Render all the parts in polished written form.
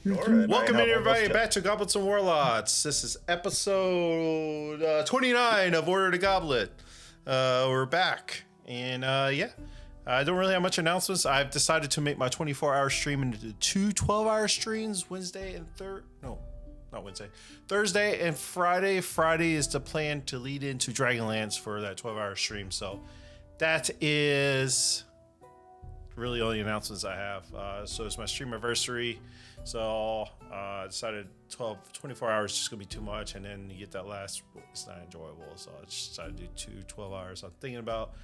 Sure, Welcome in everybody back to Goblets and Warlocks. This is episode 29 of Order to Goblet. We're back, and yeah, I don't really have much announcements. I've decided to make my 24-hour stream into two 12-hour streams, Thursday and Friday. Friday is the plan to lead into Dragonlance for that 12-hour stream. So that is really all the announcements I have. So it's my stream anniversary. So I decided 24 hours is just gonna be too much, and then you get that last, it's not enjoyable. So I just decided to do 12 hours. I'm thinking about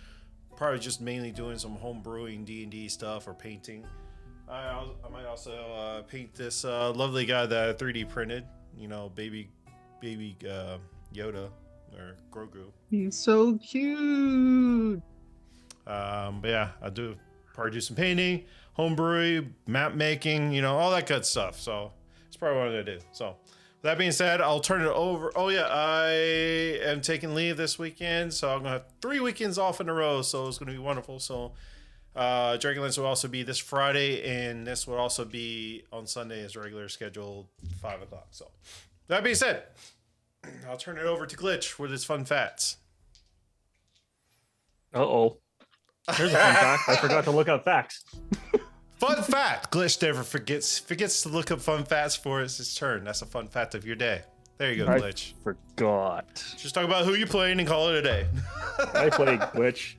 probably just mainly doing some home brewing D&D stuff or painting. I might also paint this lovely guy that I 3D printed, you know, baby Yoda or Grogu. He's so cute. But yeah, I do probably do some painting, home brewing, map making, you know, all that good stuff. So it's probably what I'm gonna do. So with that being said, I'll turn it over. Oh yeah, I am taking leave this weekend, so I'm gonna have 3 weekends off in a row. So it's gonna be wonderful. So Dragonlance will also be this Friday, and this will also be on Sunday as regular scheduled 5 o'clock. So that being said, I'll turn it over to Glitch with his fun facts. Uh-oh. Here's a fun fact. I forgot to look up facts. Fun fact. Glitch never forgets to look up fun facts for his turn. That's a fun fact of your day. There you go, Glitch. I forgot. Just talk about who you're playing and call it a day. I played Glitch.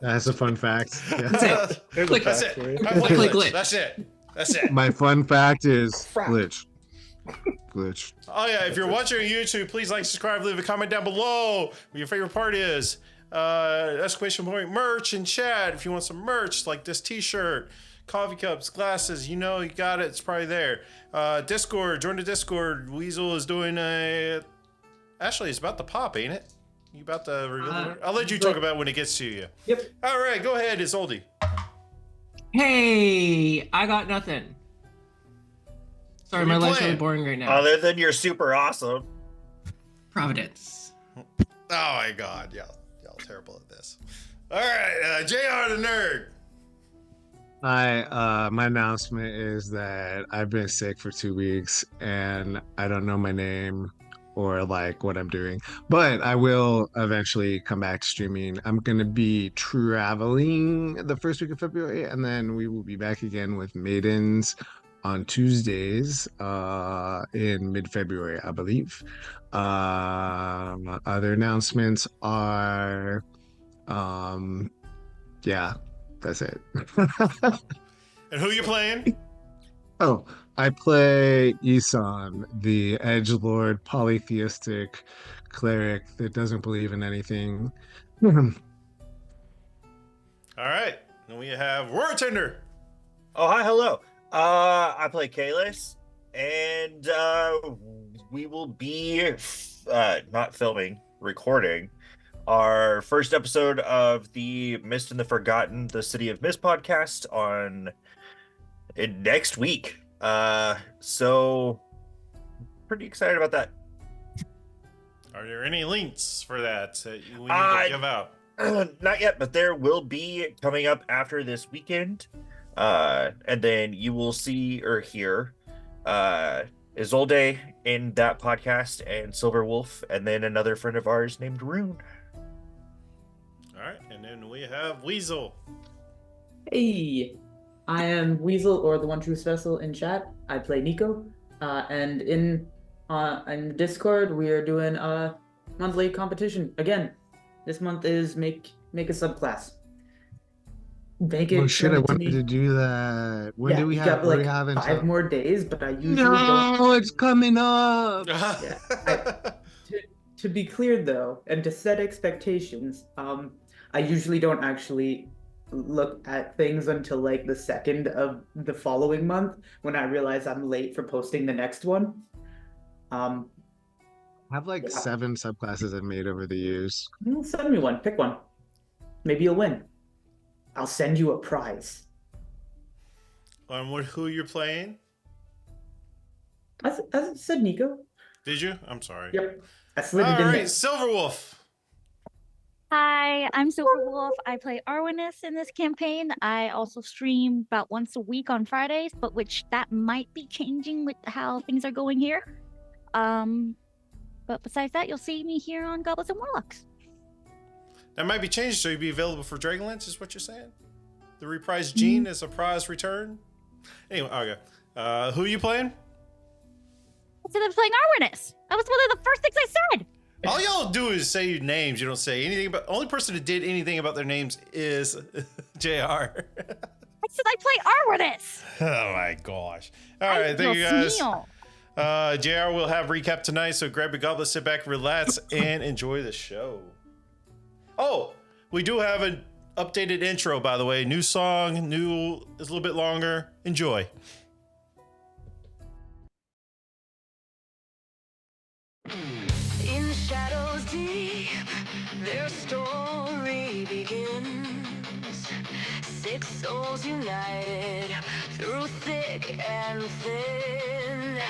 That's a fun fact. Yeah. That's it. Here's a Click. fact That's it. for you. I play Click Glitch. Glitch. That's it. My fun fact is Frap. glitch. Oh yeah, if you're watching on YouTube, please like, subscribe, leave a comment down below what your favorite part is. Exclamation point merch in chat if you want some merch like this t-shirt, coffee cups, glasses, you know, you got it, it's probably there. Discord, join the Discord. Weasel is doing actually it's about to pop, ain't it? You about to reveal I'll let you talk about it when it gets to you. Yep. All right, go ahead, Isolde. Hey, I got nothing. Sorry, What my are you life's really playing? boring right now. Other than you're super awesome. Providence. Oh my god, y'all terrible at this. All right, JR the nerd. My announcement is that I've been sick for 2 weeks and I don't know my name or like what I'm doing, but I will eventually come back streaming. I'm gonna be traveling the first week of February, and then we will be back again with Maidens on Tuesdays in mid-February, I believe. Other announcements are yeah, that's it. And who you playing? Oh, I play Isan, the edgelord polytheistic cleric that doesn't believe in anything. All right, then we have Word Tender. Oh, hi, hello. I play Kalis, and we will be not filming, recording our first episode of the Mist and the Forgotten, the City of Mist podcast on next week. So pretty excited about that. Are there any links for that we need to give out? Not yet, but there will be coming up after this weekend. And then you will see or hear Isolde in that podcast and Silver Wolf, and then another friend of ours named Rune. All right, and then we have Weasel. Hey, I am Weasel, or the One True Vessel in chat. I play Nico, and in Discord we are doing a monthly competition again. This month is make a subclass. Make it. Oh shit! I to wanted me. to do that. When do we you have? got, What do like we have 5 more days, but I usually No, don't. it's coming up. To be clear though, and to set expectations, I usually don't actually look at things until like the 2nd of the following month when I realize I'm late for posting the next one. I have like Yeah. 7 subclasses I've made over the years. Send me one, pick one. Maybe you'll win. I'll send you a prize. On who you're playing? I said Nico. Did you? I'm sorry. Yep. I slid All it in right, there. Silver Wolf. Hi, I'm Silver Wolf. I play Arwenus in this campaign. I also stream about once a week on Fridays, but which that might be changing with how things are going here. But besides that, you'll see me here on Goblets and Warlocks. That might be changed, so you'll be available for Dragonlance, is what you're saying? The reprised Gene is a prize return? Anyway, okay. Who are you playing? I said I'm playing Arwenus. That was one of the first things I said. All y'all do is say your names. You don't say anything about. Only person that did anything about their names is JR. I said I play Arwenus. Oh my gosh. All right, thank you guys. JR will have recap tonight, so grab your goblet, sit back, relax, and enjoy the show. Oh, we do have an updated intro, by the way. New song, is a little bit longer. Enjoy. In shadows deep, their story begins. 6 souls united through thick and thin.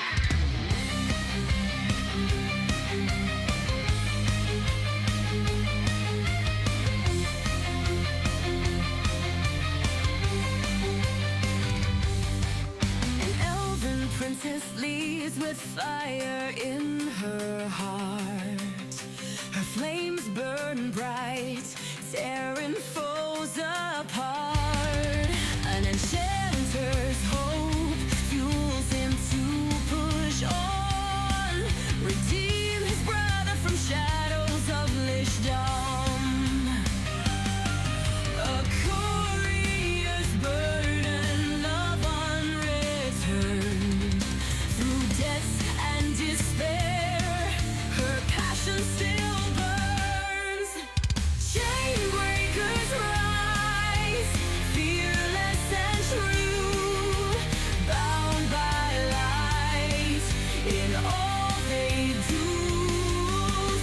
An elven princess leads with fire in her heart. Her flames burn bright, tearing foes apart. An enchanter's hope fuels him to push on. Redeem his brother from shadows of Lishdom. A courier's burden of unreturned. Through death and despair, her passion still burns. Chainbreakers rise, fearless and true, bound by light in all they do.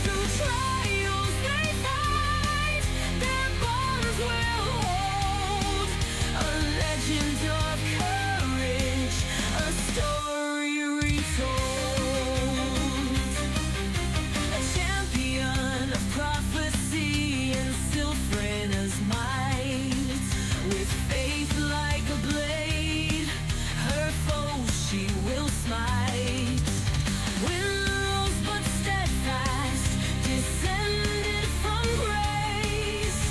Through trials they fight, their bonds will hold. A legend of courage, a story retold. A champion of prophecy and Sylphrena's might. With faith like a blade, her foes she will smite. Willows but steadfast, descended from grace.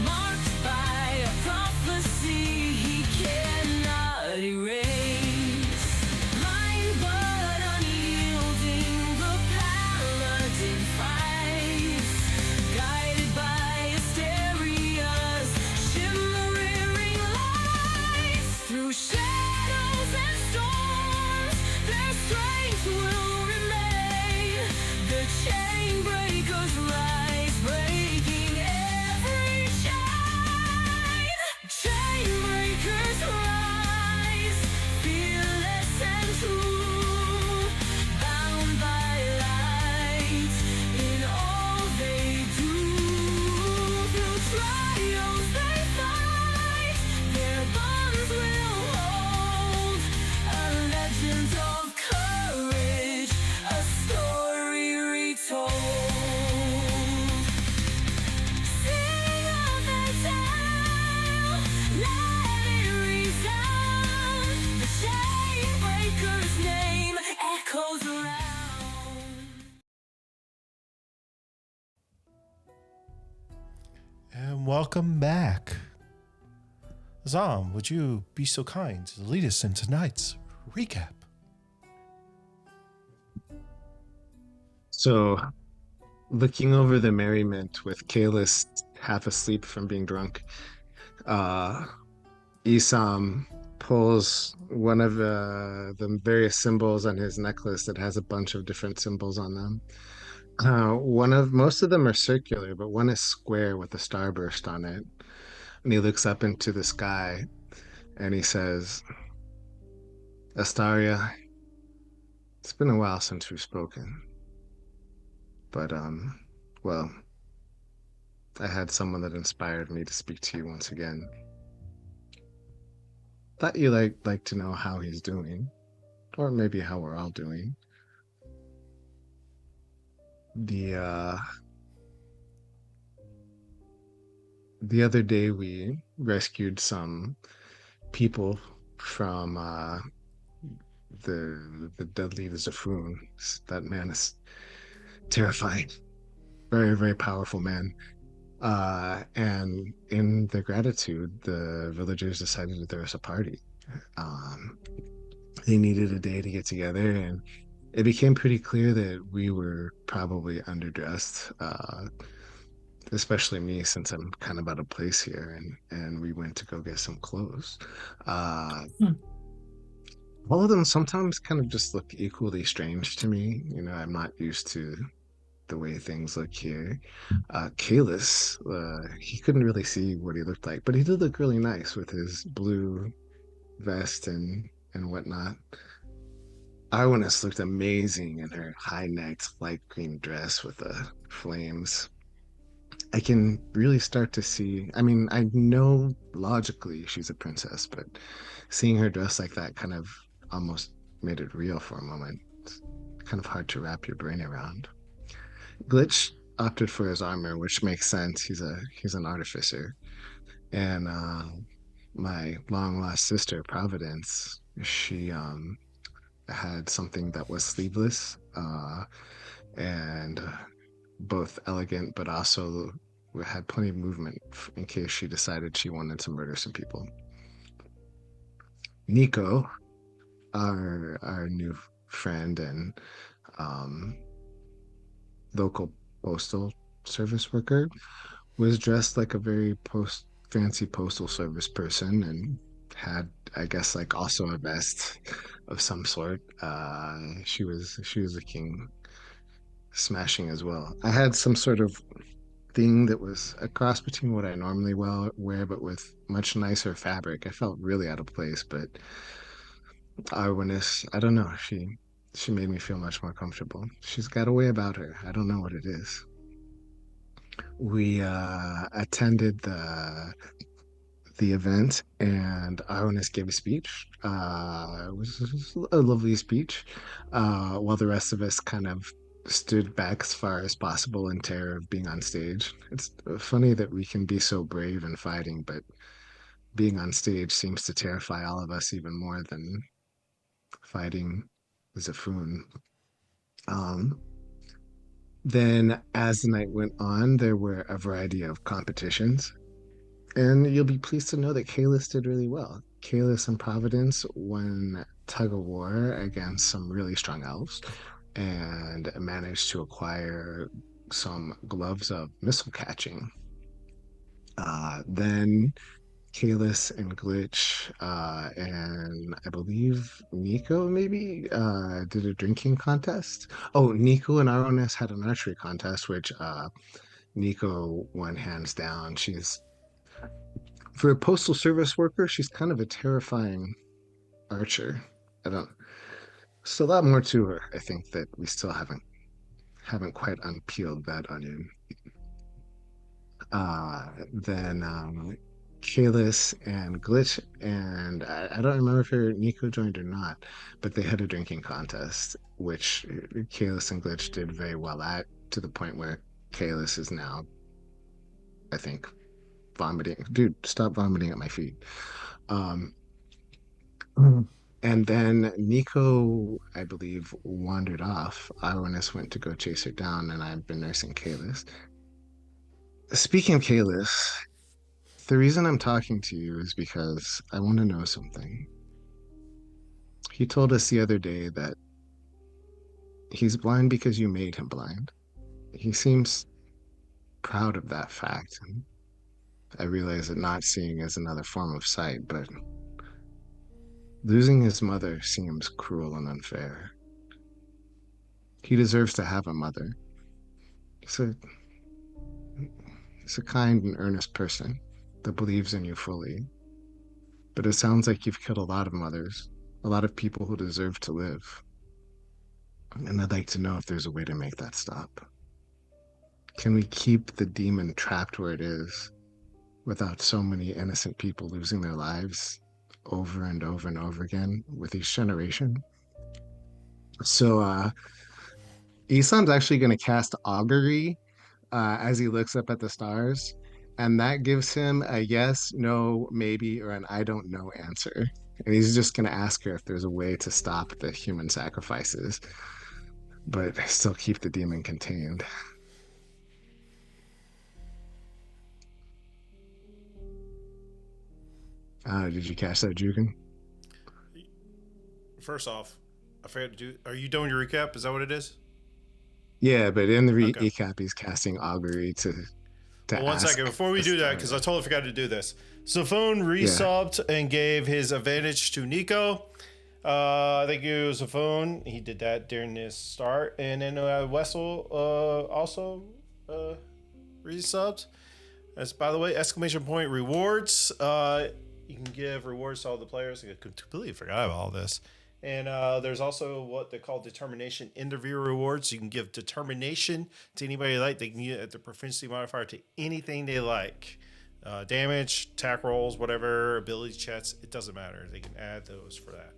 Marked by a prophecy he cannot erase. Blind but unyielding, the paladin fights. Guided by Asteria's shimmering lights. Through shadows and storms, their strength will remain. The Chainbreakers rise, breaking every chain. Chainbreakers rise, fearless and true, bound by light in all they do. Through trials they fight, their bonds will hold. A legend of courage, a story retold. Sing of their tale, let it resound. The Chainbreakers' name echoes around. And welcome back. Zom, would you be so kind to lead us in tonight's recap? So, looking over the merriment with Kalis half asleep from being drunk, Isam pulls one of the various symbols on his necklace that has a bunch of different symbols on them. Most of them are circular, but one is square with a starburst on it. And he looks up into the sky and he says, Astaria, it's been a while since we've spoken. But, well, I had someone that inspired me to speak to you once again. Thought you'd like to know how he's doing, or maybe how we're all doing. The the other day we rescued some people from the deadly Zafun. That man is terrifying. Very, very powerful man. And in their gratitude, the villagers decided that there was a party. Um, they needed a day to get together, and it became pretty clear that we were probably underdressed, especially me since I'm kind of out of place here, and we went to go get some clothes. Uh, Hmm. all of them sometimes kind of just look equally strange to me. I'm not used to the way things look here. Kalis, he couldn't really see what he looked like, but he did look really nice with his blue vest and whatnot. Arwenus looked amazing in her high-necked light green dress with the flames. I can really start to see. I mean, I know logically she's a princess, but seeing her dressed like that kind of almost made it real for a moment. It's kind of hard to wrap your brain around. Glitch opted for his armor, which makes sense. He's an artificer, and my long lost sister Providence, she had something that was sleeveless, and both elegant, but also had plenty of movement in case she decided she wanted to murder some people. Nico, our new friend and um, local postal service worker, was dressed like a very fancy postal service person and had, I guess, like also a vest of some sort. She was looking smashing as well. I had some sort of thing that was a cross between what I normally wear, but with much nicer fabric. I felt really out of place, but Arwenus, I don't know. She made me feel much more comfortable. She's got a way about her. I don't know what it is. We attended the event, and Arwenus gave a speech. It was a lovely speech, while the rest of us kind of stood back as far as possible in terror of being on stage. It's funny that we can be so brave and fighting, but being on stage seems to terrify all of us even more than fighting Zafun. Um, then, as the night went on, there were a variety of competitions. And you'll be pleased to know that Kalis did really well. Kalis and Providence won tug of war against some really strong elves and managed to acquire some gloves of missile catching. Then Kalis and Glitch and I believe Nico maybe did a drinking contest. Oh, Nico and Aronis had an archery contest, which Nico won hands down. For a postal service worker, she's kind of a terrifying archer. I don't. There's a lot more to her. I think that we still haven't quite unpeeled that onion. Then Kalis and Glitch, and I don't remember if Nico joined or not, but they had a drinking contest, which Kalis and Glitch did very well at, to the point where Kalis is now, I think, vomiting. Dude, stop vomiting at my feet. Um, and then Nico, I believe, wandered off. Ironis went to go chase her down, and I've been nursing Kalis. Speaking of Kalis, the reason I'm talking to you is because I want to know something. He told us the other day that he's blind because you made him blind. He seems proud of that fact. And I realize that not seeing is another form of sight, but losing his mother seems cruel and unfair. He deserves to have a mother. He's a, he's a kind and earnest person that believes in you fully. But it sounds like you've killed a lot of mothers, a lot of people who deserve to live. And I'd like to know if there's a way to make that stop. Can we keep the demon trapped where it is without so many innocent people losing their lives over and over and over again with each generation? So Isan's actually going to cast augury as he looks up at the stars, and that gives him a yes, no, maybe, or an I don't know answer. And he's just going to ask her if there's a way to stop the human sacrifices, but still keep the demon contained. Did you catch that, Jugan? First off, I forgot to do. Are you doing your recap? Is that what it is? Yeah, but in the Okay. recap, he's casting augury to Well, one ask second before we the do that, story. because I totally forgot to do this. Sophone resubbed and gave his advantage to Nico. Thank you, Sophone. He did that during this start, and then Weasel also resubbed. As by the way, exclamation point rewards. You can give rewards to all the players. I completely forgot about all this. And there's also what they call determination interview rewards. You can give determination to anybody you like. They can use it at the proficiency modifier to anything they like. Damage, attack rolls, whatever, ability checks. It doesn't matter. They can add those for that.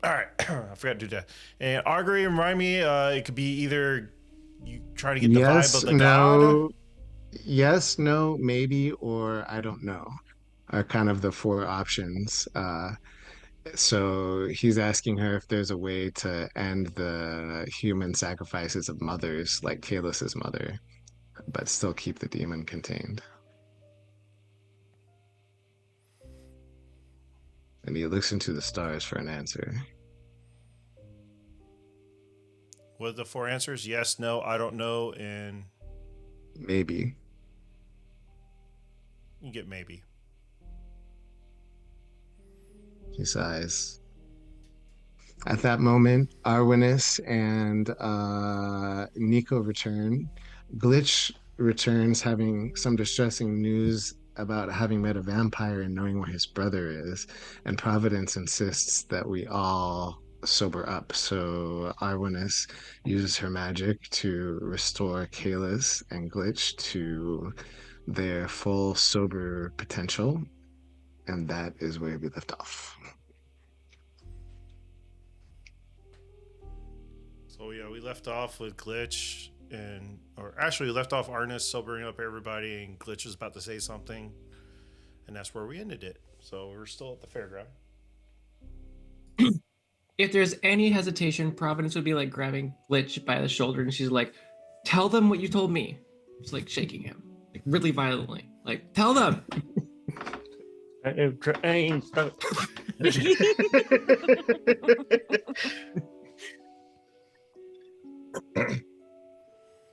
All right. I forgot to do that. And augury, remind me, it could be either you try to get the vibe of the god. Yes, no, maybe, or I don't know are kind of the four options. So he's asking her if there's a way to end the human sacrifices of mothers, like Kaelus's mother, but still keep the demon contained. And he looks into the stars for an answer. What are the four answers? Yes, no, I don't know, and Maybe. you get maybe. He sighs. At that moment, Arwinus and Nico return. Glitch returns having some distressing news about having met a vampire and knowing where his brother is. And Providence insists that we all sober up. So Arwinus uses her magic to restore Kalis and Glitch to their full sober potential. And that is where we left off. So yeah, we left off with Glitch or actually we left off Arnis sobering up everybody, and Glitch was about to say something, and that's where we ended it. So we're still at the fairground. If there's any hesitation, Providence would be like grabbing Glitch by the shoulder, and she's like, "Tell them what you told me." She's like shaking him, like really violently, like, "Tell them."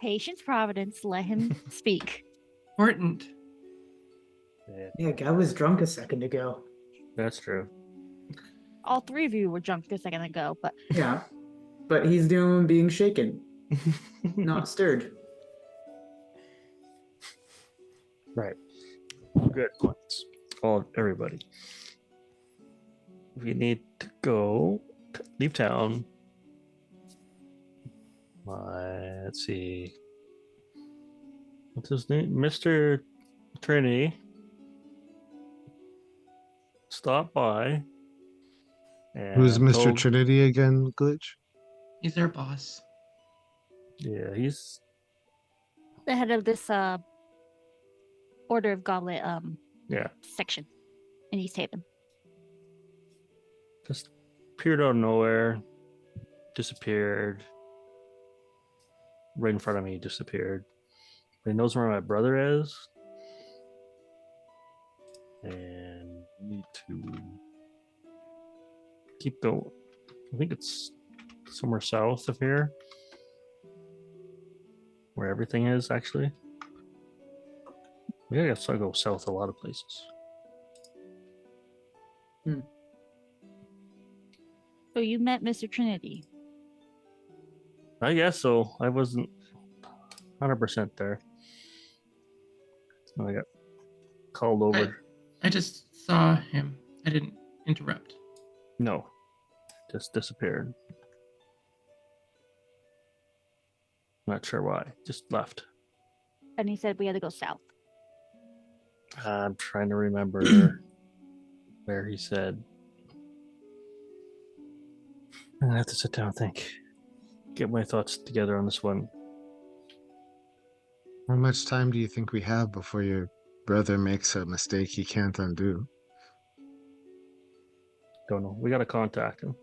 Patience, Providence. Let him speak. Important. Yeah, guy was drunk a second ago. That's true. All three of you were drunk a second ago, but Yeah, but he's doing being shaken, not stirred. Right. Good points. All everybody. We need to go leave town. Let's see. What's his name? Mr. Trinity. Stop by. And Who's Mr. told- Trinity again, Glitch? He's their boss. Yeah, he's the head of this Order of Goblet yeah. section in East Haven. Just appeared out of nowhere, disappeared. Right in front of me, disappeared. But he knows where my brother is. And we need to keep going. I think it's somewhere south of here. Where everything is, actually. We gotta go south a lot of places. So you met Mr. Trinity. I guess so. I wasn't 100% there. I got called over. I just saw him. I didn't interrupt. No, just disappeared. Not sure why. Just left. And he said we had to go south. I'm trying to remember where he said. I have to sit down and think. Get my thoughts together on this one. How much time do you think we have before your brother makes a mistake he can't undo? Don't know. We gotta contact him.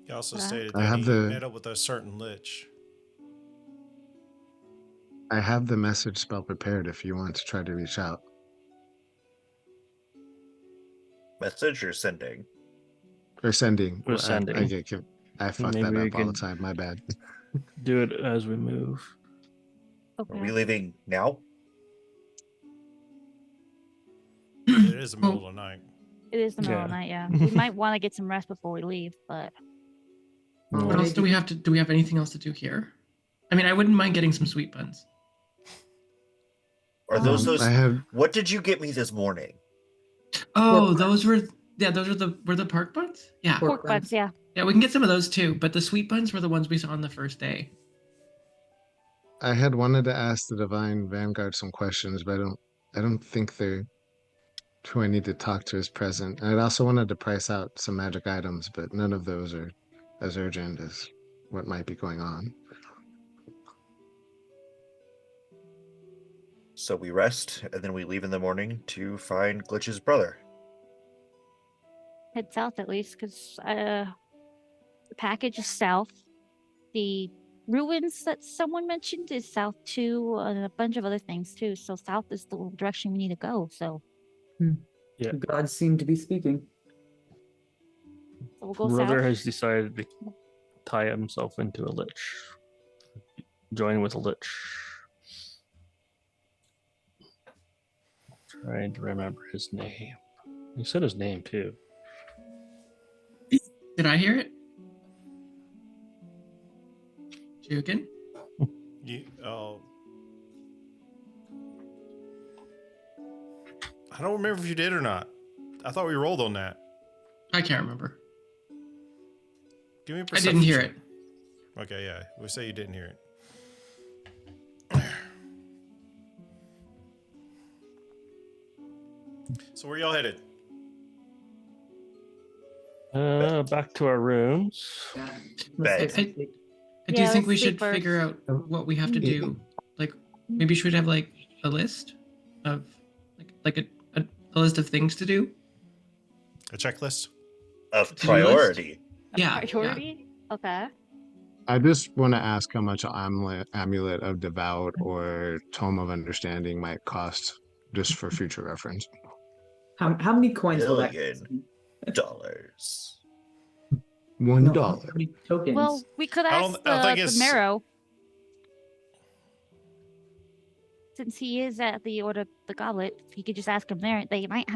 He also Uh, stated I that have he the- met up with a certain lich. I have the message spell prepared if you want to try to reach out. Message or sending? Or sending. Or I sending. I fuck Maybe that we up all the can- time. My bad. Do it as we move. Are we Okay. leaving now? It is the middle of the night. It is the middle of the Yeah. night, yeah. We might want to get some rest before we leave, but Mm. What else do we have to? Do we have anything else to do here? I mean, I wouldn't mind getting some sweet buns. Are those I have What did you get me this morning? Oh, Pork those were those were the park buns. Yeah, Pork pork buns, yeah. yeah, we can get some of those too. But the sweet buns were the ones we saw on the first day. I had wanted to ask the Divine Vanguard some questions, but I don't think they're who I need to talk to is present. And I'd also wanted to price out some magic items, but none of those are as urgent as what might be going on. So we rest and then we leave in the morning to find Glitch's brother. Head south at least, because the package is south. The ruins that someone mentioned is south too, and a bunch of other things too. So south is the direction we need to go. So Gods seem to be speaking. we'll go Brother south. has decided to tie himself into a lich. Join with a lich. Trying to remember his name. He said his name too. Did I hear it? Jugan? Oh. I don't remember if you did or not. I thought we rolled on that. I can't remember. Give me a I perception didn't hear check. it. Okay, yeah. We say you didn't hear it. So where y'all headed? Back to our rooms. Yeah. Bed. I do Yeah, think we let's should sleep figure out first. what we have to do. Like, maybe we should have like a list of a list of things to do. A checklist? Of To-do list? priority. Yeah. Priority? Okay. I just want to ask how much Amulet of Devout or Tome of Understanding might cost, just for future reference. How many coins will that $1 dollars. $1. No, how many tokens? Well, we could I ask don't think the it's- Marrow. Since he is at the Order of the Goblet, he could just ask him there. He might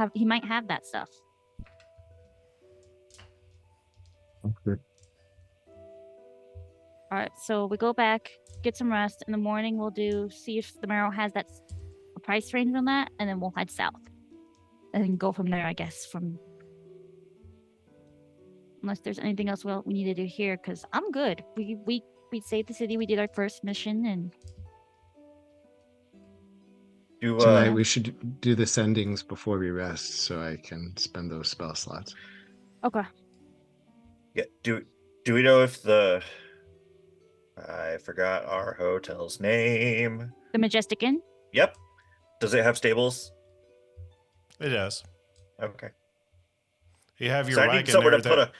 have that stuff. Okay. All right, so we go back, get some rest. In the morning, we'll see if the Marrow has a price range on that, and then we'll head south, and then go from there. I guess unless there's anything else we need to do here, because I'm good. We saved the city. We did our first mission, and Tonight we should do the sendings before we rest, so I can spend those spell slots. okay. Yeah. Do we know if I forgot our hotel's name. The Majestic Inn. Yep. Does it have stables? It does. Okay. You have your So I wagon need somewhere there to put that-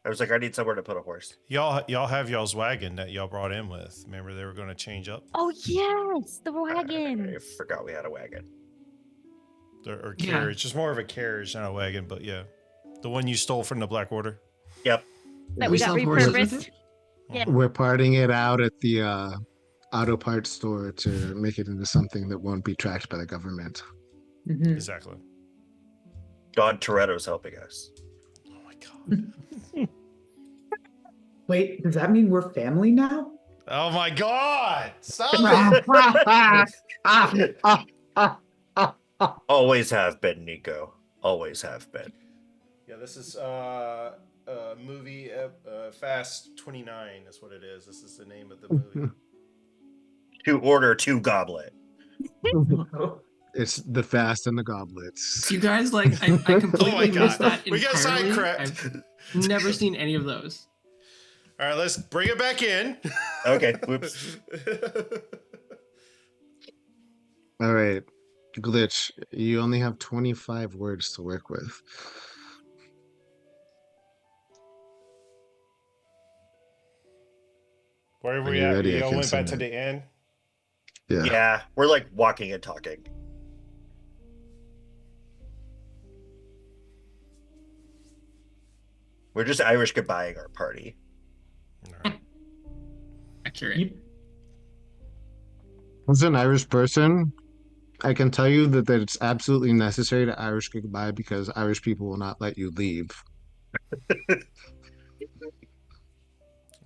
I was like, I need somewhere to put a horse. Y'all have y'all's wagon that y'all brought in with. Remember they were going to change up? Oh yes, the wagon. I forgot we had a wagon. Or Yeah. carriage. Just more of a carriage, not a wagon, but yeah. The one you stole from the Black Order. Yep. That We we got still have horses with repurposed. it? Yeah. We're parting it out at the auto parts store to make it into something that won't be tracked by the government. Mhm. Exactly. Don Toretto's helping us. Oh my god. Wait, does that mean we're family now? Oh my god! Stop it! Always have been, Nico. Always have been. Yeah, this is movie Fast 29 is what it is. This is the name of the movie. To order 2 goblet. It's the Fast and the Goblets. You guys, like, I completely Oh my missed God. that We got entirely. sidetracked. I've never seen any of those. All right, let's bring it back in. Okay, whoops. All right, Glitch, you only have 25 words to work with. Where When we you're at? ready, We I all can went back send to it. the end. Yeah. Yeah, we're like walking and talking. We're just Irish goodbying our party. All right. Accurate. You, As an Irish person, I can tell you that it's absolutely necessary to Irish goodbye because Irish people will not let you leave.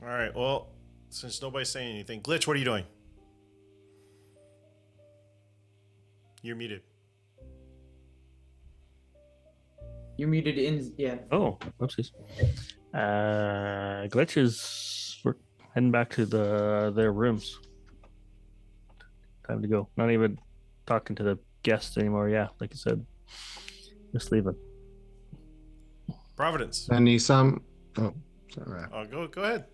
All right. Well, since nobody's saying anything, Glitch, what are you doing? You're muted. you're muted in. Yeah. Oh, whoopsies. Glitch is we're heading back to their rooms. Time to go. Not even talking to the guests anymore. Yeah, like I said, just leaving. Providence. And Isam, oh, sorry. Go ahead.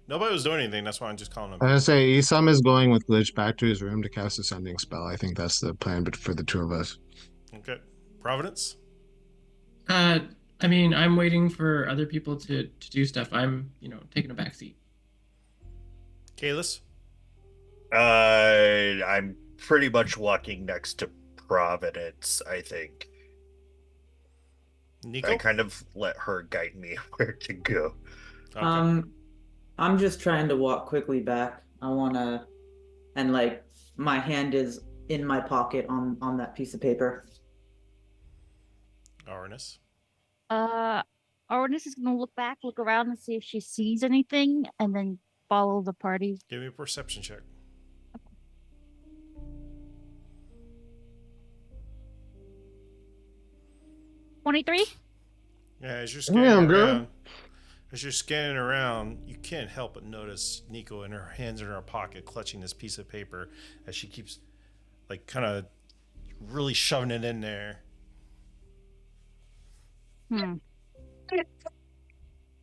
Nobody was doing anything. That's why I'm just calling them. I was gonna say Isam is going with Glitch back to his room to cast a sending spell. I think that's the plan, but for the two of us. Okay. Providence. I mean, I'm waiting for other people to do stuff. I'm, taking a back seat. Kalis. I'm pretty much walking next to Providence, I think. Nico. I kind of let her guide me where to go. Okay. I'm just trying to walk quickly back. I wanna, and like my hand is in my pocket on that piece of paper. Arnis. Arnis is gonna look back, look around, and see if she sees anything, and then follow the party. Give me a perception check. $23. Yeah, as you're scanning Damn, girl. around, you can't help but notice Nico and her hands in her pocket, clutching this piece of paper as she keeps, like, kind of really shoving it in there. Hmm.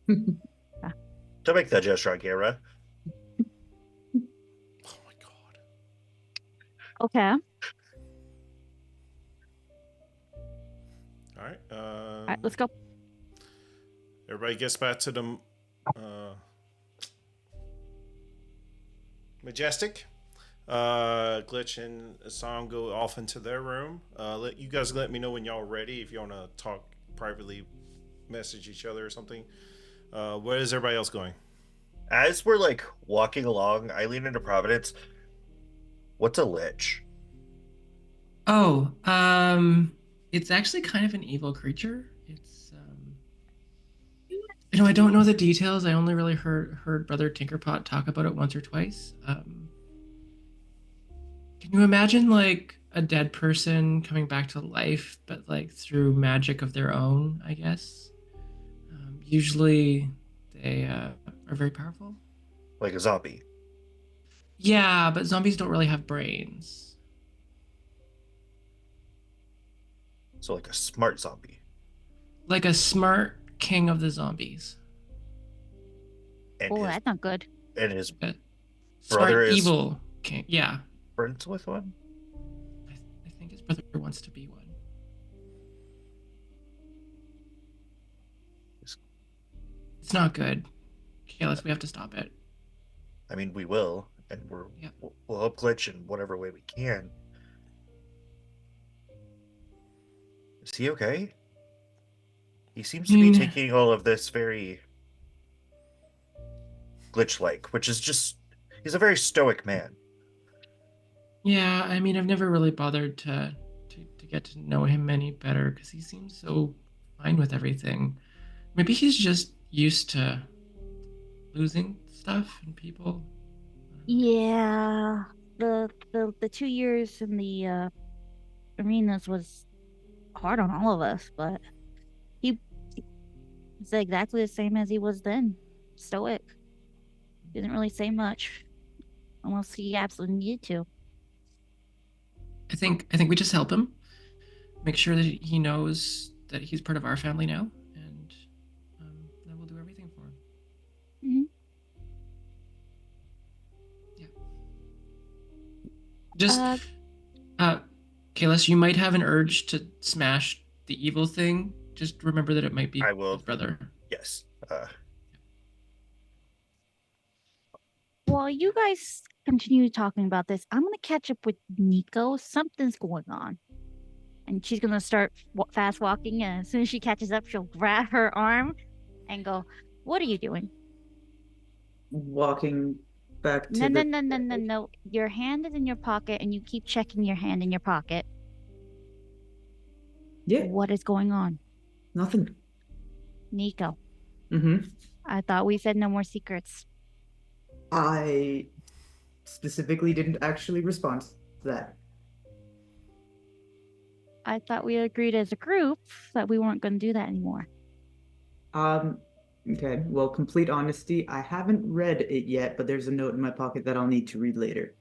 Don't make that gesture on camera. Oh my god. Okay. All right. All right, let's go. Everybody gets back to the Majestic. Glitch and Assam go off into their room. Let you guys let me know when y'all are ready. If you want to talk privately, message each other or something. Where is everybody else going? As we're like walking along, I lean into Providence. What's a lich? Oh, it's actually kind of an evil creature. It's I don't know the details. I only really heard Brother Tinkerpot talk about it once or twice. Can you imagine like a dead person coming back to life, but like through magic of their own, I guess? Usually they are very powerful. Like a zombie. Yeah, but zombies don't really have brains. So like a smart zombie. Like a smart king of the zombies. And Oh, his, that's not good. and his A brother smart is evil king. Yeah. friends with one? I think his brother wants to be one. It's not good. Kalis, we have to stop it. I mean, we will, and Yeah. we'll help Glitch in whatever way we can. Is he okay? He seems to be taking all of this very Glitch-like, which is just he's a very stoic man. Yeah, I mean, I've never really bothered to get to know him any better because he seems so fine with everything. Maybe he's just used to losing stuff and people. Yeah, the 2 years in the arenas was hard on all of us, but he's exactly the same as he was then. Stoic. Didn't really say much unless he absolutely needed to. I think we just help him, make sure that he knows that he's part of our family now, and then we'll do everything for him. Mhm. Yeah. Just Kalis, you might have an urge to smash the evil thing. Just remember that it might be I will. his brother. Yes. While you guys continue talking about this, I'm gonna catch up with Nico. Something's going on, and she's gonna start fast walking. And as soon as she catches up, she'll grab her arm and go, "What are you doing?" Walking back to No. Your hand is in your pocket, and you keep checking your hand in your pocket. Yeah, What is going on, nothing. Nico? Mm-hmm. I thought we said no more secrets. I specifically didn't actually respond to that. I thought we agreed as a group that we weren't going to do that anymore. Okay, well, complete honesty, I haven't read it yet, but there's a note in my pocket that I'll need to read later.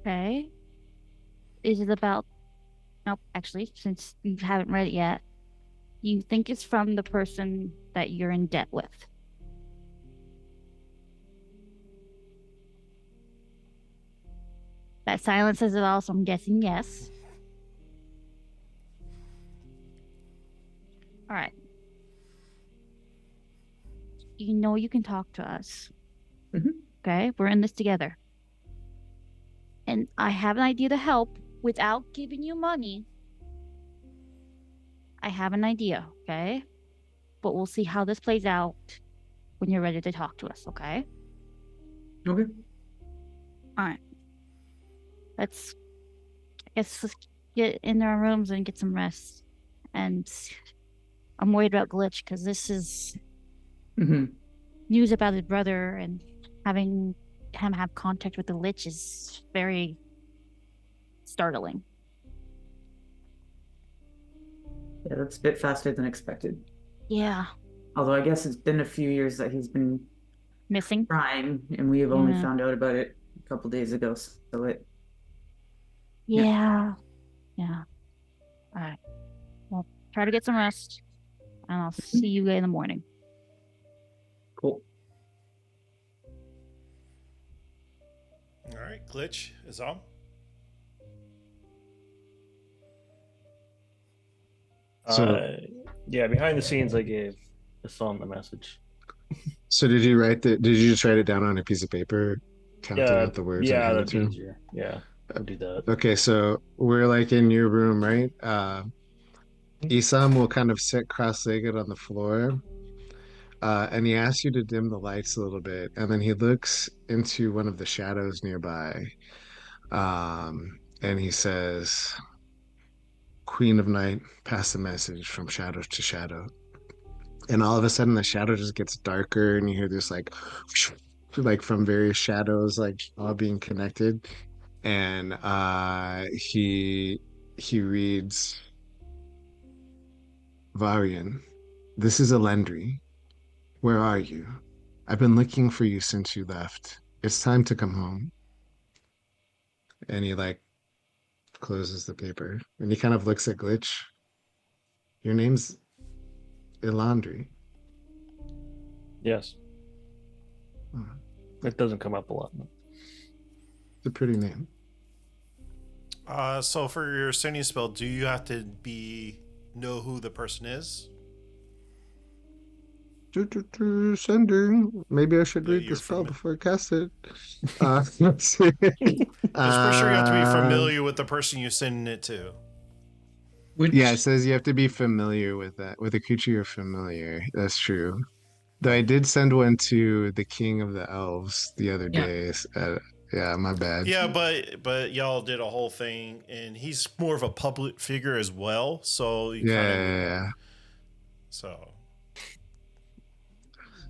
Okay. Is it about... Nope, actually, since you haven't read it yet, you think it's from the person that you're in debt with. That silence says it all, so I'm guessing yes. All right. You know you can talk to us. Mhm. Okay? We're in this together. And I have an idea to help without giving you money. I have an idea, okay? But we'll see how this plays out when you're ready to talk to us, okay? Okay. All right. Let's get in our rooms and get some rest. And I'm worried about Glitch because this is Mm-hmm. news about his brother, and having him have contact with the Lich is very startling. Yeah, that's a bit faster than expected. Yeah. Although I guess it's been a few years that he's been Missing? trying, and we have only Yeah. found out about it a couple days ago, so it... Yeah. Yeah. All right. Well, try to get some rest, and I'll see you in the morning. Cool. All right, Glitch is on. So- Yeah, behind the scenes, I gave Hassan the message. So did you write the? Did you just write it down on a piece of paper, counting Yeah, out the words and yeah, hand it that'd to be him? easier. Yeah, I'll do that. Okay, so we're like in your room, right? Isam will kind of sit cross-legged on the floor, and he asks you to dim the lights a little bit, and then he looks into one of the shadows nearby, and he says, "Queen of Night, pass the message from shadow to shadow." And all of a sudden, the shadow just gets darker, and you hear this like from various shadows, like all being connected. And he reads, "Varian, this is Elendri. Where are you? I've been looking for you since you left. It's time to come home." And he like closes the paper, and he kind of looks at Glitch. "Your name's Elandri." Yes, Oh, it doesn't come up a lot. it's a pretty name. So for your sending spell, do you have to know who the person is? Sending. Maybe I should Yeah, read you're the spell fami- before I cast it. Let's see. Just for sure, you have to be Uh, familiar with the person you're sending it to. Which, Yeah, it says you have to be familiar with that. With a creature you're familiar. That's true. Though I did send one to the King of the Elves the other Yeah. day. Yeah, my bad. Yeah, but y'all did a whole thing, and he's more of a public figure as well. So you Yeah, kind of yeah, yeah. so.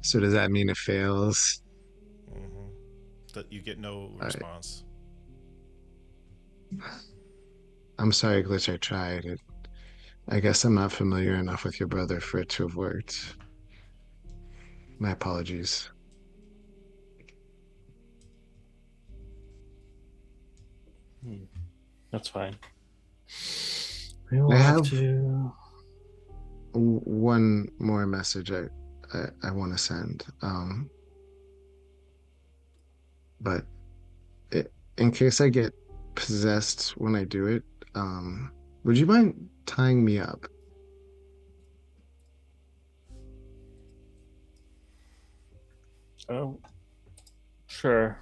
So does that mean it fails? mhm. That you get no right. response. I'm sorry, Glitch. I tried it. I guess I'm not familiar enough with your brother for it to have worked. My apologies. That's fine. We'll I have have- to. One more message I want to send. But in case I get possessed when I do it. Would you mind tying me up? Oh, sure.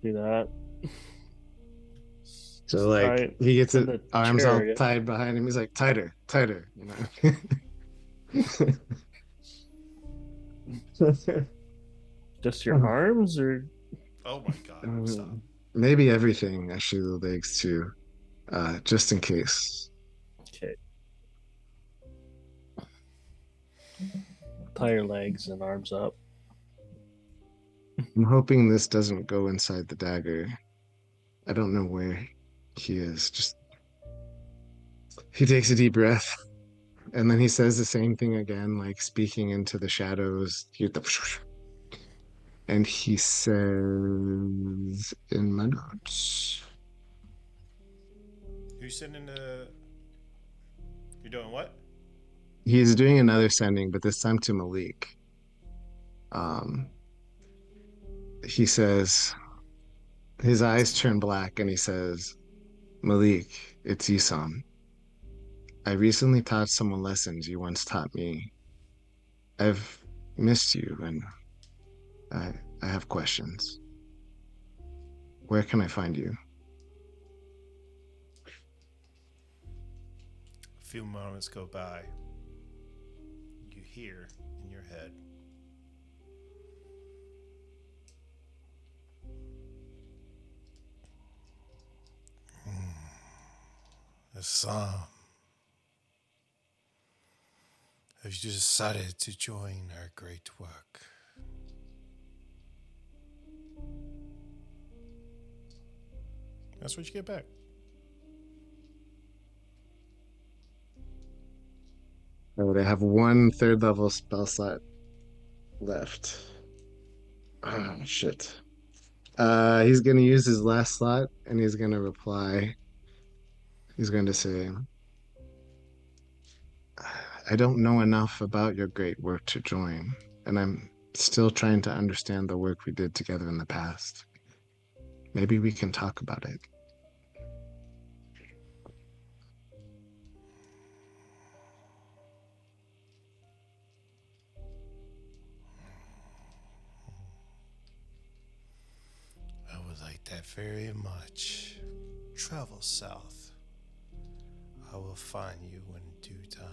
Do that. So like Right he gets in his the arms all chair, yeah. tied behind him. He's like, tighter, tighter, you know. Just your arms, or Oh my god! Stop. Maybe everything, actually, the legs too, just in case. okay? Tie your legs and arms up. I'm hoping this doesn't go inside the dagger. I don't know where he is. Just he takes a deep breath, and then he says the same thing again, like speaking into the shadows. And he says in my notes. Who's sending the? You're doing what? He's doing another sending, but this time to Malik. He says, his eyes turn black and he says, Malik, it's Isam. I recently taught someone lessons you once taught me. I've missed you and I have questions. Where can I find you? A few moments go by. You hear in your head. Assam. Have you decided to join our great work? That's what you get back. Oh, they have one third level spell slot left. Ah, shit. He's gonna use his last slot and he's gonna reply. He's going to say, I don't know enough about your great work to join, and I'm still trying to understand the work we did together in the past. Maybe we can talk about it. I would like that very much. Travel south. I will find you in due time.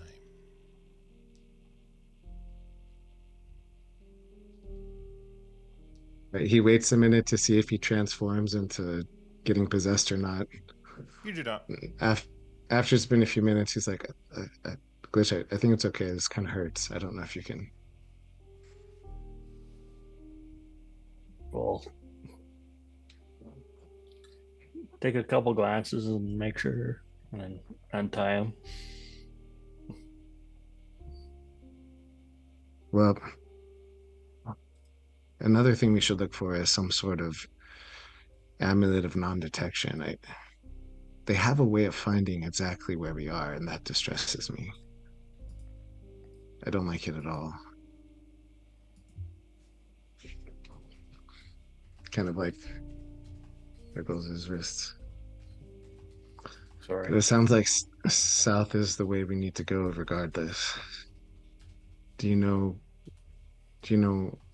Right, he waits a minute to see if he transforms into getting possessed or not. You do not. After it's been a few minutes, he's like, Glitch, I think it's okay. This kind of hurts. I don't know if you can. Well, take a couple glances and make sure, and then untie him. Well, another thing we should look for is some sort of amulet of non-detection. They have a way of finding exactly where we are, and that distresses me. I don't like it at all. Kind of like wiggles his wrist. Sorry. But it sounds like south is the way we need to go regardless. Do you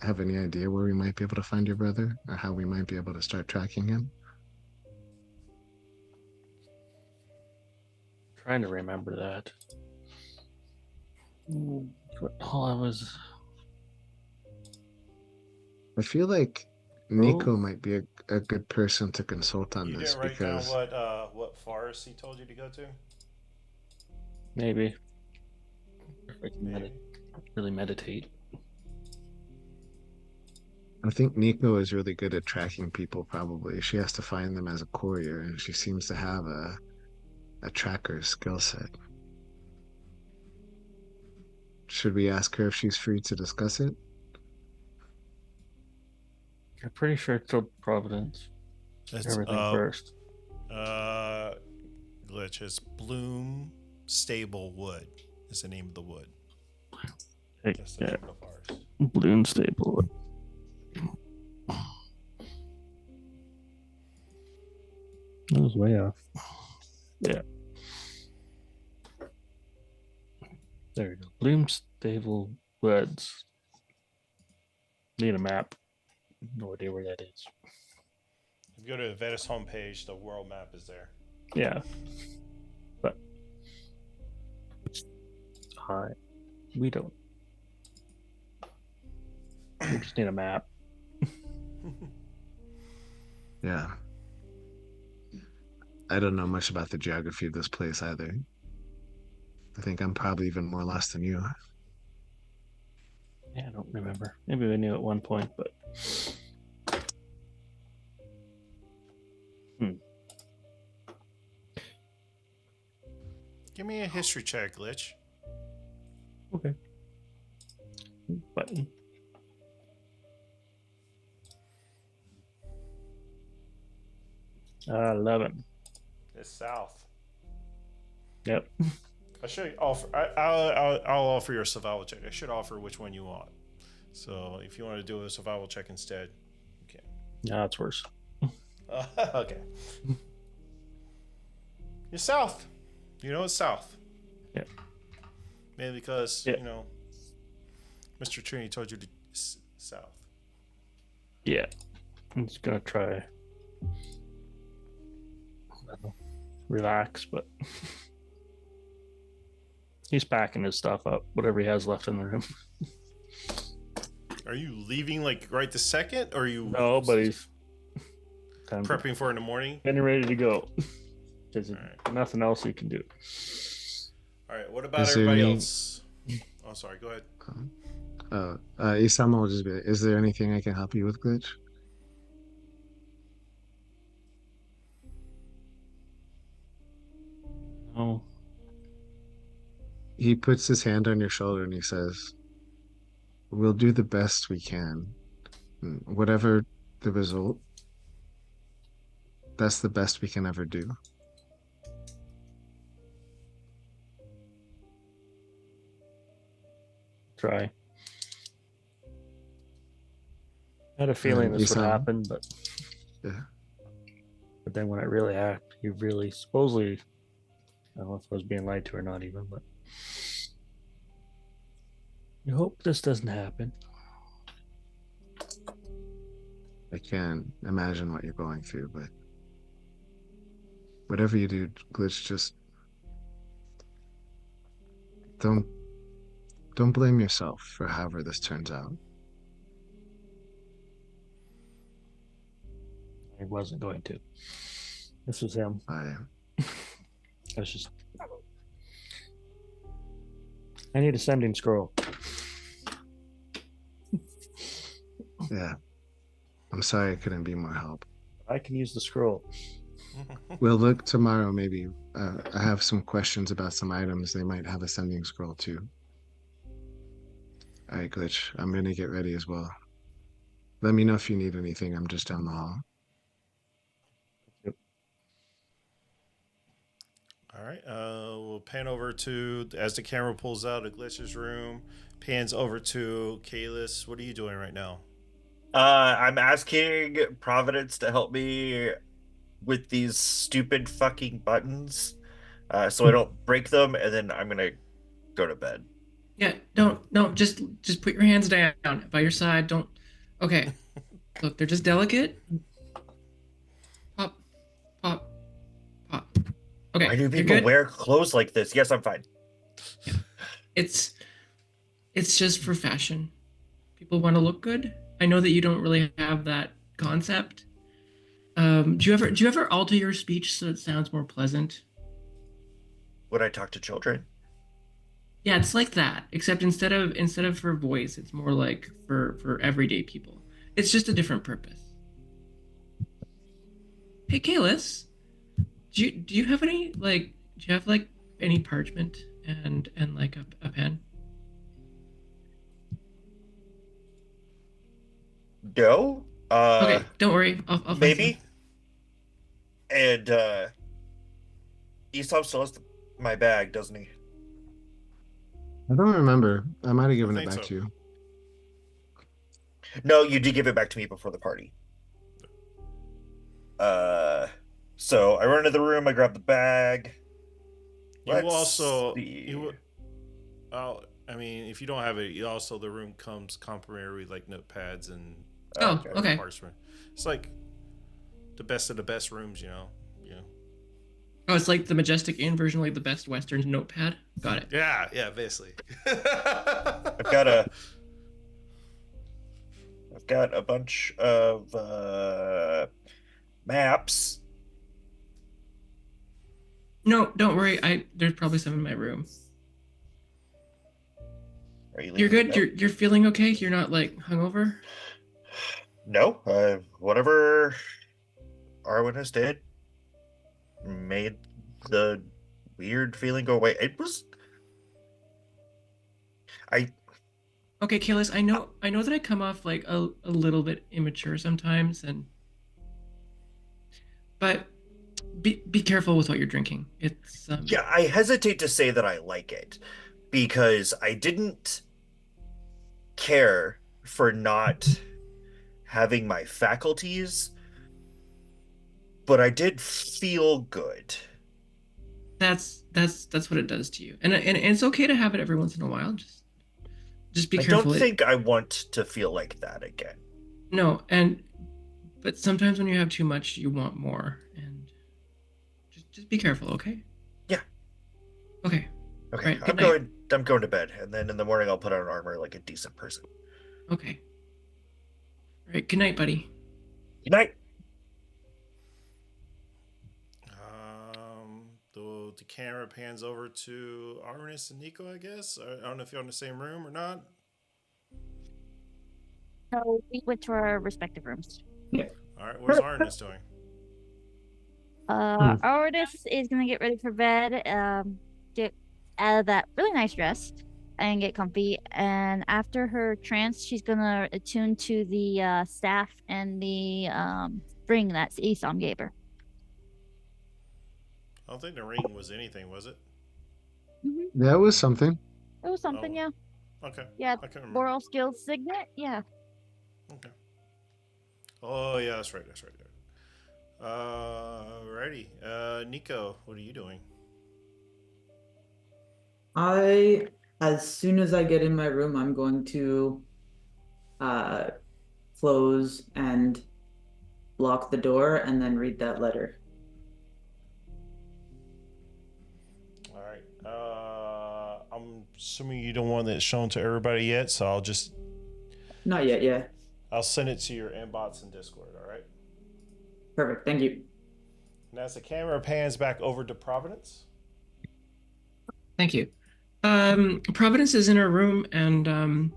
have any idea where we might be able to find your brother or how we might be able to start tracking him? Trying to remember that. I feel like Nico might be a good person to consult on You this didn't write because down what forest he told you to go to? Maybe. If I can Maybe. really meditate. I think Nico is really good at tracking people, probably. She has to find them as a courier, and she seems to have a tracker skill set. Should we ask her if she's free to discuss it? I'm pretty sure it's till Providence. It's, Everything first. Glitch. It's Bloom Stable Wood is the name of the wood. That's the name of the forest. Balloon Stable. That was way off. Yeah. There you go. Bloomstable Woods. Need a map. No idea where that is. If you go to the Vetus homepage, the world map is there. Yeah. But we don't. We just need a map. Yeah. I don't know much about the geography of this place either. I think I'm probably even more lost than you. Yeah, I don't remember. Maybe we knew at one point, but Give me a history check, Glitch. okay. Button. Love it. It's south. Yep. I should offer. I'll offer you a survival check. I should offer which one you want. So if you want to do a survival check instead, you can. No, it's worse. Okay. You're south. You know it's south. Yeah. Mainly because Yeah. you know, Mr. Trini told you to south. Yeah. I'm just gonna try. I don't know, relax, but he's packing his stuff up, whatever he has left in the room. Are you leaving like right this second, or are you No, but he's time to- prepping for in the morning? getting ready to go. There's Alright. nothing else he can do. All right. What about Is there everybody any- else? Oh, sorry. Go ahead. Isama will just be, is there anything I can help you with, Glitch? Oh, He puts his hand on your shoulder and he says, we'll do the best we can. Whatever the result, that's the best we can ever do. try. I had a feeling this would Isama? happen, but Yeah. then when it really happened, he really supposedly, I don't know if I was being lied to or not even, but I hope this doesn't happen. I can't imagine what you're going through, but whatever you do, Glitch, just don't blame yourself for however this turns out. I wasn't going to. This was him. I was just. I need a sending scroll. Yeah. I'm sorry I couldn't be more help. I can use the scroll. We'll look tomorrow, maybe. I have some questions about some items. They might have a sending scroll too. All right, Glitch. I'm gonna get ready as well. Let me know if you need anything. I'm just down the hall. All right. We'll pan over to as the camera pulls out of Glitch's room. Pans over to Kalis. What are you doing right now? I'm asking Providence to help me with these stupid fucking buttons, so I don't break them, and then I'm gonna go to bed. Yeah, don't just put your hands down by your side. Don't. Okay, look, they're just delicate. Pop, pop, pop. Okay, Why do you're people good. wear clothes like this? Yes, I'm fine. It's just for fashion. People want to look good. I know that you don't really have that concept. Do you ever alter your speech so it sounds more pleasant? Would I talk to children? Yeah, it's like that. Except instead of for voice, it's more like for everyday people. It's just a different purpose. Hey, Kalis, do you have any any parchment and like a pen? No. Okay, don't worry. I'll find Maybe. some. And Aesop still has my bag, doesn't he? I don't remember. I might have given it think back so. to you. No, you did give it back to me before the party. So I run into the room. I grab the bag. You will Let's also see. you will. I mean, if you don't have it, you also the room comes complimentary with like notepads and Oh, Okay. okay. parchment. It's like the best of the best rooms, you know. Yeah. Oh, it's like the Majestic Inn version, like the Best Western notepad. Got it. Yeah, basically. I've got a bunch of maps. No, don't worry. There's probably some in my room. Are you You're leaving? good. You're feeling okay. You're not like hungover. No. Whatever Arwinus did made the weird feeling go away. It was. I Okay, Kalis. I know that I come off like a little bit immature sometimes, but be careful with what you're drinking. It's Yeah, I hesitate to say that I like it because I didn't care for not having my faculties, but I did feel good. that's what it does to you, and it's okay to have it every once in a while. Just be I careful. don't think I want to feel like that again. No, but sometimes when you have too much, you want more, and just be careful, okay? Yeah. Okay. Okay, Right, good night. I'm going to bed, and then in the morning I'll put on armor like a decent person. Okay. All right. Good night, buddy. Good night. The camera pans over to Arnis and Nico, I guess. I don't know if you're in the same room or not. So we went to our respective rooms. All right, what's Arnis doing? Artis is gonna get ready for bed, get out of that really nice rest and get comfy. And after her trance, she's gonna attune to the staff and the ring that Isom gave her. I don't think the ring was anything, was it? That was something. It was something, Oh. yeah. Okay. Yeah, I can't remember. moral skills signet, yeah. Okay. Oh yeah, that's right. Righty. Nico, what are you doing? As soon as I get in my room, I'm going to close and lock the door and then read that letter. All right. I'm assuming you don't want it shown to everybody yet, so Not yet, yeah. I'll send it to your inbox and Discord. All right. Perfect, thank you. And as the camera pans back over to Providence. Thank you. Providence is in her room, and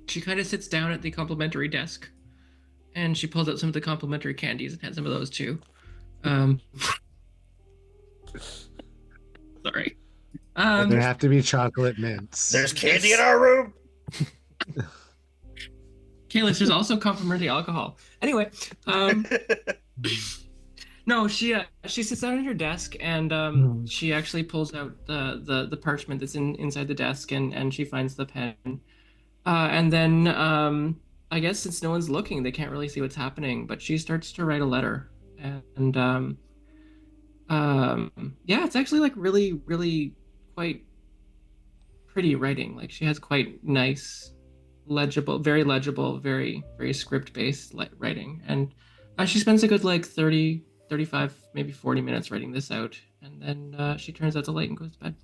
she kind of sits down at the complimentary desk, and she pulls out some of the complimentary candies and has some of those too. Sorry. They have to be chocolate mints. There's candy in our room. Kalis, there's also complimentary alcohol. Anyway, no, she sits down at her desk, and she actually pulls out the parchment that's inside the desk, and she finds the pen, and then I guess since no one's looking, they can't really see what's happening, but she starts to write a letter, and yeah, it's actually like really, really quite pretty writing. Like she has quite nice, legible, very script based writing, and she spends a good like 30, 35, maybe 40 minutes writing this out, and then she turns out the light and goes to bed.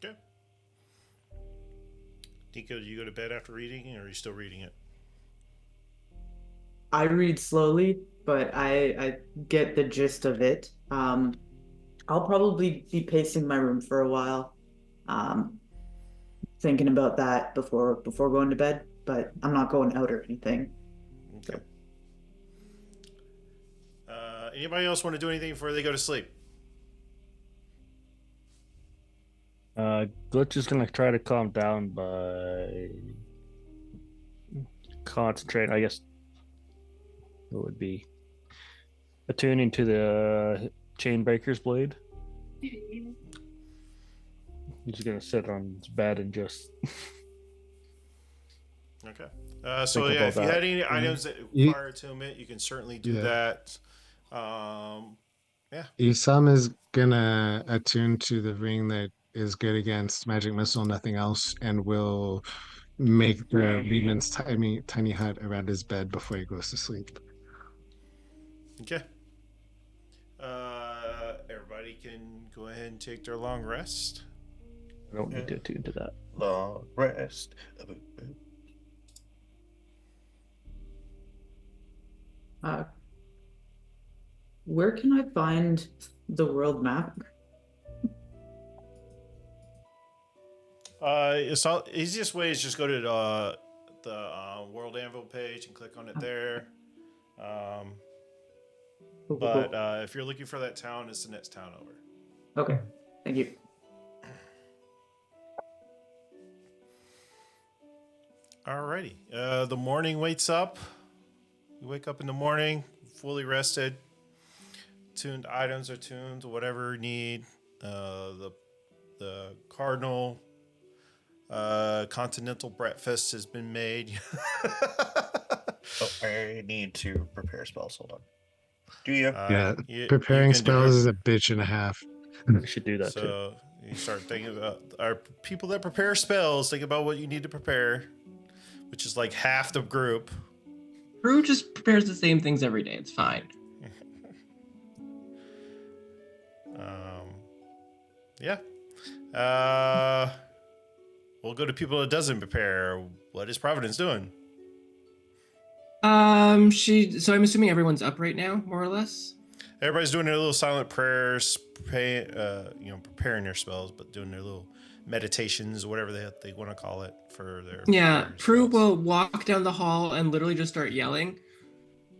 Okay. Nico, do you go to bed after reading, or are you still reading it? I read slowly, but I get the gist of it. I'll probably be pacing my room for a while, thinking about that before going to bed, but I'm not going out or anything. Okay. Anybody else want to do anything before they go to sleep? Glitch is gonna try to calm down by concentrate. I guess it would be attuning to the Chainbreakers blade. He's gonna sit on his bed and just Okay. Think about if you that. had any items that You- require attunement, you can certainly do Yeah. that. Isam is gonna attune to the ring that is good against magic missile, nothing else, and will make the Leman's tiny hut around his bed before he goes to sleep. Okay. Everybody can go ahead and take their long rest. I don't need to attune to that. Long rest. Where can I find the world map? Easiest way is just go to the World Anvil page and click on it there. Cool, cool, But cool. if you're looking for that town, it's the next town over. Okay, thank you. Alrighty. The morning waits up. You wake up in the morning, fully rested. Tuned items are tuned, whatever you need. The cardinal continental breakfast has been made. Oh, I need to prepare spells. Hold on. Do you? Yeah, you preparing can do spells it. is a bitch and a half. I should do that too. So you start thinking about our people that prepare spells. Think about what you need to prepare, which is like half the group. Crew just prepares the same things every day. It's fine. Yeah. We'll go to people that doesn't prepare. What is Providence doing? So I'm assuming everyone's up right now, more or less. Everybody's doing their little silent prayers, preparing their spells, but doing their little meditations, whatever they want to call it for their. Yeah, their Prue spells. will walk down the hall and literally just start yelling,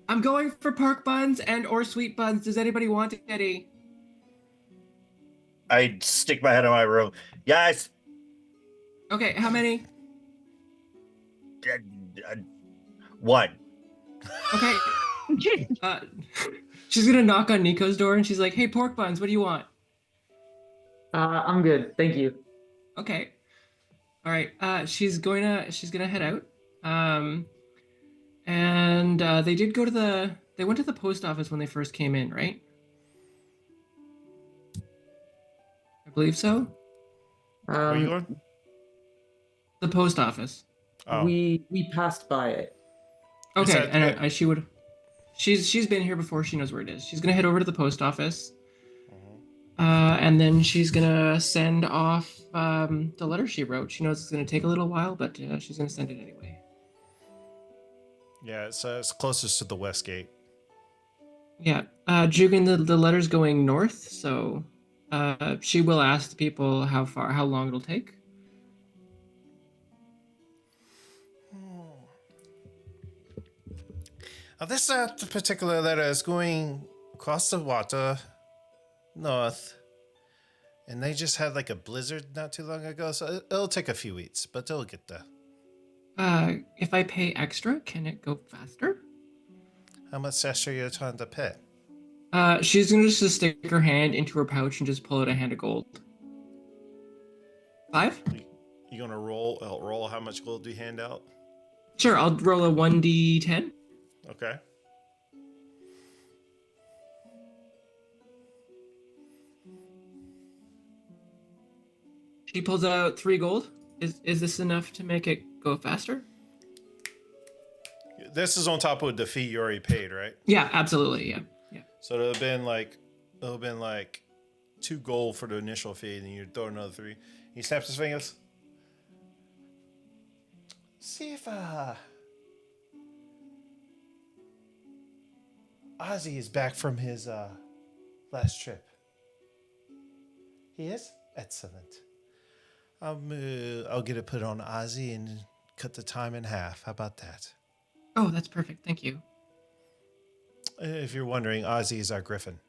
"I'm going for pork buns and or sweet buns. Does anybody want any?" I stick my head in my room. Yes. Okay, how many? One. Okay. She's gonna knock on Nico's door and she's like, "Hey, pork buns, what do you want?" I'm good, thank you. Okay. All right. She's gonna head out. And they went to the post office when they first came in, right? I believe so. Where are you going? The post office. Oh, We passed by it. Is Okay, that- and she's been here before. She knows where it is. She's gonna head over to the post office. And then she's gonna send off the letter she wrote. She knows it's gonna take a little while, but she's gonna send it anyway. yeah. It's closest to the west gate. Yeah, Jugan, the letter's going north, so she will ask the people how long it'll take. This particular letter is going across the water, north, and they just had like a blizzard not too long ago, so it'll take a few weeks, but they'll get there. If I pay extra, can it go faster? How much extra are you trying to pay? She's gonna just stick her hand into her pouch and just pull out a hand of gold. 5? You gonna roll how much gold do you hand out? Sure, I'll roll a 1d10. Okay. She pulls out 3 gold. Is this enough to make it go faster? This is on top of the fee you already paid, right? Yeah, absolutely. Yeah. So it'll have been like 2 gold for the initial fee, and then you throw another 3. He snaps his fingers. See if Ozzy is back from his last trip. He is? Excellent. I'll get it put on Ozzy and cut the time in half. How about that? Oh, that's perfect. Thank you. If you're wondering, Ozzy is our griffin.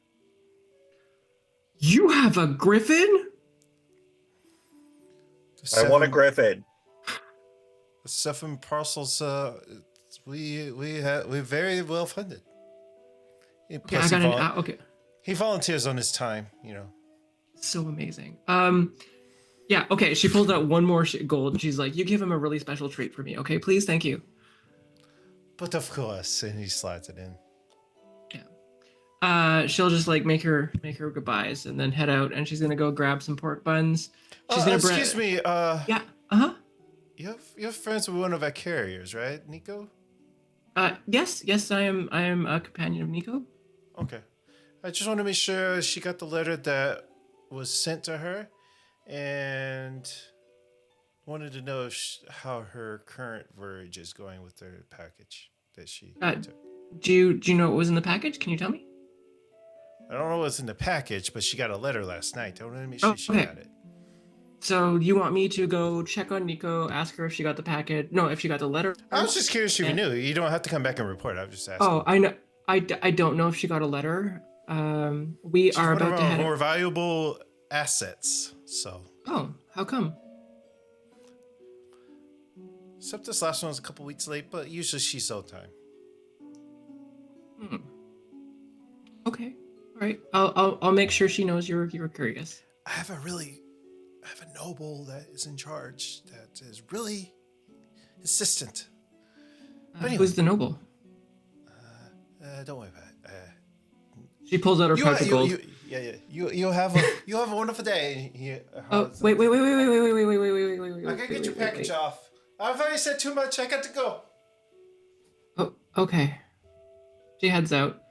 You have a griffin? I want a griffin. The 7 parcels. We're very well funded. Okay, I got an okay. He volunteers on his time, you know. So amazing. Yeah, okay. She pulls out one more gold. And she's like, "You give him a really special treat for me, okay? Please, thank you." But of course, and he slides it in. She'll just like make her goodbyes and then head out, and she's gonna go grab some pork buns. She's gonna excuse me. Yeah. Uh-huh. You're friends with one of our carriers, right, Nico? Yes. I am a companion of Nico. Okay. I just want to make sure she got the letter that was sent to her, and wanted to know how her current voyage is going with her package that she took. Do you know what was in the package? Can you tell me? I don't know what's in the package, but she got a letter last night. I want to make sure she okay. got it. So you want me to go check on Nico, ask her if she got the package? No, if she got the letter. I was just curious if you knew. You don't have to come back and report. I was just asking. Oh, I know. I don't know if she got a letter. We She's are one about of to our head. more valuable assets. So. Oh, how come? Except this last one was a couple weeks late, but usually she's on time. Okay. All right. I'll make sure she knows you're curious. I have a noble that is in charge that is really insistent. But anyway, Who's the noble? don't worry about it. She pulls out her pouch of gold. You'll have a wonderful day. Oh, wait. I gotta get your package off. I've already said too much. I got to go. Oh, okay. She heads out.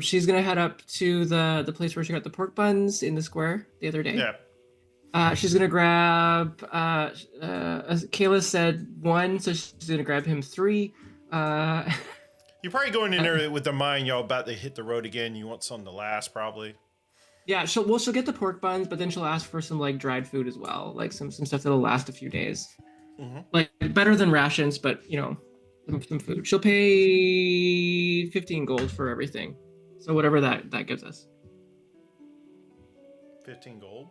She's gonna head up to the place where she got the pork buns in the square the other day. Yeah. She's gonna grab. Kayla said 1, so she's gonna grab him 3. You're probably going in there with the mind y'all about to hit the road again. You want something to last, probably. Yeah, she'll get the pork buns, but then she'll ask for some like dried food as well, like some stuff that'll last a few days. Mm-hmm. Like better than rations, but some food. She'll pay 15 gold for everything, so whatever that gives us. 15 gold.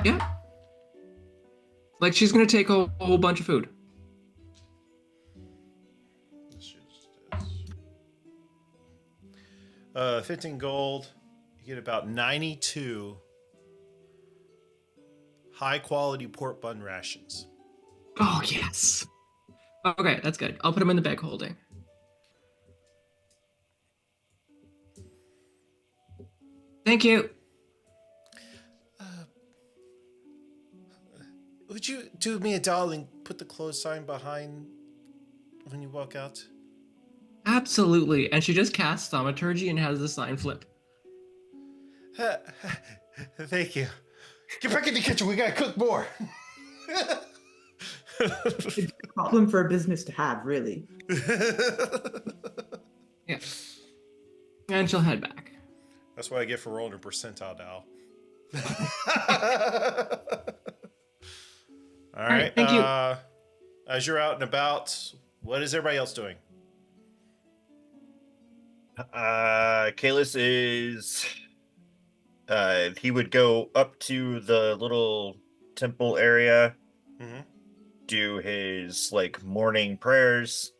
Yeah. Like she's gonna take a whole bunch of food. 15 gold. You get about 92 high quality pork bun rations. Oh yes. Okay, that's good. I'll put them in the bag holding. Thank you. Would you do me a darling? Put the close sign behind when you walk out. Absolutely. And she just casts thaumaturgy and has the sign flip. Thank you. Get back in the kitchen. We gotta cook more. It's a problem for a business to have, really. Yeah. And she'll head back. That's what I get for rolling a percentile dial. All right. Thank you. As you're out and about, what is everybody else doing? Kalis is he would go up to the little temple area, Mm-hmm. do his like morning prayers,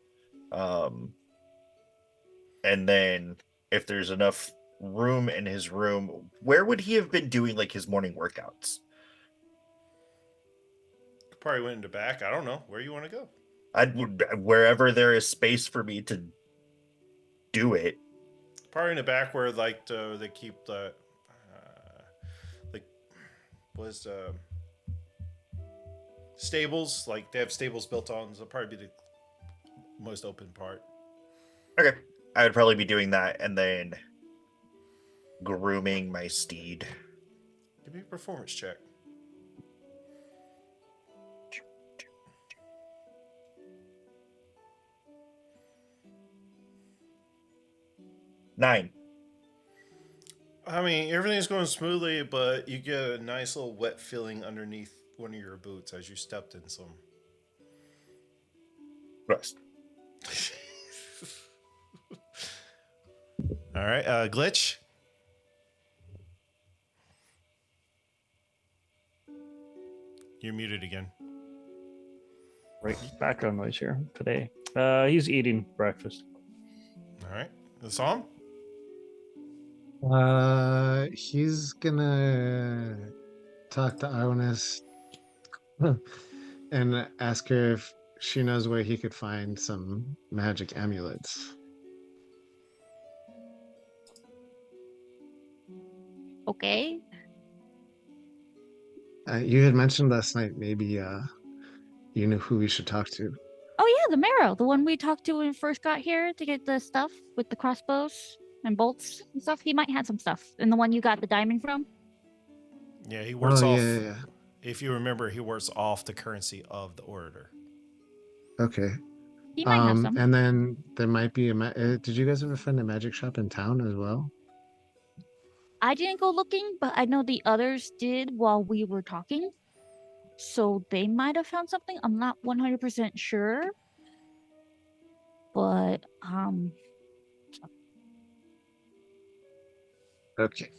and then if there's enough room in his room, where would he have been doing like his morning workouts? Probably went in the back. I don't know. Where you want to go? Wherever there is space for me to do it. Probably in the back where like they keep the stables. Like they have stables built on. So probably be the most open part. Okay, I would probably be doing that and then grooming my steed. Give me a performance check. Nine. I mean, everything's going smoothly, but you get a nice little wet feeling underneath one of your boots as you stepped in some. Rust. All right, Glitch. You're muted again. Right, background noise here today. He's eating breakfast. All right, the song. He's gonna talk to Arwanis and ask her if she knows where he could find some magic amulets. Okay. You had mentioned last night maybe you knew who we should talk to. Oh yeah, the Marrow, the one we talked to when we first got here to get the stuff with the crossbows and bolts and stuff. He might have some stuff. And the one you got the diamond from? Yeah, he works Oh off. yeah. If you remember, he works off the currency of the orator. Okay. He might have some. And then there might be did you guys ever find a magic shop in town as well? I didn't go looking, but I know the others did while we were talking. So they might have found something. I'm not 100% sure. But Okay.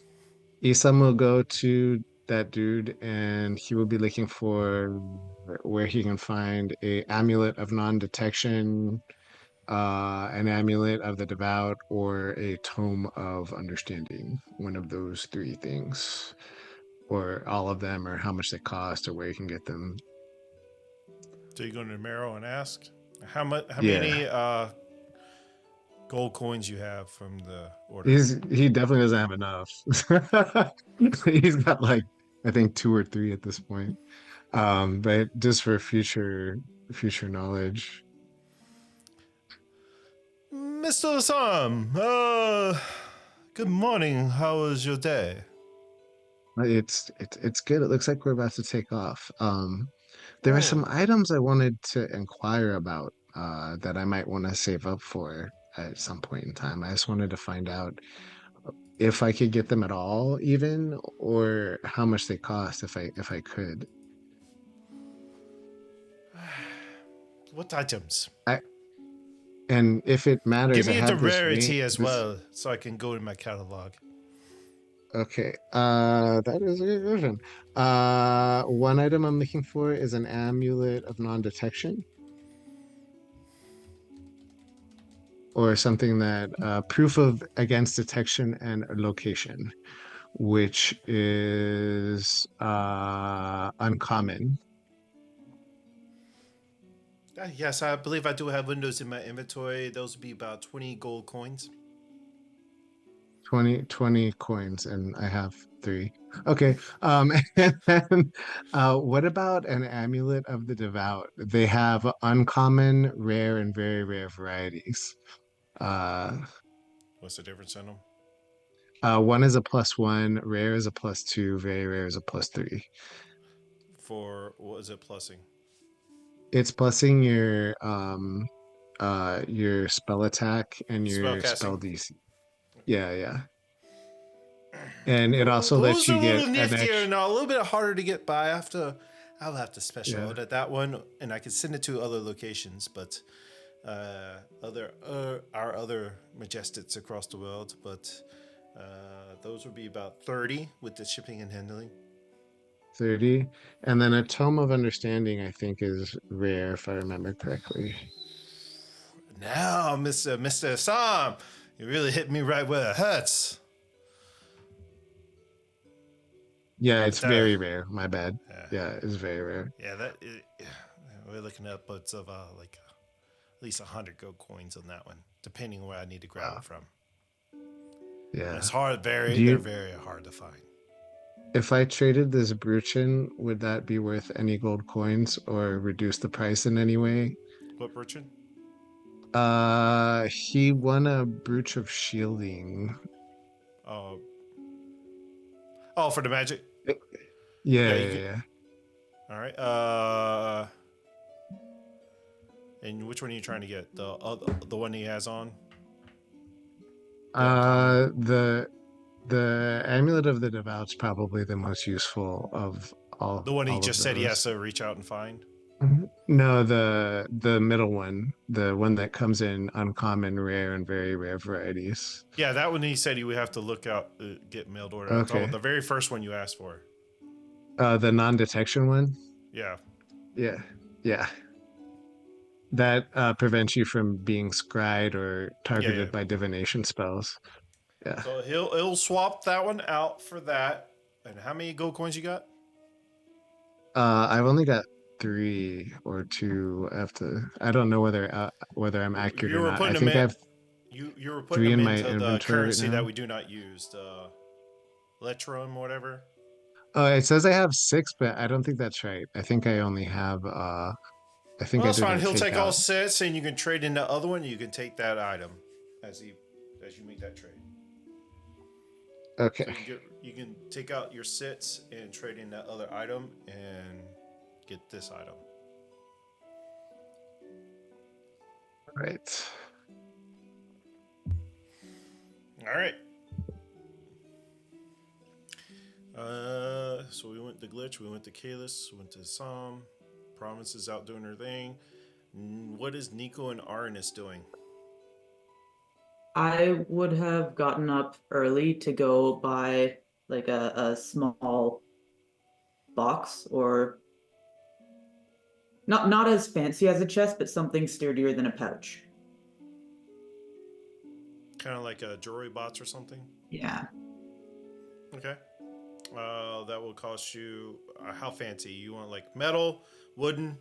Isam will go to that dude and he will be looking for where he can find a amulet of non-detection, an amulet of the devout, or a tome of understanding. One of those three things. Or all of them, or how much they cost, or where you can get them. So you go to the Marrow and ask how much, how Yeah. many gold coins you have from the order. He definitely doesn't have enough. He's got like I think 2 or 3 at this point. But just for future knowledge. Mr. Sam, good morning. How was your day? It's good. It looks like we're about to take off. There are some items I wanted to inquire about that I might want to save up for at some point in time. I just wanted to find out if I could get them at all, even, or how much they cost if I could. What items? And if it matters, Give me I the have this rarity ring- as this- well, so I can go in my catalog. Okay, that is a good question. One item I'm looking for is an amulet of non-detection, or something that proof of against detection and location, which is uncommon. Yes, I believe I do have windows in my inventory. Those would be about 20 gold coins. 20 coins, and I have 3. Okay. And then, what about an amulet of the devout? They have uncommon, rare, and very rare varieties. What's the difference in them? One is a +1, rare is a +2, very rare is a +3. For what is it plussing? It's plussing your spell attack and your Spellcasting. spell DC. Yeah. And it also lets Those are you a get little an niftier extra. and a little bit harder to get by. I'll have to special Yeah. edit that one, and I can send it to other locations, but our other majestics across the world. But those would be about 30 with the shipping and handling. 30. And then a tome of understanding, I think, is rare if I remember correctly. Now, Mr. Sam, you really hit me right where it hurts. Yeah, it's But, very rare. My bad. Yeah. Yeah, it's very rare. Yeah, we're looking at upwards of like at least 100 gold coins on that one, depending where I need to grab it from. Yeah. It's hard, Do you- they're very hard to find. If I traded this Bruchin, would that be worth any gold coins or reduce the price in any way? What, Richard? He won a brooch of shielding. Oh, for the magic. Yeah, you yeah. All right. And which one are you trying to get? The one he has on? The amulet of the devout's probably the most useful of all. The one he all of just said he those. has to reach out and find. No, the middle one, the one that comes in uncommon, rare, and very rare varieties. Yeah, that one he said he would have to look out, get mailed order. I'm talking Okay. about the very first one you asked for. The non-detection one. Yeah. Yeah. That prevents you from being scryed or targeted Yeah. by divination spells. Yeah. So he'll swap that one out for that. And how many gold coins you got? I've only got 3 or 2. I don't know whether I'm accurate You or were not. I putting them think I in. have You were putting 3 them in my into the inventory right currency that now. we do not use, the Letrum, whatever. It says I have 6, but I don't think that's right. I think I only have I think Well, I that's fine. didn't He'll take take all out. 6, and you can trade in the other one. You can take that item as you make that trade. Okay. So you can take out your 6 and trade in that other item and get this item. All right. All right. So we went to Glitch, we went to Kalis, we went to Sam. Promise is out doing her thing. What is Nico and Arnis doing? I would have gotten up early to go buy like a small box, or not as fancy as a chest, but something sturdier than a pouch. Kind of like a jewelry box or something? Yeah. Okay. That will cost you, how fancy? You want like metal, wooden?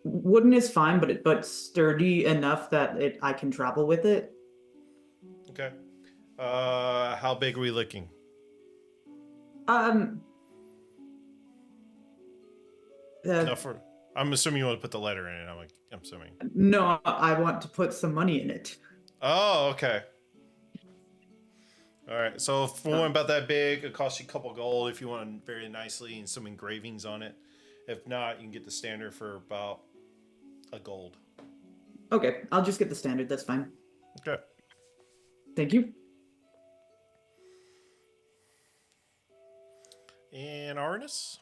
Wooden is fine, but sturdy enough that I can travel with it. Okay. How big are we looking? Um. No, I'm assuming you want to put the letter in it. I'm assuming. No, I want to put some money in it. Oh, okay. All right. So for one about that big, it costs you a couple gold if you want it very nicely and some engravings on it. If not, you can get the standard for about a gold. Okay, I'll just get the standard. That's fine. Okay. Thank you. And Arnis?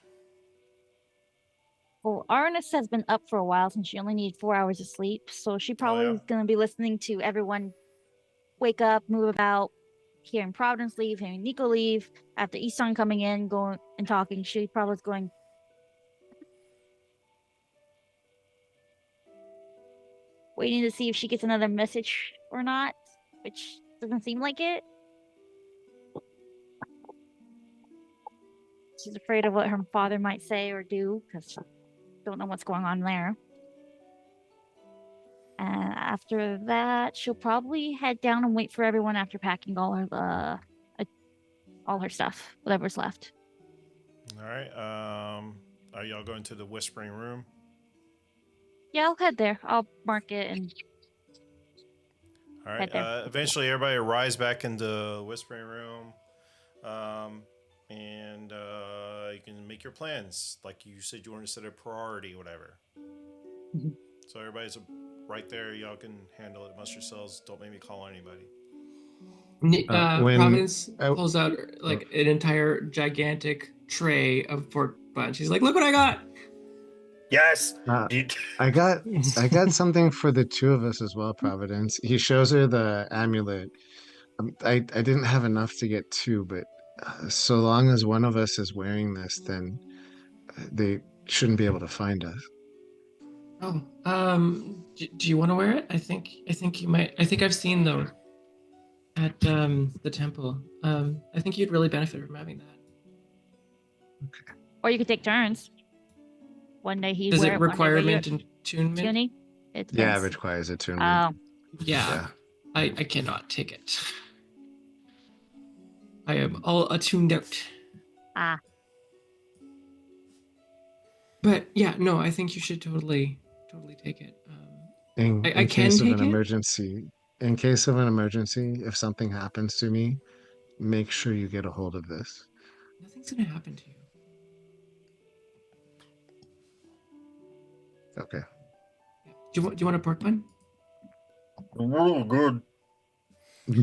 Well, Arnis has been up for a while since she only needed 4 hours of sleep, so she probably is going to be listening to everyone wake up, move about, hearing Providence leave, hearing Nico leave. After Easton coming in, going and talking, she probably is going, waiting to see if she gets another message or not, which doesn't seem like it. She's afraid of what her father might say or do because she don't know what's going on there. And after that, she'll probably head down and wait for everyone after packing all her stuff, whatever's left. All right. Are y'all going to the Whispering Room? Yeah, I'll head there. I'll mark it and. All right. Eventually, everybody arrives back in the Whispering Room, and you can make your plans. Like you said, you want to set a priority, whatever. Mm-hmm. So everybody's right there. Y'all can handle it amongst yourselves. Don't make me call anybody. Providence pulls out like an entire gigantic tray of pork buns. She's like, "Look what I got!" Yes. I got something for the 2 of us as well, Providence. He shows her the amulet. I didn't have enough to get 2, but so long as one of us is wearing this, then they shouldn't be able to find us. Oh, do you want to wear it? I think you might. I think I've seen those at the temple. I think you'd really benefit from having that. Okay. Or you could take turns. One day he'd Does wear it it. One day require wear mint and attunement? tuning? It Yeah, it depends. requires attunement. Oh, Yeah. I cannot take it. I am all attuned out. ah. But yeah, no, I think you should totally take it. In I can case of take an it? emergency, if something happens to me, make sure you get a hold of this. Nothing's gonna happen to you. Okay. Do you want a pork bun? Oh, good.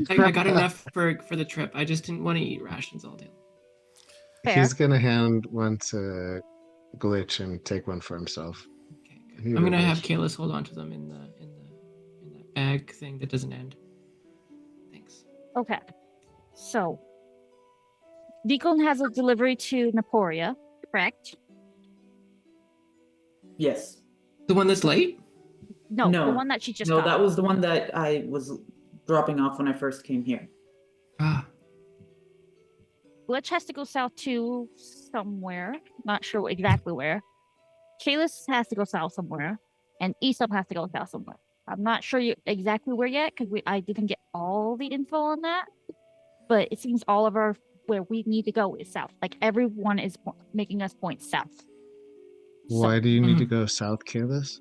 I got enough for the trip. I just didn't want to eat rations all day. Fair. He's gonna hand one to Glitch and take one for himself. Okay, good. Here I'm you gonna go, have Glitch. Kalis hold on to them in that bag thing that doesn't end. Thanks. Okay. So, Deacon has a delivery to Naporia, correct? Yes. The one that's late? No, No. the one that she just No, got. that was the one that I was dropping off when I first came here. Ah. Glitch has to go south to somewhere. Not sure exactly where. Kalis has to go south somewhere, and Aesop has to go south somewhere. I'm not sure exactly where yet because I didn't get all the info on that. But it seems all of our where we need to go is south. Like everyone is making us point south. Why So, do you need to go south, Kalis?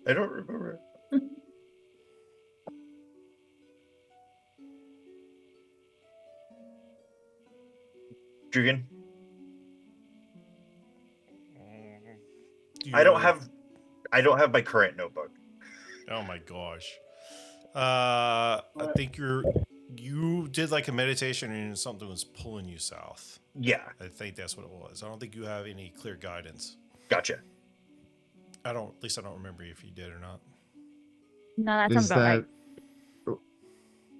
I don't remember. Jugan, I don't have my current notebook. Oh my gosh. I think you did like a meditation and something was pulling you south. Yeah, I think that's what it was. I don't think you have any clear guidance. gotcha. At least I don't remember if you did or not. no, that sounds Is about right.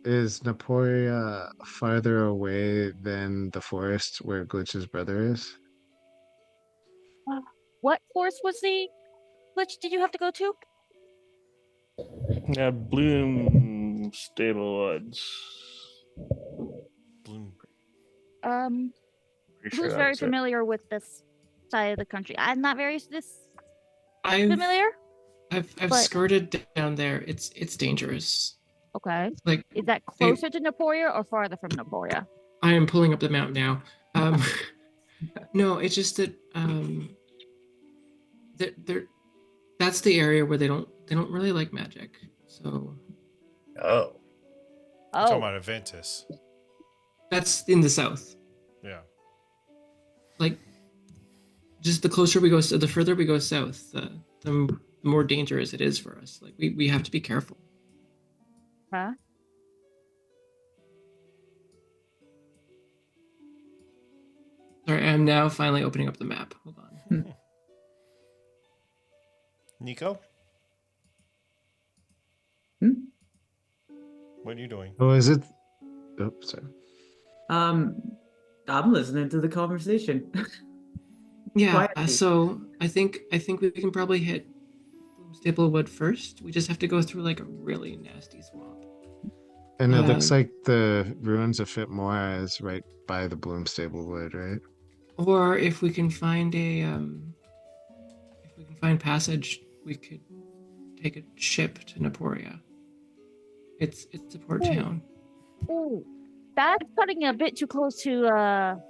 is Naporia farther away than the forest where Glitch's brother is? What forest was the Glitch did you have to go to? Bloom Stable Woods. Bloom. Pretty Who's that very was it. familiar with this side of the country? I'm not very I've familiar. I've but- skirted down there. It's dangerous. Okay. Like Is that closer to Naporia or farther from Naporia? I am pulling up the map now. No, it's just that they're that's the area where they don't really like magic. So Oh, I'm talking Oh, about Aventus. that's in the south. Yeah. Like just the closer we go, the further we go south, the more dangerous it is for us. Like we have to be careful. huh? Sorry, I'm now finally opening up the map. Hold on. Nico, Hmm? what are you doing? Oh, is it? Oh, sorry. I'm listening to the conversation. Yeah, Quietly. so I think we can probably hit Staplewood first. We just have to go through like a really nasty swamp. And it looks Um, like the ruins of Fitmore is right by the Bloomstable Wood, right? Or if we can find passage, we could take a ship to Naporia. It's a port Ooh. town. Ooh, that's cutting it a bit too close to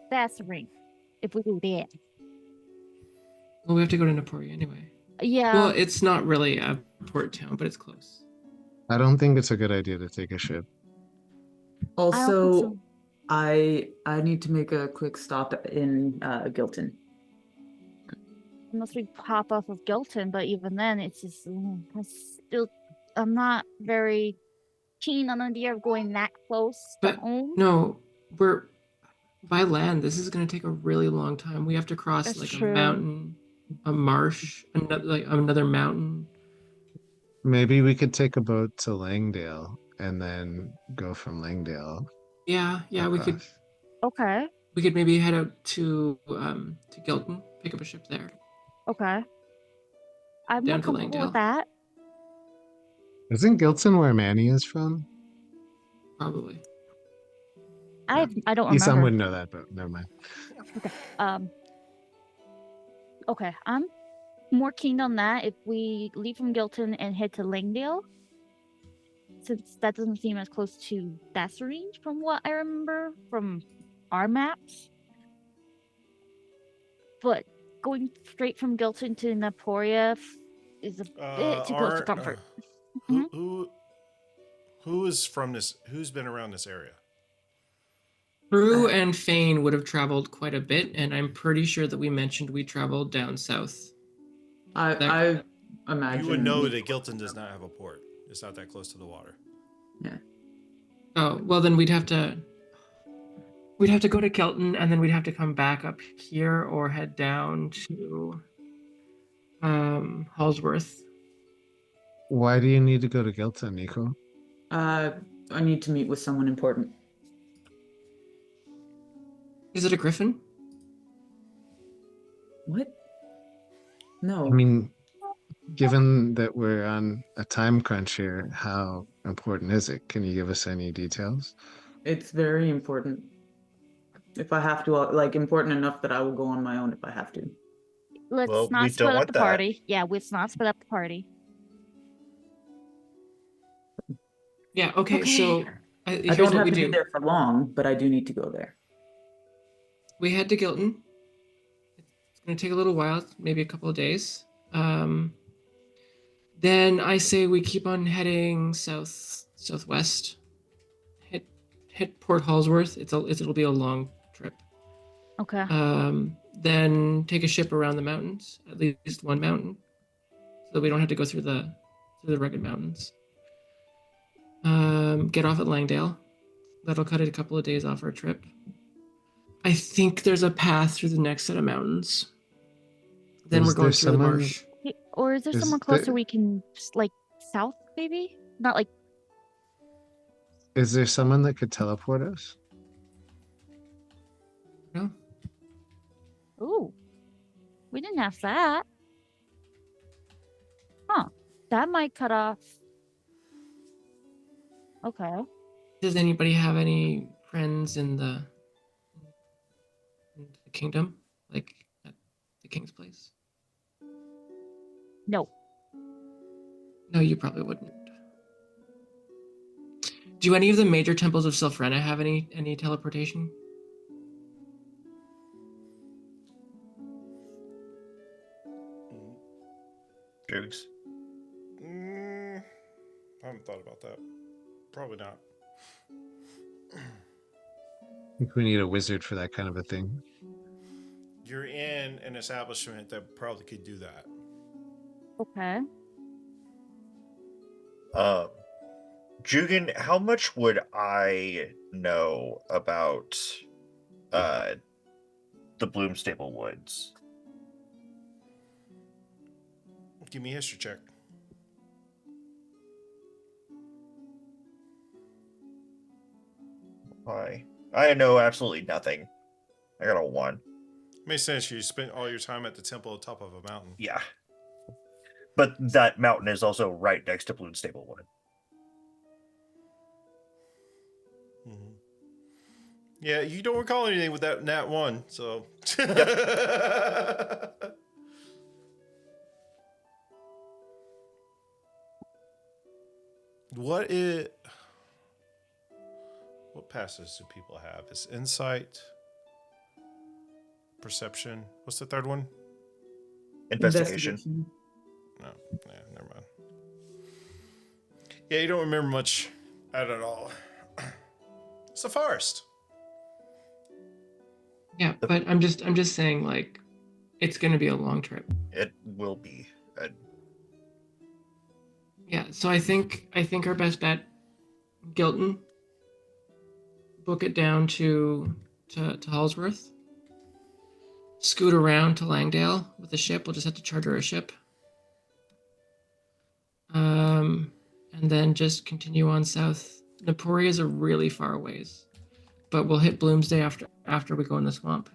Vassering. If we do that, Well, we have to go to Naporia anyway. yeah. Well, it's not really a port town, but it's close. I don't think it's a good idea to take a ship. I don't think Also, so. I need to make a quick stop in Gilton. Unless we pop off of Gilton, but even then, it's just I'm not very keen on the idea of going that close to But home. no, we're by land. This is going to take a really long time. We have to cross That's like true. a mountain, a marsh, another mountain. Maybe we could take a boat to Langdale and then go from Langdale. Yeah, we could across. Okay, maybe head out to Gilton, pick up a ship there. okay. I'm Down more to comfortable Langdale. with that. Isn't Gilton where Manny is from? Probably. I don't Esam remember. wouldn't know that, but never mind. Okay, I'm more keen on that if we leave from Gilton and head to Langdale, since that doesn't seem as close to Dasserine from what I remember from our maps. But going straight from Gilton to Naporia is a bit too close to comfort. Who is from this? Who's been around this area? Prue and Fane would have traveled quite a bit, and I'm pretty sure that we mentioned we traveled down south. I imagine You would know that Gilton does not have a port. It's not that close to the water. Yeah. Oh, well then we'd have to go to Kelton, and then we'd have to come back up here or head down to Hallsworth. Why do you need to go to Gilton, Nico? I need to meet with someone important. Is it a griffin? What? No. I mean, given that we're on a time crunch here, how important is it? Can you give us any details? It's very important. If I have to, like, important enough that I will go on my own if I have to. Let's Well, we not don't split up want the that. party. Yeah, let's not split up the party. Yeah. Okay. So Okay. I here's don't what have we to do. be there for long, but I do need to go there. We head to Gilton. It's going to take a little while, maybe a couple of days. Then I say we keep on heading southwest. Hit Port Hallsworth. It'll be a long trip. Okay. Then take a ship around the mountains, at least one mountain, so that we don't have to go through the rugged mountains. Get off at Langdale. That'll cut it a couple of days off our trip. I think there's a path through the next set of mountains. Then Is we're going there through the someone- marsh. Or is there Is somewhere closer there- we can, like, south, maybe? Not like, Is there someone that could teleport us? No? ooh, we didn't ask that. Huh. That might cut off. Okay. Does anybody have any friends in the kingdom, like at the king's place? No. No, you probably wouldn't. Do any of the major temples of Silfrena have any teleportation? Jugs. I haven't thought about that. Probably not. I think we need a wizard for that kind of a thing. You're in an establishment that probably could do that. Okay. Jugan, how much would I know about the Bloomstable Woods? Give me a history check. Why? I know absolutely nothing. I got a 1. Makes sense. You spent all your time at the temple at the top of a mountain. Yeah. But that mountain is also right next to Bloomstable Wood. Mhm. Yeah, you don't recall anything with that Nat 1, so. What passes do people have? Is insight, perception? What's the third one? Investigation. No, yeah, never mind. Yeah, you don't remember much at all. It's a forest. Yeah, but I'm just saying, like, it's gonna be a long trip. It will be. Yeah, so I think our best bet, Gilton. Book it down to Hallsworth. Scoot around to Langdale with a ship. We'll just have to charter a ship. And then just continue on south. Naporia is a really far ways, but we'll hit Bloomsday after we go in the swamp.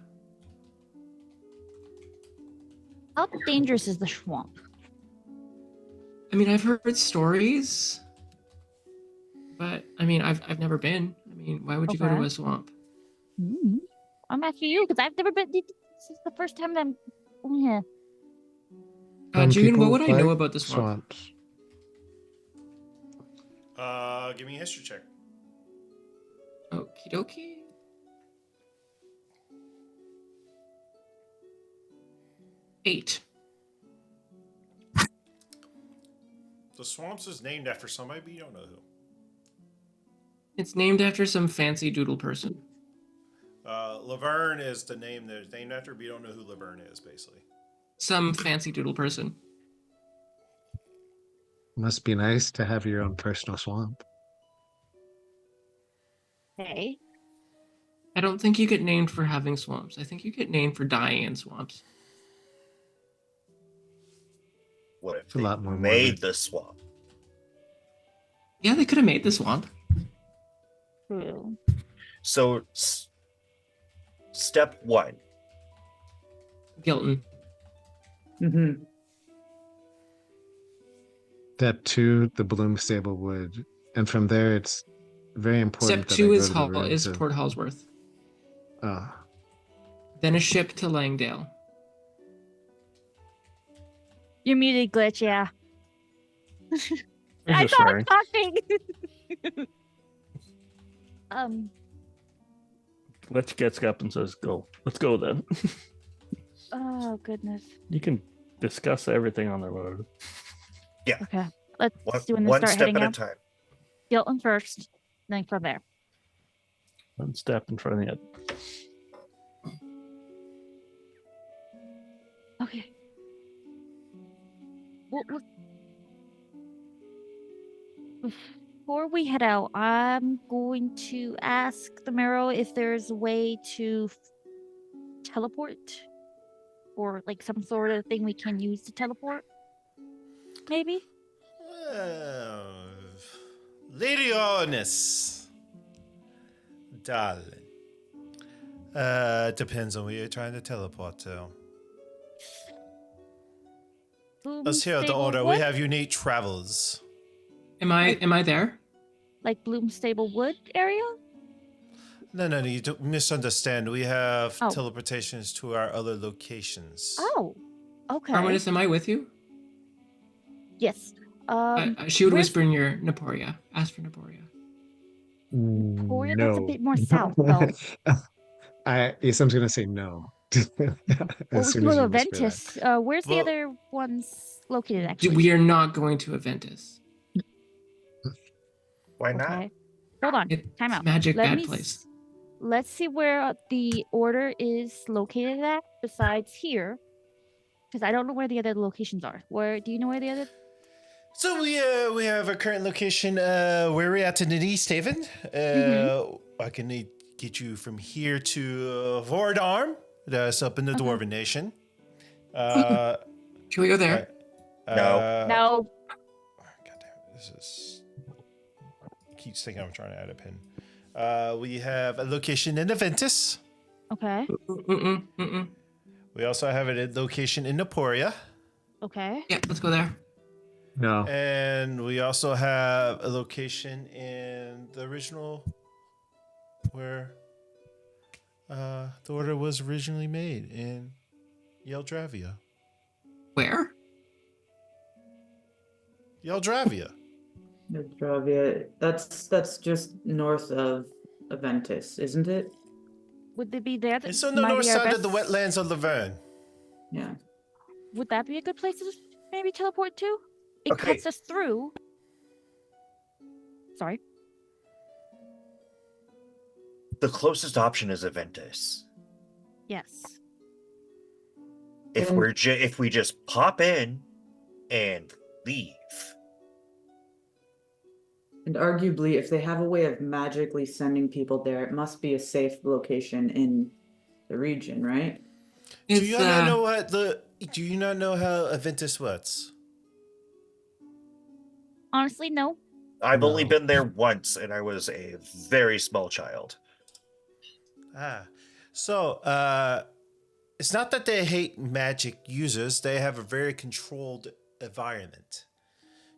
How dangerous is the swamp? I mean, I've heard stories, but I mean, I've never been. I mean, why would you go to Okay. a swamp? I'm asking you because I've never been. This is the first time that I'm. Yeah. Some Jugan, what people would I know like about the swamp? swamps. Give me a history check. Okie dokie. Eight. The swamps is named after somebody, but you don't know who. It's named after some fancy doodle person. Laverne is the name that it's named after, but you don't know who Laverne is, basically. Some fancy doodle person. Must be nice to have your own personal swamp. Okay. I don't think you get named for having swamps. I think you get named for dying in swamps. What if It's a they lot more made morbid. the swamp? Yeah, they could have made the swamp. True. So, step 1. Gilton. Mm-hmm. Step 2, the Bloom Stable Wood. And from there, it's very important Step that I 2 go is to the Hall ruins is of... Port Hallsworth. Oh, Then a ship to Langdale. You're muted, Glitch, yeah. I'm I just thought swearing. talking. Let's get up and says go. Let's go then. Oh goodness. You can discuss everything on the road. Okay. Let's do and then One start step heading at a out. time. Gilton first, then from there. One step in front of the other. Okay. Well, before we head out, I'm going to ask the Marrow if there's a way to teleport, or like some sort of thing we can use to teleport. Maybe. Lady Honest, darling. Depends on where you're trying to teleport to. Let's hear the Bloomstable order. Wood? We have unique travels. Am I there? Like Bloomstable Wood area? No, you don't misunderstand. We have Oh. teleportations to our other locations. Oh, okay. Arminis, am I with you? Yes. She would where's whisper in your Naporia. Ask for Naporia. Victoria? no. That's a bit more south, though. Isam's going to say no. As Well, we soon can go as to you whisper that. Aventus. Where's the Well- other ones located, actually? We are not going to Aventus. Why not? Okay. Hold on. It's Time out. magic Let bad me place. Let's see where the order is located at, besides here. Because I don't know where the other locations are. Where do you know where the other? So we have our current location where we're at in East Haven. I can get you from here to Vordarm. That's up in the Dwarven Nation. Can we go there? No. No. God damn it, this is... Keeps thinking I'm trying to add a pin. We have a location in Aventus. Okay. We also have a location in Naporia. Okay. Yeah, let's go there. No. And we also have a location in the original where the order was originally made in Yeldravia. Where? Yeldravia. Nostravia. That's just north of Aventus, isn't it? Would they be there? It's on the north side of the wetlands of Laverne. Yeah. Would that be a good place to maybe teleport to? It Okay. cuts us through. Sorry. The closest option is Aventus. Yes. If we just pop in and leave. And arguably, if they have a way of magically sending people there, it must be a safe location in the region, right? Do you not know Do you not know how Aventus works? Honestly, no. I've only No. been there once, and I was a very small child. So it's not that they hate magic users. They have a very controlled environment.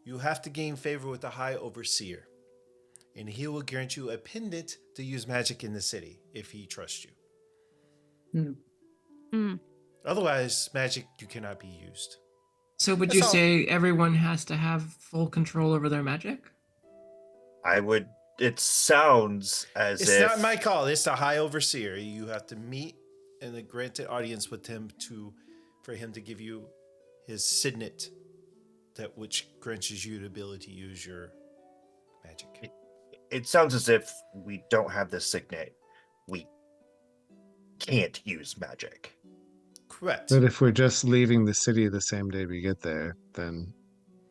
You have to gain favor with the High Overseer, and he will grant you a pendant to use magic in the city if he trusts you. Otherwise, magic you cannot be used. So would That's you all. say everyone has to have full control over their magic? It sounds as It's if not my call. It's the High Overseer. You have to meet in a granted audience with him for him to give you his signet, that which grants you the ability to use your magic. it sounds as if we don't have this signet. We can't use magic. Correct. But if we're just leaving the city the same day we get there, then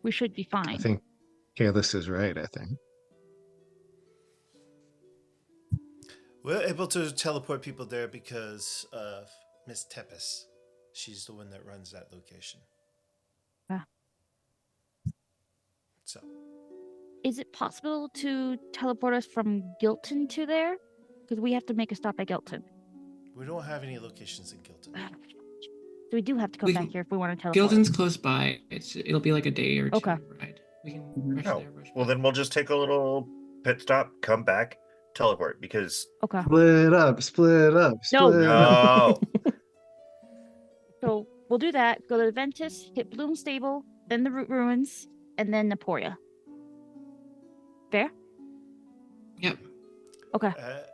We should be fine. I think Kalis is right, I think. We're able to teleport people there because of Miss Tepes. She's the one that runs that location. Ah. So, Is it possible to teleport us from Gilton to there? Because we have to make a stop at Gilton. we don't have any locations in Gilton. So we do have to come We back can- here if we want to teleport. Gilden's close by. It'll be like a day or two Okay. ride. We can Mhm. rush No. there, rush Well, back. then we'll just take a little pit stop, come back, teleport. Because Okay. Split up, split up, No. split up. no, So we'll do that. Go to the Ventus, hit Bloom Stable, then the Root Ruins, and then Naporia. Fair? Yep. Okay.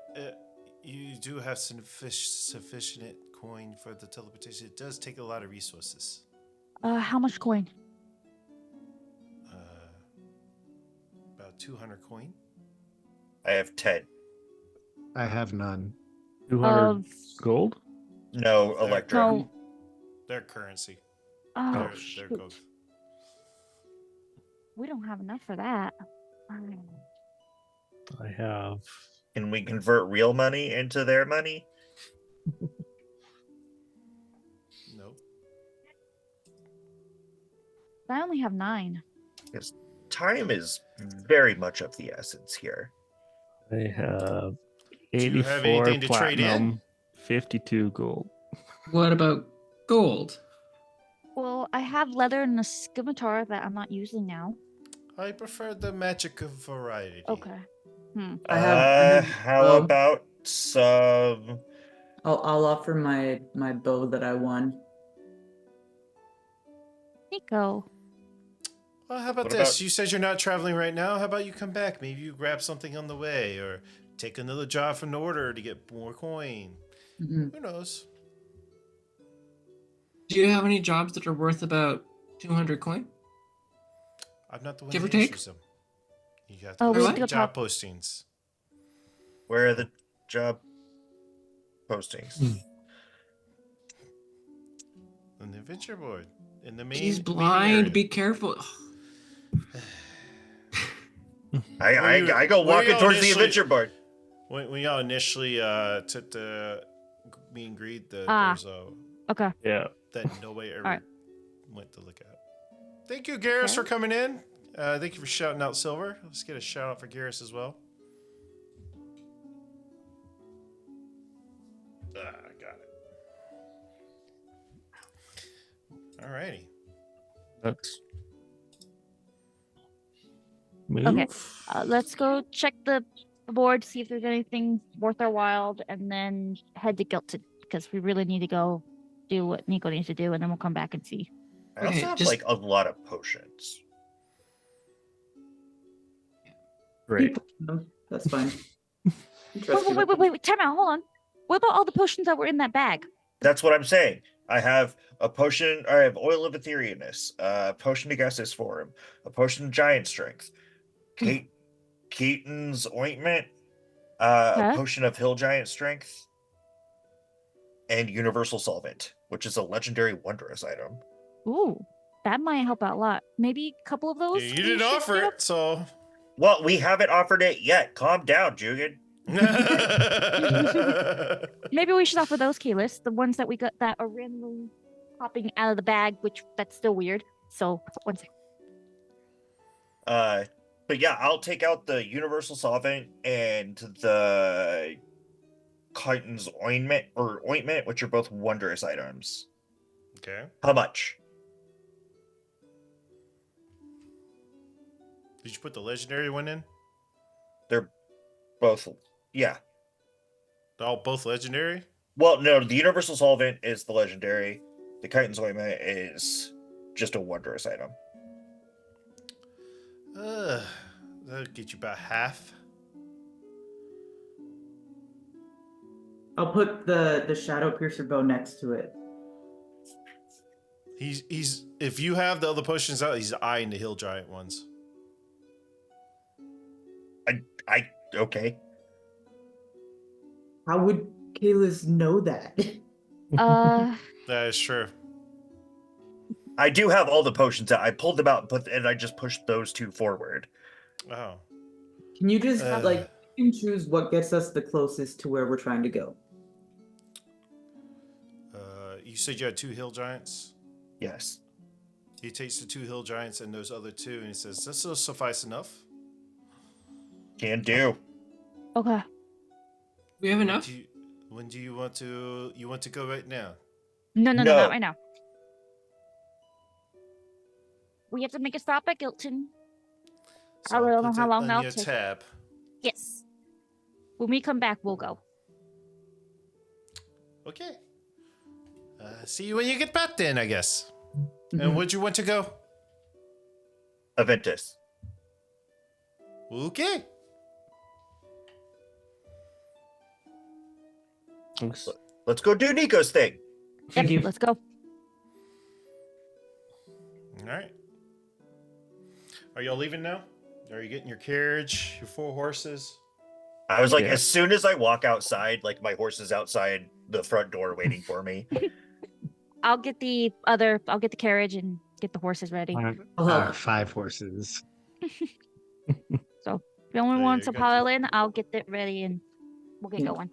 You do have sufficient coin for the teleportation. It does take a lot of resources. How much coin? About 200 coin. I have 10. I have none. 200 Of gold? No There. electro. no. Their currency. Oh Their shoot. gold. We don't have enough for that. I have. Can we convert real money into their money? Nope. I only have 9. Because time is very much of the essence here. I have Do you 84 have anything to trade in? platinum, 52 gold. What about gold? Well, I have leather and a scimitar that I'm not using now. I prefer the magic of variety. Okay. I have How bow. about some? I'll offer my bow that I won. Nico. Well, how about What this? about- You said you're not traveling right now. How about you come back? Maybe you grab something on the way or take another job from the order to get more coin. Mhm. Who knows? Do you have any jobs that are worth about 200 coin? I'm not the one Give or that take? issues them. You have to Oh, go we to have the to go job talk- postings. Where are the job postings? On the adventure board. In the main He's main blind. area. Be careful. I go where walking y'all towards the initially- adventure board. When y'all initially took the meet and greet, Ah. there's a Okay. Yeah. that nobody ever Alright. went to look at. Thank you, Garrus, Okay. for coming in. Thank you for shouting out Silver. Let's get a shout out for Garrus as well. Got it. Alrighty. Let's move. Okay. Let's go check the board, see if there's anything worth our while, and then head to Gilton because we really need to go do what Nico needs to do, and then we'll come back and see. I also Okay, have just- like a lot of potions. Great. No, that's fine. Wait, time out, hold on. What about all the potions that were in that bag? That's what I'm saying. I have a potion. I have oil of Etherealness, a potion of Gaseous Form, a potion of Giant Strength, Keaton's Ointment, Huh? a potion of Hill Giant Strength, and Universal Solvent, which is a legendary wondrous item. Ooh, that might help out a lot. Maybe a couple of those. You we didn't should offer get up? it, so. Well, we haven't offered it yet. Calm down, Jugan. Maybe we should offer those, Kalis, the ones that we got that are randomly popping out of the bag, which that's still weird. So one second. But yeah, I'll take out the Universal Solvent and the Chitin's Ointment, which are both wondrous items. Okay. How much? Did you put the legendary one in? They're both, yeah. Oh, both legendary? Well, no, the Universal Solvent is the legendary. The Chitin's Ointment is just a wondrous item. That'll get you about half. I'll put the Shadow Piercer bow next to it. He's if you have the other potions out, he's eyeing the hill giant ones. Okay. How would Kalis know that? That is true. I do have all the potions out. I pulled them out, and I just pushed those two forward. Oh. Can you just Uh. like you can choose what gets us the closest to where we're trying to go? You said you had 2 hill giants? Yes. He takes the 2 hill giants and those other 2 and he says, this will suffice enough. Can do. Okay. We have enough? When do you want to go right now? No, No. not right now. We have to make a stop at Gilton. I don't know put how it long on that'll your take. tab. Yes. When we come back, we'll go. Okay. See you when you get back then, I guess. And Mhm. would you want to go? Aventus. Okay. Thanks. Let's go do Nico's thing. Thank Yep, you. let's go. All right. Are y'all leaving now? Are you getting your carriage, your 4 horses? I was like, Yeah. as soon as I walk outside, like my horse is outside the front door waiting for me. I'll get the carriage and get the horses ready. All right. I'll help. 5 horses. So the only There one you to go. pile in, I'll get it ready and we'll get going.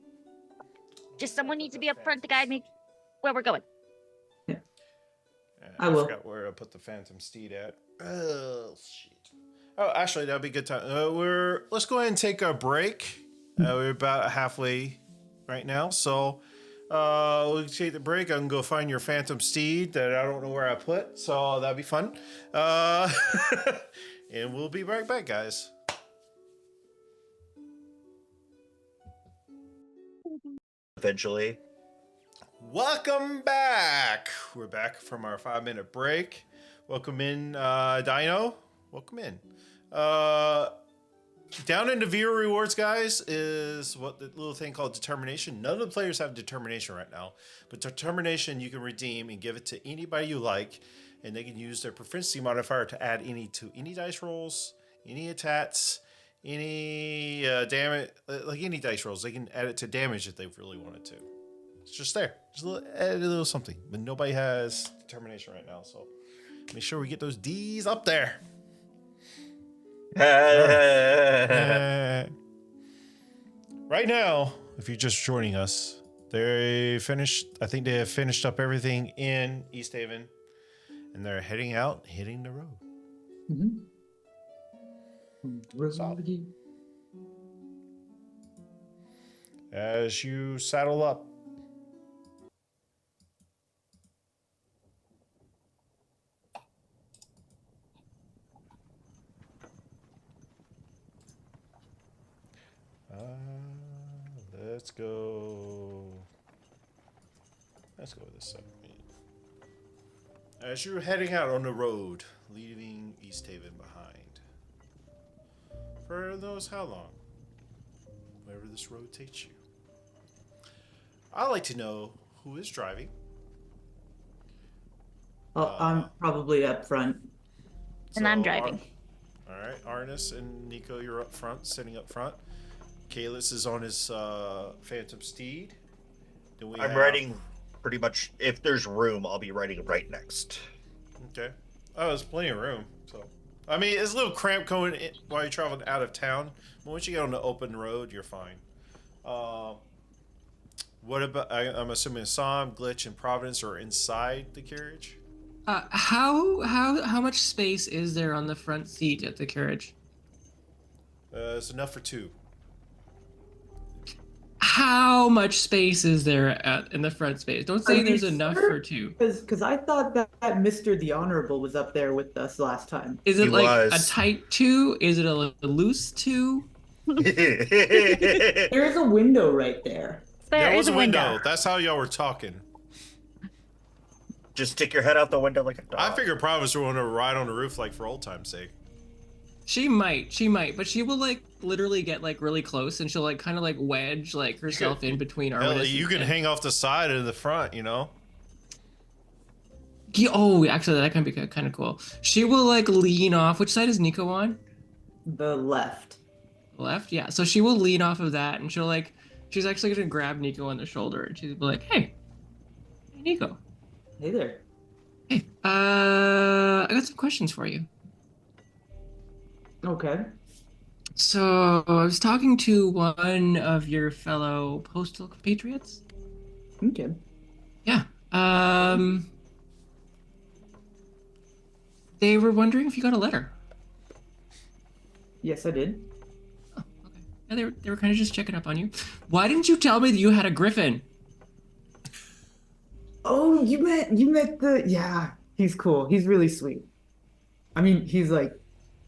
Just someone needs to be up front to guide me where we're going. I will. forgot where I put the Phantom Steed at. Oh, shit. Oh, actually, that'd be a good time. Let's go ahead and take a break. We're about halfway right now, so we'll take the break. I can go find your Phantom Steed that I don't know where I put, so that'd be fun. And we'll be right back, guys. Eventually. Welcome back. We're back from our 5-minute break. Welcome in, Dino. Welcome in. Down in the viewer rewards, guys, is what the little thing called determination. None of the players have determination right now, but determination you can redeem and give it to anybody you like, and they can use their proficiency modifier to add any dice rolls, any attacks, any damage, like any dice rolls. They can add it to damage if they really wanted to. It's just there. Just add a little something. But nobody has determination right now, so make sure we get those D's up there. Right now, if you're just joining us, I think they have finished up everything in East Haven, and they're heading out, hitting the road. Solid. As you saddle up, let's go this side. As you're heading out on the road, leaving East Haven behind. For knows how long. Wherever this road takes you. I'd like to know who is driving. Oh, I'm probably up front. And I'm driving. All right, Arnis and Nico, you're up front, sitting up front. Kalis is on his Phantom Steed. Then I'm riding pretty much, if there's room, I'll be riding right next. Okay. Oh, there's plenty of room. So, I mean, it's a little cramped going while you're traveling out of town. But once you get on the open road, you're fine. What about? I'm assuming Assam, Glitch, and Providence are inside the carriage. How much space is there on the front seat at the carriage? It's enough for 2. How much space is there in the front space? Don't say Are there's you enough sure? for 2. Because I thought that Mr. The Honorable was up there with us last time. Is it He like was. a tight 2? Is it a loose 2? There is a window right there. There was a window. That's how y'all were talking. Just stick your head out the window like a dog. I figured Providence would want to ride on the roof like for old time's sake. She might, but she will like literally get like really close, and she'll like kind of like wedge like herself in between Hell, Armistice. you can hang off the side and the front, you know. Oh, actually, that can be kind of cool. She will like lean off. Which side is Nico on? The left. Left, yeah. So she will lean off of that, and she's actually gonna grab Nico on the shoulder, and she'll be like, "Hey, Nico. Hey there. Hey, I got some questions for you." Okay. So I was talking to one of your fellow postal compatriots. Okay. Yeah. They were wondering if you got a letter. Yes, I did. Oh, okay. Yeah, they were kind of just checking up on you. Why didn't you tell me that you had a griffin? Oh, you met the, yeah, he's cool. He's really sweet. I mean, he's like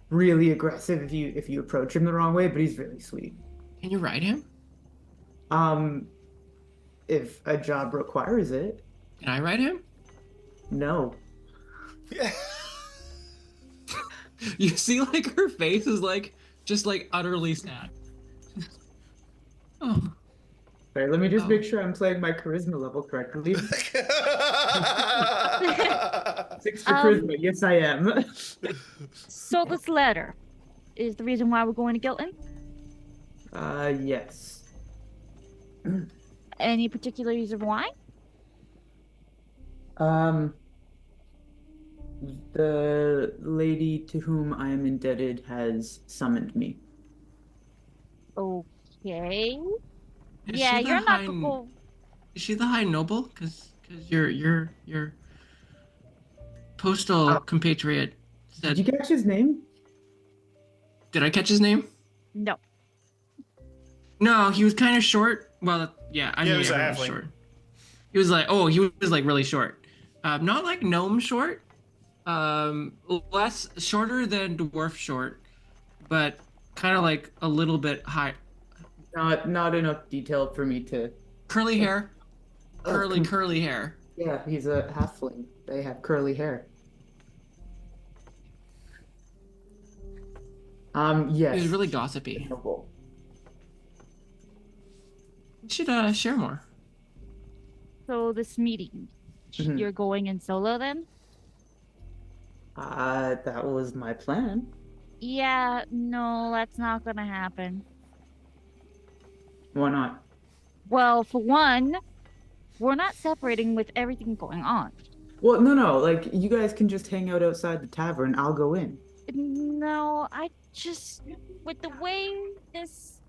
really aggressive if you approach him the wrong way, but he's really sweet. Can you ride him? Um, if a job requires it, Can I ride him? no. Yeah. You see, like, her face is like just like utterly sad. Oh, Sorry, let me just Oh. make sure I'm playing my charisma level correctly. 6 for charisma, yes I am. So this letter is the reason why we're going to Gilton. Yes. Any particular reason why? The lady to whom I am indebted has summoned me. Okay. Is Yeah, she the you're not high- the whole. Is she the high noble? Cause your postal compatriot Did said. you catch his name? Did I catch his name? No. No, he was kind of short. Well, yeah, I Yeah, knew he was a everyone was halfling. short. He was like, he was like really short. Not like gnome short. Less shorter than dwarf short, but kind of like a little bit high. Not enough detail for me to. Curly hair. Oh, Curly hair. Yeah, he's a halfling. They have curly hair. Yes. He was really gossipy. Noble. You should share more. So this meeting, Mhm. you're going in solo then? That was my plan. Yeah, no, that's not gonna happen. Why not? Well, for one, we're not separating with everything going on. Well, no. Like, you guys can just hang out outside the tavern. I'll go in. No, I just with the way this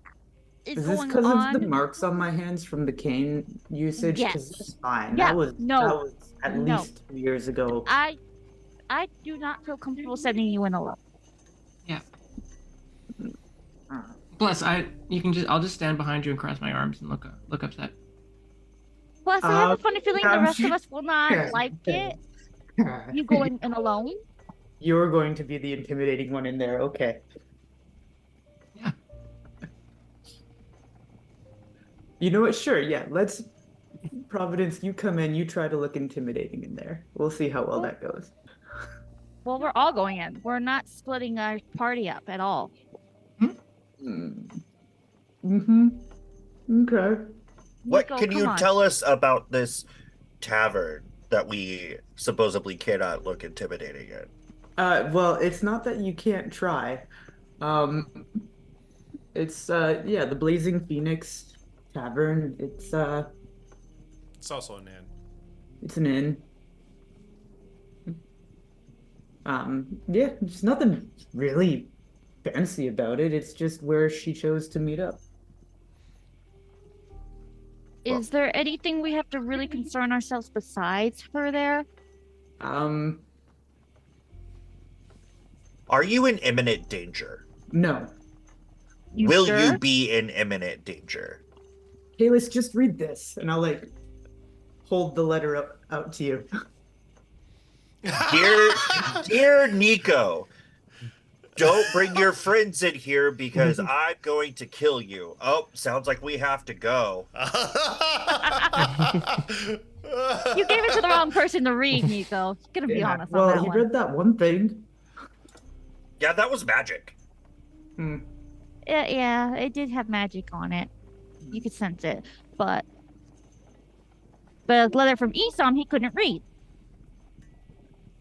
is Is this going because on. of the marks on my hands from the cane usage? Because Yes. that's fine. Yeah, That was at no. least 2 years ago. I do not feel comfortable sending you in alone. Uh, Plus, I'll just stand behind you and cross my arms and look upset. Plus, I have a Um, funny feeling the rest of us will not yeah. like it. You going in alone? You're going to be the intimidating one in there. Okay. Yeah. You know what? Sure. Yeah. Let's. Providence, you come in. You try to look intimidating in there. We'll see how well that goes. Well, we're all going in. We're not splitting our party up at all. Mm-hmm. Okay. What Nico, can come you on. tell us about this tavern that we supposedly cannot look intimidating in? Well, it's not that you can't try. It's the Blazing Phoenix Tavern. It's It's also an inn. it's an inn. Yeah, there's nothing really fancy about it. It's just where she chose to meet up. Is there anything we have to really concern ourselves besides her there? Are you in imminent danger? No. Will sure? you be in imminent danger? Hey, let's just read this, and I'll like hold the letter out to you. Dear Nico, don't bring your friends in here because I'm going to kill you. Oh, sounds like we have to go. You gave it to the wrong person to read, Nico. Gonna be honest on Well, that you one. read that one thing. Yeah, that was magic. Yeah, it did have magic on it. You could sense it, but a letter from Esau he couldn't read.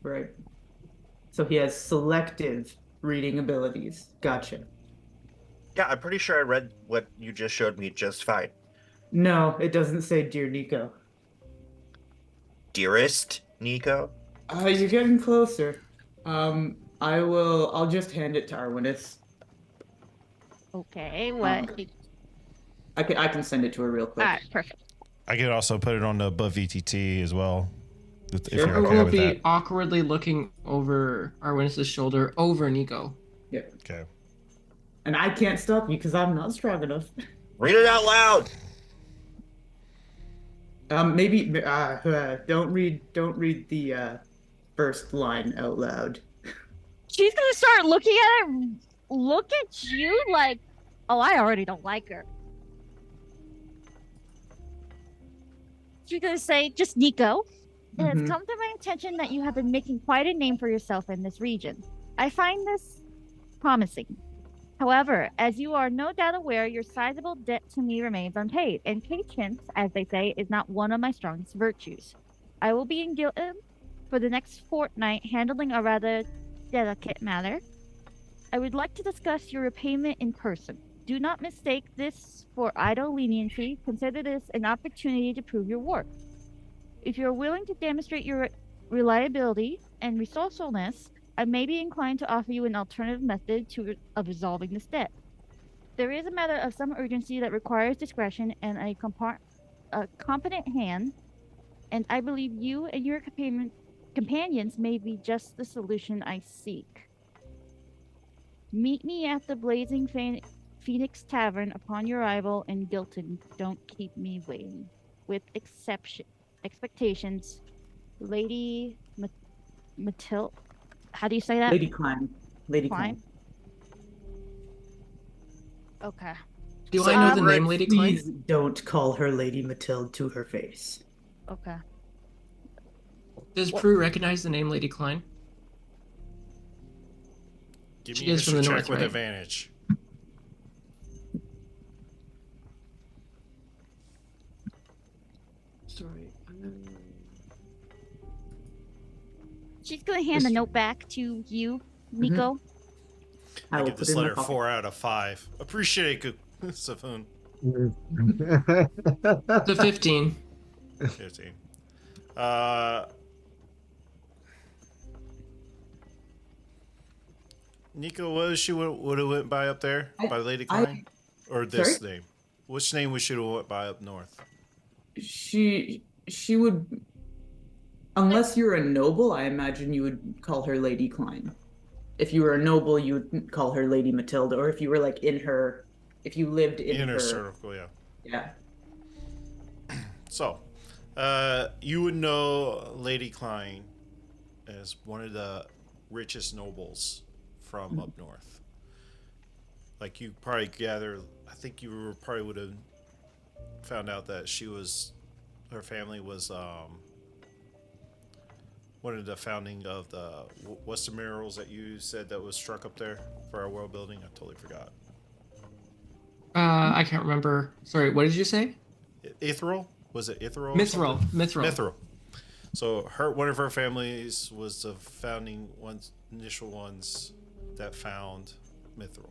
Right. So he has selective reading abilities. Gotcha. Yeah, I'm pretty sure I read what you just showed me just fine. No, it doesn't say Dear Nico. Dearest Nico? You're getting closer. I'll just hand it to Arwinis. Okay, what? I can send it to her real quick. All right, perfect. I could also put it on the above VTT as well. If Sure. you're Or okay will with be that. awkwardly looking over Arwinis' shoulder over Nico. Yeah. Okay. And I can't stop you because I'm not strong enough. Read it out loud. Maybe don't read the first line out loud. She's gonna start looking at it, look at you like, oh, I already don't like her. She's gonna say, just Nico. It has Mhm. come to my attention that you have been making quite a name for yourself in this region. I find this promising. However, as you are no doubt aware, your sizable debt to me remains unpaid, and patience, as they say, is not one of my strongest virtues. I will be in Gilton for the next fortnight handling a rather delicate matter. I would like to discuss your repayment in person. Do not mistake this for idle leniency. Consider this an opportunity to prove your worth. If you are willing to demonstrate your reliability and resourcefulness, I may be inclined to offer you an alternative method of resolving this debt. There is a matter of some urgency that requires discretion and a competent hand, and I believe you and your companions may be just the solution I seek. Meet me at the Blazing Phoenix Tavern upon your arrival in Gilton. Don't keep me waiting. With expectations, Lady Matilda. How do you say that? Lady Klein. Lady Klein. Okay. Do I know the name Lady Please Klein? don't call her Lady Matilda to her face. Okay. Does Prue recognize the name Lady Klein? Give She me a is from history the check north, with right? advantage. Sorry. She's gonna hand the note back to you, Nico. I I will give put this it in my letter pocket. 4 out of 5. Appreciate it, Safun. The 15. 15. Nico, what was she would have went by up there? By Lady Klein? Or this Sorry? name? Which name we should have went by up north? She would, unless you're a noble, I imagine you would call her Lady Klein. If you were a noble, you would call her Lady Matilda, or if you were like if you lived in Inner her, circle, yeah. yeah. So, you would know Lady Klein as one of the richest nobles from up north. Like you probably gather, I think probably would have found out that her family was one of the founding of the what's the minerals that you said that was struck up there for our world building? I totally forgot. I can't remember. Sorry, what did you say? Ethereal? Was it Ethereal? or Mithril. something? Mithril. Mithril. So one of her families was the founding initial ones that found Mithril.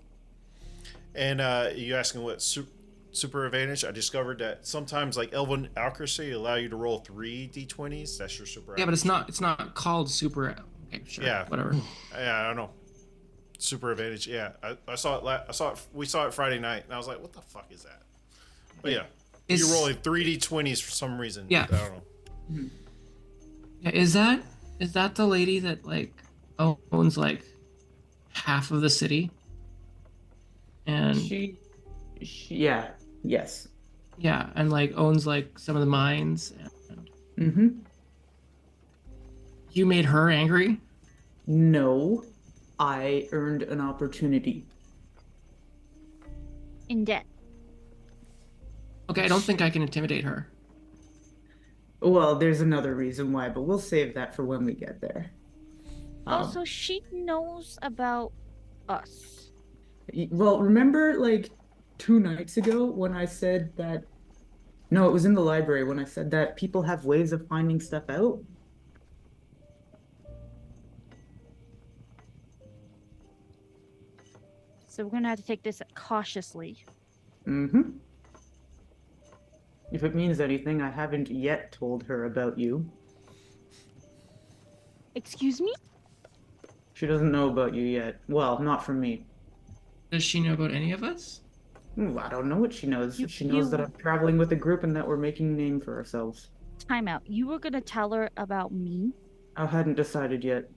And you asking what super advantage? I discovered that sometimes like Elven accuracy allow you to roll 3 d20s. That's your super. Yeah, but it's not called super. Okay, sure. Yeah. Whatever. Yeah, I don't know. Super advantage. Yeah, I saw it. We saw it Friday night, and I was like, "What the fuck is that?" But yeah, you're rolling 3 d20s for some reason. Yeah. I don't know. Yeah, is that the lady that like owns like half of the city? And Yeah, yes. yeah, and like owns like some of the mines. And Mm-hmm. you made her angry? No, I earned an opportunity. In debt. Okay, I don't think I can intimidate her. Well, there's another reason why, but we'll save that for when we get there. Also, she knows about us. Well, remember like 2 nights ago when I said that? No, it was in the library when I said that people have ways of finding stuff out. So we're gonna have to take this cautiously. Mm-hmm. If it means anything, I haven't yet told her about you. Excuse me? She doesn't know about you yet. Well, not from me. Does she know about any of us? Ooh, I don't know what she knows. You- She knows that you- I'm traveling with a group and that we're making a name for ourselves. Time out. You were gonna tell her about me? I hadn't decided yet.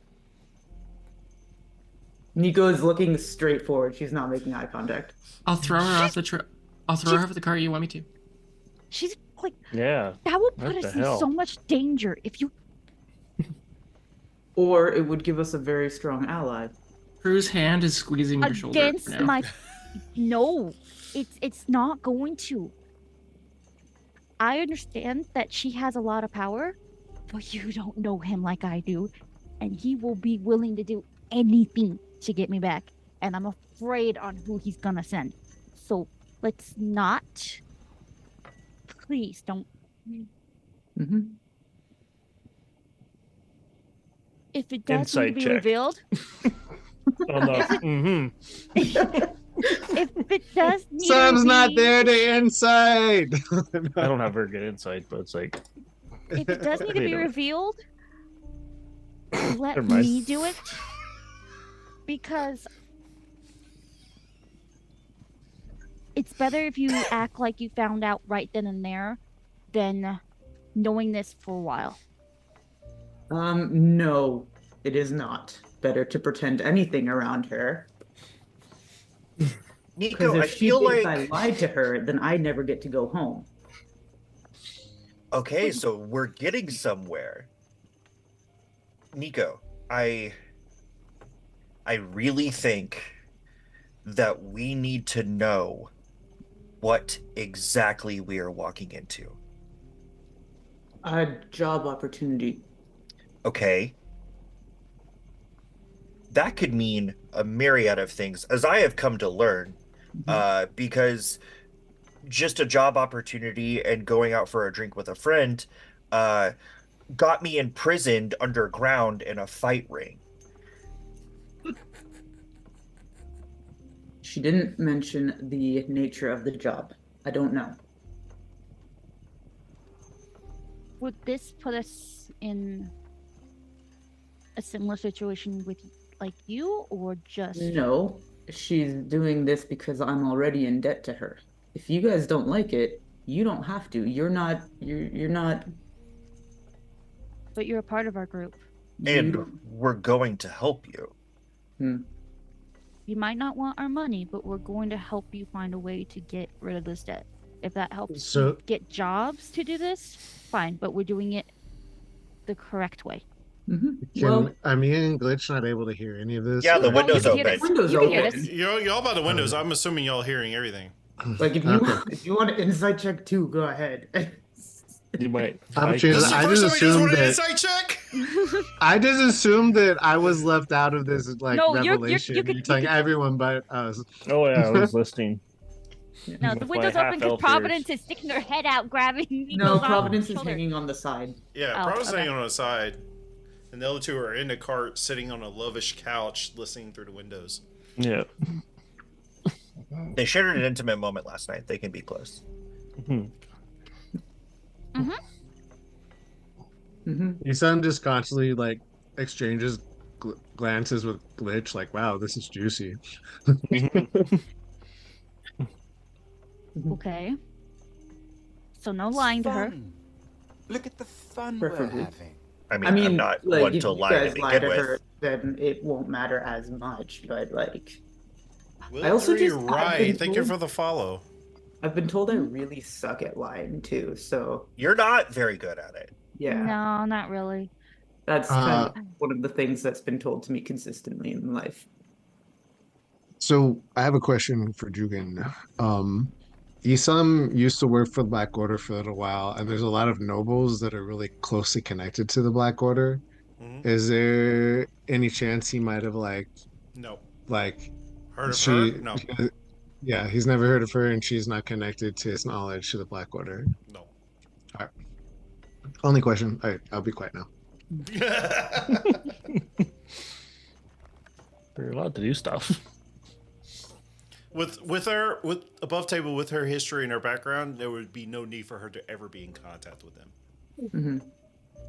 Nico is looking straight forward. She's not making eye contact. I'll throw her off the I'll throw her off the cart. You want me to? She's like, Yeah. that would What put the us in hell? so much danger if you. Or it would give us a very strong ally. Prue's hand is squeezing your shoulder Against now. my no, it's not going to. I understand that she has a lot of power, but you don't know him like I do, and he will be willing to do anything to get me back, and I'm afraid on who he's gonna send. So let's not. Please don't. Mm-hmm. If it does Insight need to be check. revealed, Oh no. if it does need Sam's to not be- there to inside. I don't have very good insight, but it's like If it does need to Wait be a minute. revealed, let Never mind. me do it. Because it's better if you act like you found out right then and there than knowing this for a while. No, it is not. Better to pretend anything around her. Nico, Because I if she feel thinks like I lied to her, then I never get to go home. okay, so we're getting somewhere. Nico, I really think that we need to know what exactly we are walking into. A job opportunity. Okay. That could mean a myriad of things, as I have come to learn, because just a job opportunity and going out for a drink with a friend got me imprisoned underground in a fight ring. She didn't mention the nature of the job. I don't know. Would this put us in a similar situation with like you, or just No, she's doing this because I'm already in debt to her. If you guys don't like it, you don't have to. You're not. but you're a part of our group. You And don't- we're going to help you. You might not want our money, but we're going to help you find a way to get rid of this debt. If that helps So- you get jobs to do this, fine, but we're doing it the correct way. Mhm. Can, Well, are me and Glitch not able to hear any of this? Yeah, the Or- window's you can hear open. this. Windows You can hear open. this. Y'all by the windows. I'm assuming y'all hearing everything. like if you Okay. if you want an insight check too, go ahead. you might. I'm I- choosing- This is the I first just time you guys assumed want an that- insight check? I just assumed that I was left out of this like No, you're- revelation. you You're, could- you telling could- everyone but us. Oh yeah, I was listening. No, the With my window's open because half-elf Providence ears. is sticking her head out, grabbing Nico's No, arm Providence and is shoulder. hanging on the side. Yeah, Oh, Providence okay. hanging on the side. And the other two are in the cart, sitting on a lovish couch, listening through the windows. Yeah. They shared an intimate moment last night. They can be close. Mhm. Isan just constantly like exchanges glances with Glitch, like, "Wow, this is juicy." Okay. So no lying to her. Fun. Look at the fun Preferably. we're having. I mean, I mean, I'm not like one if to you lie to guys lie begin to with. her, then it won't matter as much. But like, Will I also three, just- I've right. been Thank you told- for the follow. I've been told I really suck at lying too. So You're not very good at it. yeah, No, not really. that's kind of one of the things that's been told to me consistently in life. So I have a question for Jugan. Isam used to work for the Black Order for a little while, and there's a lot of nobles that are really closely connected to the Black Order. Mhm. Is there any chance he might have like No. like Heard of she? her? No. Yeah, he's never heard of her, and she's not connected to his knowledge to the Black Order. No. Only question. All right, I'll be quiet now. They're allowed to do stuff. with her with above table with her history and her background, there would be no need for her to ever be in contact with them. Hmm.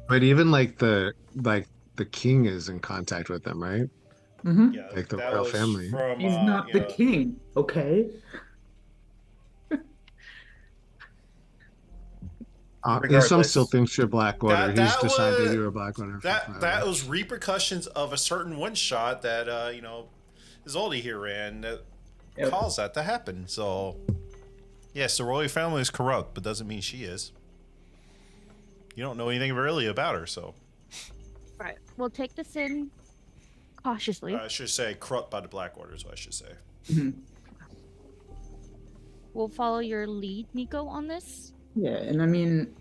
But even like the king is in contact with them, right? Hmm. Yeah, Like the that royal was family. From, He's not the yeah. king, okay? Isam Regardless. still thinks you're Black Order. That- He's that decided was- you're a Black Order. That was repercussions of a certain one shot that Isolde here ran that Yep. caused that to happen. So yes, the royal family is corrupt, but doesn't mean she is. You don't know anything really about her, so Right. We'll take this in cautiously. I should say corrupt by the Black Order is what I should say. We'll follow your lead, Nico, on this. Yeah, and I mean,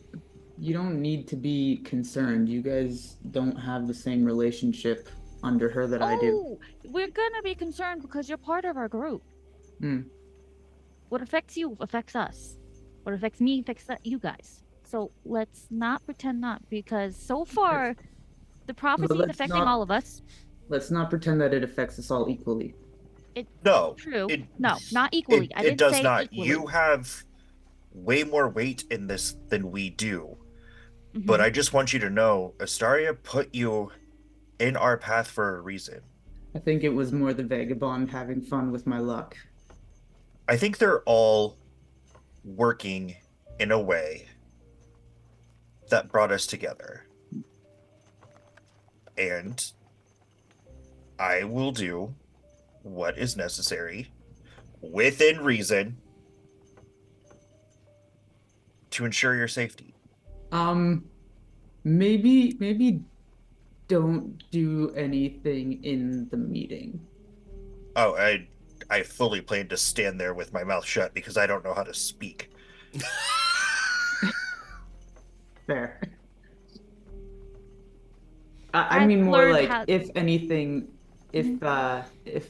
you don't need to be concerned. You guys don't have the same relationship under her that I do. Oh, we're gonna be concerned because you're part of our group. Hmm. What affects you affects us. What affects me affects you guys. So let's not pretend not, because so far, the prophecy is let's affecting not- all of us. Let's not pretend that it affects us all equally. No. True. It, No, not equally. I it didn't does say not. equally. You have way more weight in this than we do. Mhm. But I just want you to know, Astaria put you in our path for a reason. I think it was more the vagabond having fun with my luck. I think they're all working in a way that brought us together. And I will do what is necessary within reason to ensure your safety. Maybe don't do anything in the meeting. Oh, I fully plan to stand there with my mouth shut because I don't know how to speak. Fair. I I've mean more learned like how- if anything, if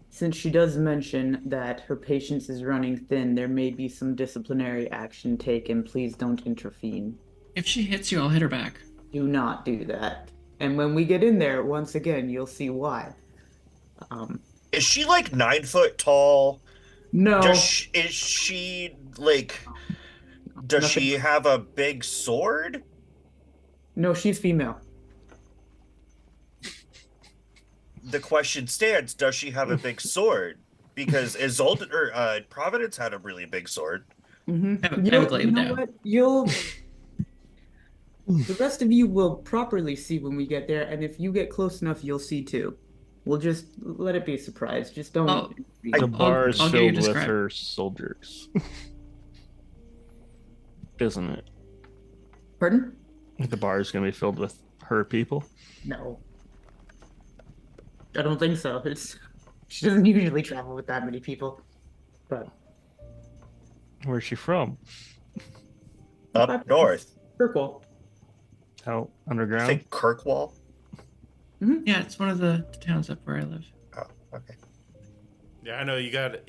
since she does mention that her patience is running thin, there may be some disciplinary action taken. Please don't intervene. If she hits you, I'll hit her back. Do not do that. And when we get in there, once again, you'll see why. Is she like 9 foot tall? No. Is she like? Does Nothing. she have a big sword? No, she's female. The question stands: does she have a big sword? Because Isolde or Providence had a really big sword. Mm-hmm. I have a You glaive know now. what? The rest of you will properly see when we get there, and if you get close enough, you'll see too. We'll just let it be a surprise. Just don't. Oh. The bar is I'll get you filled with described. her soldiers. Isn't it? Pardon? The bar is going to be filled with her people. No. I don't think so. She doesn't usually travel with that many people. But Where's she from? Up north. Kirkwall. Out I underground? think Kirkwall. Yeah, it's one of the towns up where I live. Oh, okay. Yeah, I know you got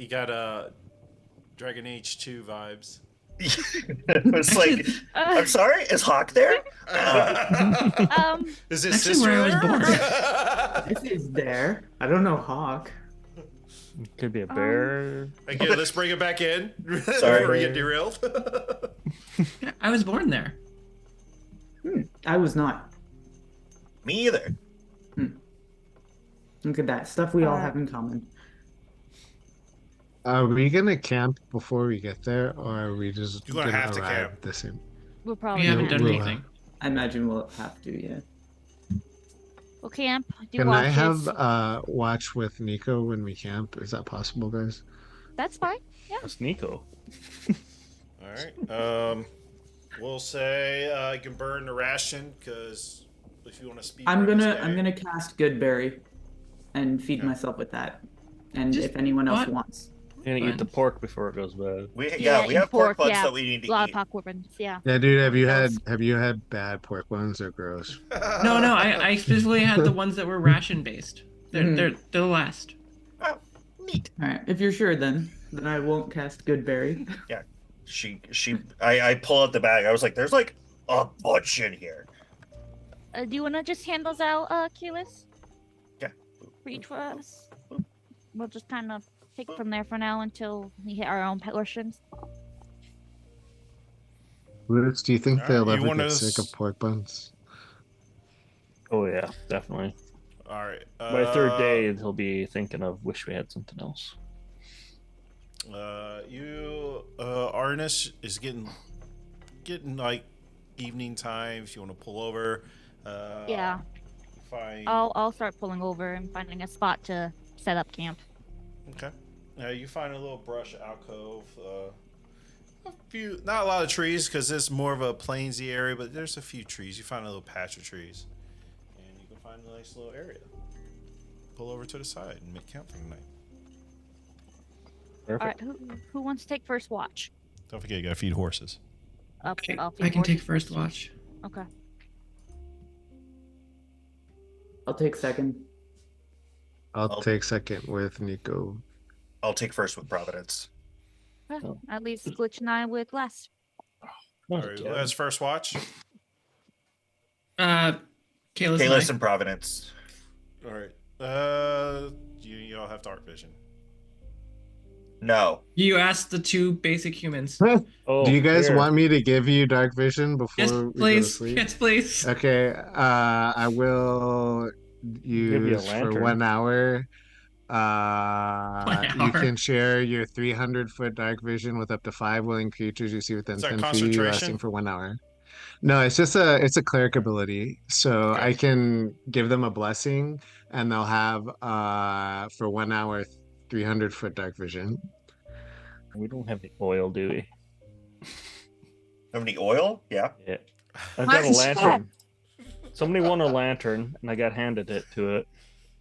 Dragon Age 2 vibes. It's like, I'm sorry, is Hawk there? Is it Actually, sister where I was there? born. This is there. I don't know Hawk. Could be a bear. Again, let's bring it back in. Sorry. Before we get derailed. Yeah, I was born there. I was not. Me either. Look at that. Stuff we all have in common. Are we gonna camp before we get there, or are we just You're gonna have to arrive camp. the same? We'll We probably haven't camp. done We'll anything. I imagine we'll have to, yeah. We'll camp. Do Can I watches. have watch with Nico when we camp? Is that possible, guys? That's fine. That's Nico. All right. We'll say you can burn the ration because if you want to speed. I'm run this gonna guy- cast Goodberry and feed myself with that. And Just if anyone else what? wants. You're gonna eat the pork before it goes bad. We Yeah, we have and pork pork, buns yeah. that we need A to lot of eat. pork weapons. Yeah. Yeah, dude. Have you Else? had bad pork buns or gross? No, I specifically had the ones that were ration based. They're the last. Oh, neat. Alright, if you're sure then I won't cast Goodberry. I pull out the bag. I was like, there's like a bunch in here. Do you want to just hand those out, Keyless? Yeah. For each of us? We'll just kind of take from there for now until we hit our own portions. Roots, do you think Alright, they'll you ever want get to sick of pork buns? Oh yeah, definitely. All right. By third day, he'll be thinking of wish we had something else. Arnis is getting like evening time. If you want to pull over. Yeah. Fine. I'll start pulling over and finding a spot to set up camp. Okay. You find a little brush alcove. Not a lot of trees because it's more of a plainsy area, but there's a few trees. You find a little patch of trees, and you can find a nice little area. pull over to the side and make camp for the night. Perfect. All right, who wants to take first watch? Don't forget, you gotta feed horses. I'll feed I can take horses. first watch. Okay. I'll take second. I'll take second with Nico. I'll take first with Providence. Okay. Oh. At least Glitch and I with last. All right, who has first watch? Kayla's Kalis and Providence. All right. You all have dark vision. No. You asked the two basic humans. Oh, Do you guys here. want me to give you dark vision before Yes, we go to please. sleep? Yes, please. Okay, I will Give you a use for lantern. 1 hour. 1 You hour. can share your 300-foot dark vision with up to 5 willing creatures you see within Is that 10 feet, concentration? lasting for 1 hour. No, it's a cleric ability. So Okay. I can give them a blessing, and they'll have for 1 hour 300-foot dark vision. We don't have the oil, do we? Have any oil? Yeah. Yeah. I've got a lantern. Somebody won a lantern, and I got handed it to it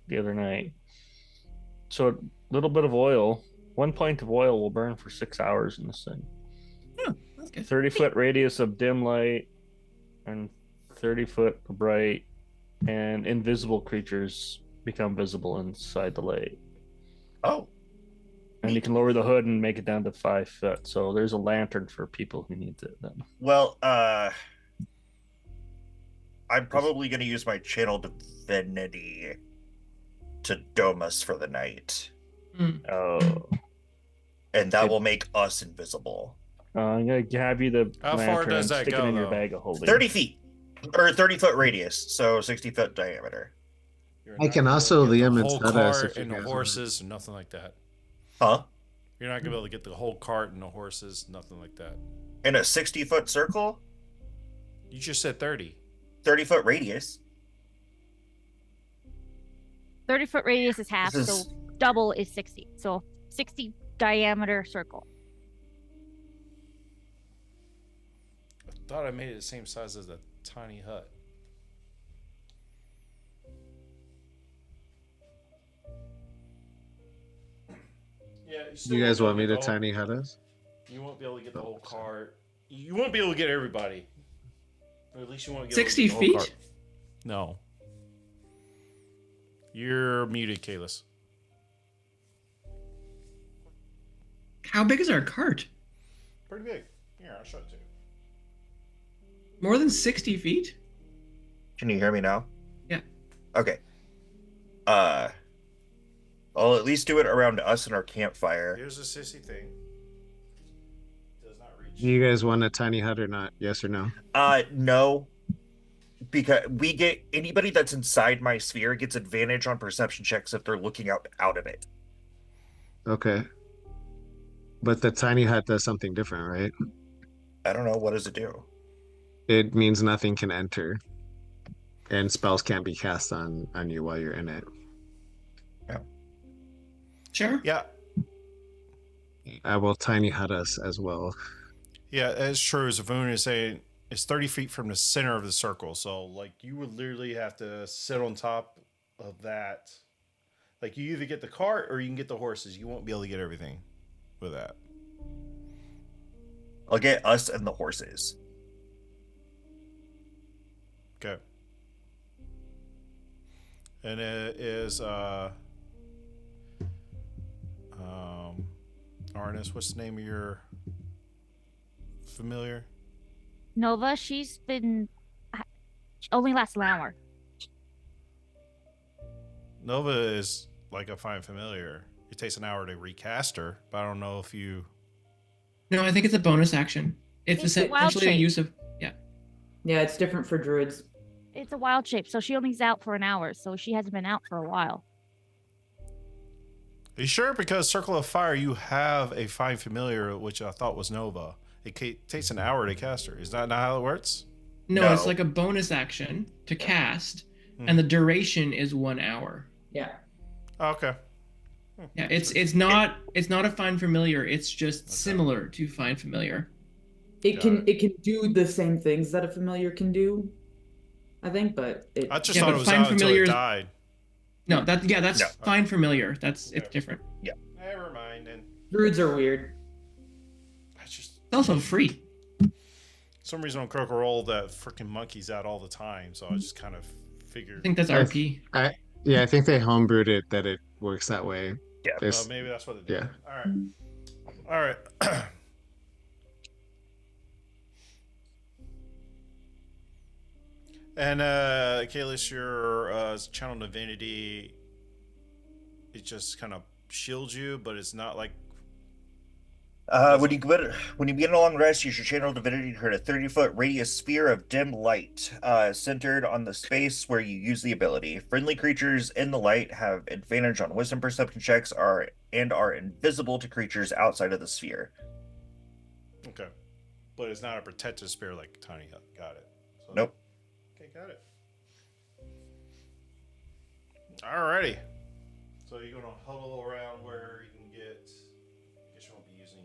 the other night. So a little bit of oil, 1 pint of oil will burn for 6 hours in this thing. Oh, that's good. 30-foot radius of dim light and 30-foot bright, and invisible creatures become visible inside the light. Oh. And you can lower the hood and make it down to 5 foot. So there's a lantern for people who need it then. Well, I'm probably going to use my channel divinity to dome us for the night. Oh. And that Good. will make us invisible. I'm going to have you the How lantern far does and that stick go, it in your though? bag of holding. 30 feet. Or 30-foot radius, so 60-foot diameter. You're I not can gonna be also able to get Liam the and whole Studas cart if you and the guys want. horses and nothing like that. Huh? You're not gonna be able to get the whole cart and the horses, nothing like that. In a 60-foot circle, You just said 30. 30-foot radius. 30-foot radius is half, This so is- double is 60. So 60 diameter circle. I thought I made it the same size as a tiny hut. Yeah, You guys want me to tiny hut us? You won't be able to get the whole cart. You won't be able to get everybody. Or at least you won't get 60 able to get the whole feet? cart. No. You're muted, Kalis. How big is our cart? Pretty big. Here, I'll show it to you. More than 60 feet? Can you hear me now? Yeah. Okay. I'll at least do it around us and our campfire. Here's a sissy thing. Does not reach. Do you guys want a tiny hut or not? Yes or no? No. Because we get anybody that's inside my sphere gets advantage on perception checks if they're looking out of it. Okay. But the tiny hut does something different, right? I don't know, what does it do? It means nothing can enter, and spells can't be cast on you while you're in it. Sure. Yeah. I will tiny hut us as well. Yeah, that's true. As Avon is saying, it's 30 feet from the center of the circle. So, like, you would literally have to sit on top of that. Like, you either get the cart or you can get the horses. You won't be able to get everything with that. I'll get us and the horses. Okay. And it is, Arnis, what's the name of your familiar? Nova, she's been she only lasts an hour. Nova is like a fine familiar. It takes an hour to recast her, but I don't know if you. No, I think it's a bonus action. It's It's a wild essentially a shape. use of. Yeah, it's different for druids. It's a wild shape, so she only's out for an hour, so she hasn't been out for a while. Are you sure? Because Circle of Fire, you have a fine familiar, which I thought was Nova. It takes an hour to cast her. Is that not how it works? No, it's No. like a bonus action to cast, and the duration is 1 hour. Yeah. Oh, okay. Yeah, it's not a find familiar. It's just similar to find familiar. It can do the same things that a familiar can do, I think, but it I just Yeah, thought but it was Find out until Familiar it is- died. No, that's No. fine. Familiar. It's different. Never mind. And Druids are weird. I just It's also free. some reason on Critical Role that freaking monkey's out all the time, so I just kind of I figured. think that's RP. I think they homebrewed it that it works that way. Yeah. It's- Maybe that's what it did. Yeah. All right. And Kalis, your channel divinity, it just kind of shields you, but it's not like When you begin a long rest, use your channel divinity to create a 30-foot radius sphere of dim light, centered on the space where you use the ability. Friendly creatures in the light have advantage on wisdom perception checks are invisible to creatures outside of the sphere. okay, but it's not a protective sphere like Tiny Hut. Got it. So, Nope. Okay, got it. Alrighty. So you're gonna huddle around where you can get. I guess you won't be using.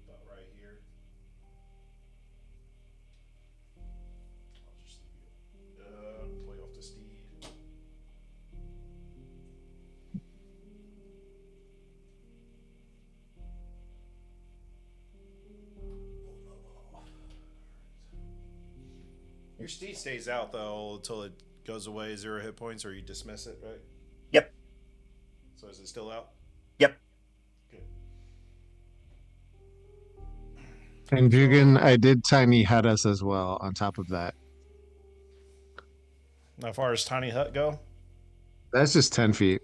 About right here. I'll just leave you. Play off the steed. Your steed stays out though until it goes away 0 hit points, or you dismiss it, right? Yep. So is it still out? Yep. Good. And Jugan, I did tiny hut us as well on top of that. How far as Tiny Hut go? That's just 10 feet.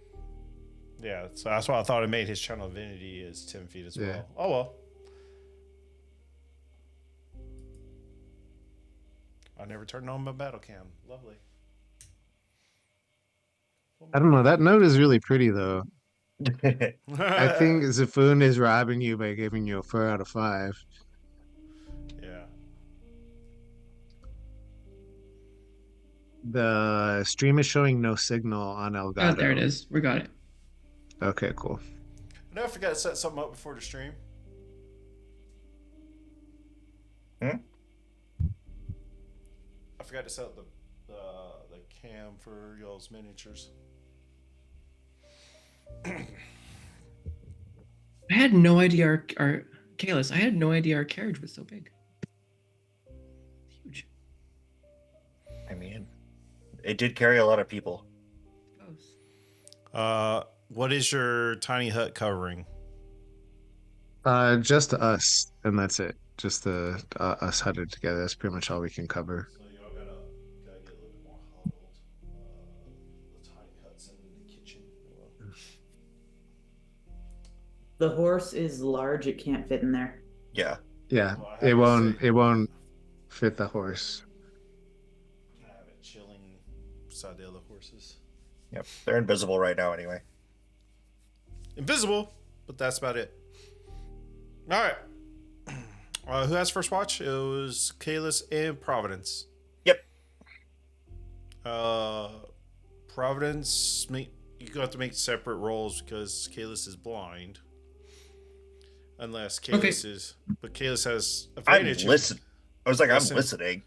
Yeah, so that's why I thought it made his channel divinity is 10 feet as Yeah. well. Oh well. I never turned on my battle cam. Lovely. I don't know. That note is really pretty though. I I think Zafun is robbing you by giving you a 4 out of 5. Yeah. The stream is showing no signal on Elgato. Oh, there it is. We got it. Okay, cool. I know I forgot to set something up before the stream. Hmm? I forgot to set up the cam for y'all's miniatures. I had no idea our Kalis, I had no idea our carriage was so big. It's huge. I mean, it did carry a lot of people. What is your tiny hut covering? Just us, and that's it. Just the us huddled together. That's pretty much all we can cover. So y'all gotta get a little bit more huddled. The tiny hut's in the kitchen. The horse is large; it can't fit in there. Yeah. Yeah, Well, I have it to won't. say- It won't fit the horse. I have it chilling beside the other horses. Yep. They're invisible right now anyway. Invisible, but that's about it. All right. Who has first watch? It was Kalis and Providence. Yep. Providence, you got to make separate rolls because Kalis is blind. Unless Kalis is, but Kalis has I'm advantage. listening. I was like, Listen. I'm listening.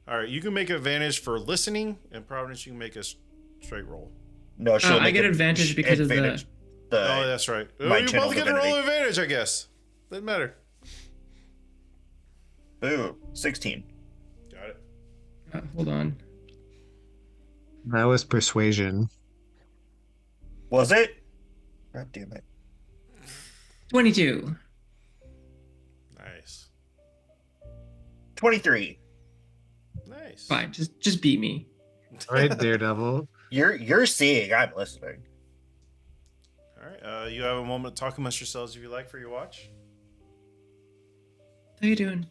All right, you can make advantage for listening, and Providence you can make a straight roll. No, she'll I make get a- advantage because of advantage. Oh, that's right. my You channel both get a roll divinity. advantage, I guess. Doesn't matter. Boo. 16. Got it. Hold on. That was persuasion. Was it? God damn it. 22. Nice. 23. Nice. Fine. Just beat me. All right, Daredevil. You're seeing, I'm listening. All right. You have a moment to talk amongst yourselves if you like for your watch. How you doing?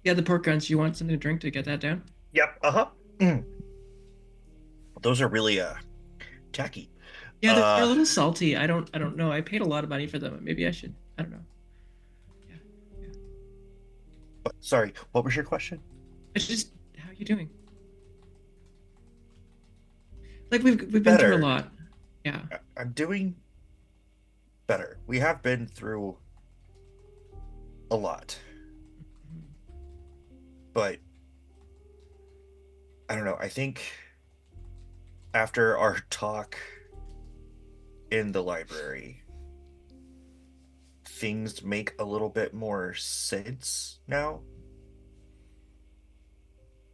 Yeah, the pork rinds. You want something to drink to get that down? Yep. Uh-huh. Those are really tacky. Yeah, they're a little salty. I don't know. I paid a lot of money for them. Maybe I should. I don't know. Sorry, what was your question? It's just how you doing? Like we've been Better. through a lot. Yeah. I'm doing better. We have been through a lot. but I don't know. I think after our talk in the library, things make a little bit more sense now.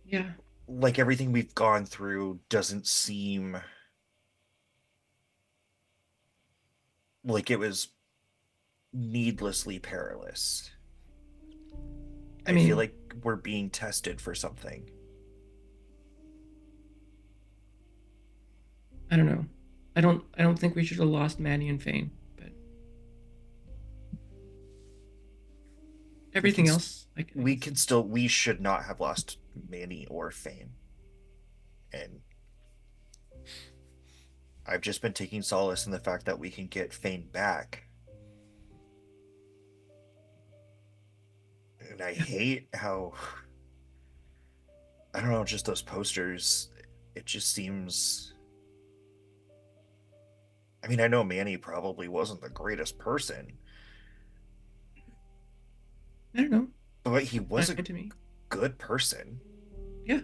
Yeah. Like everything we've gone through doesn't seem like it was needlessly perilous. I I feel mean, like we're being tested for something. I don't know. I don't think we should have lost Manny and Fane, but everything can else, we should not have lost Manny or Fame. And I've just been taking solace in the fact that we can get Fane back. And I hate how, I don't know, just those posters, it just seems. I mean, I know Manny probably wasn't the greatest person, I don't know. but he was a Fine to me. good person. Yeah.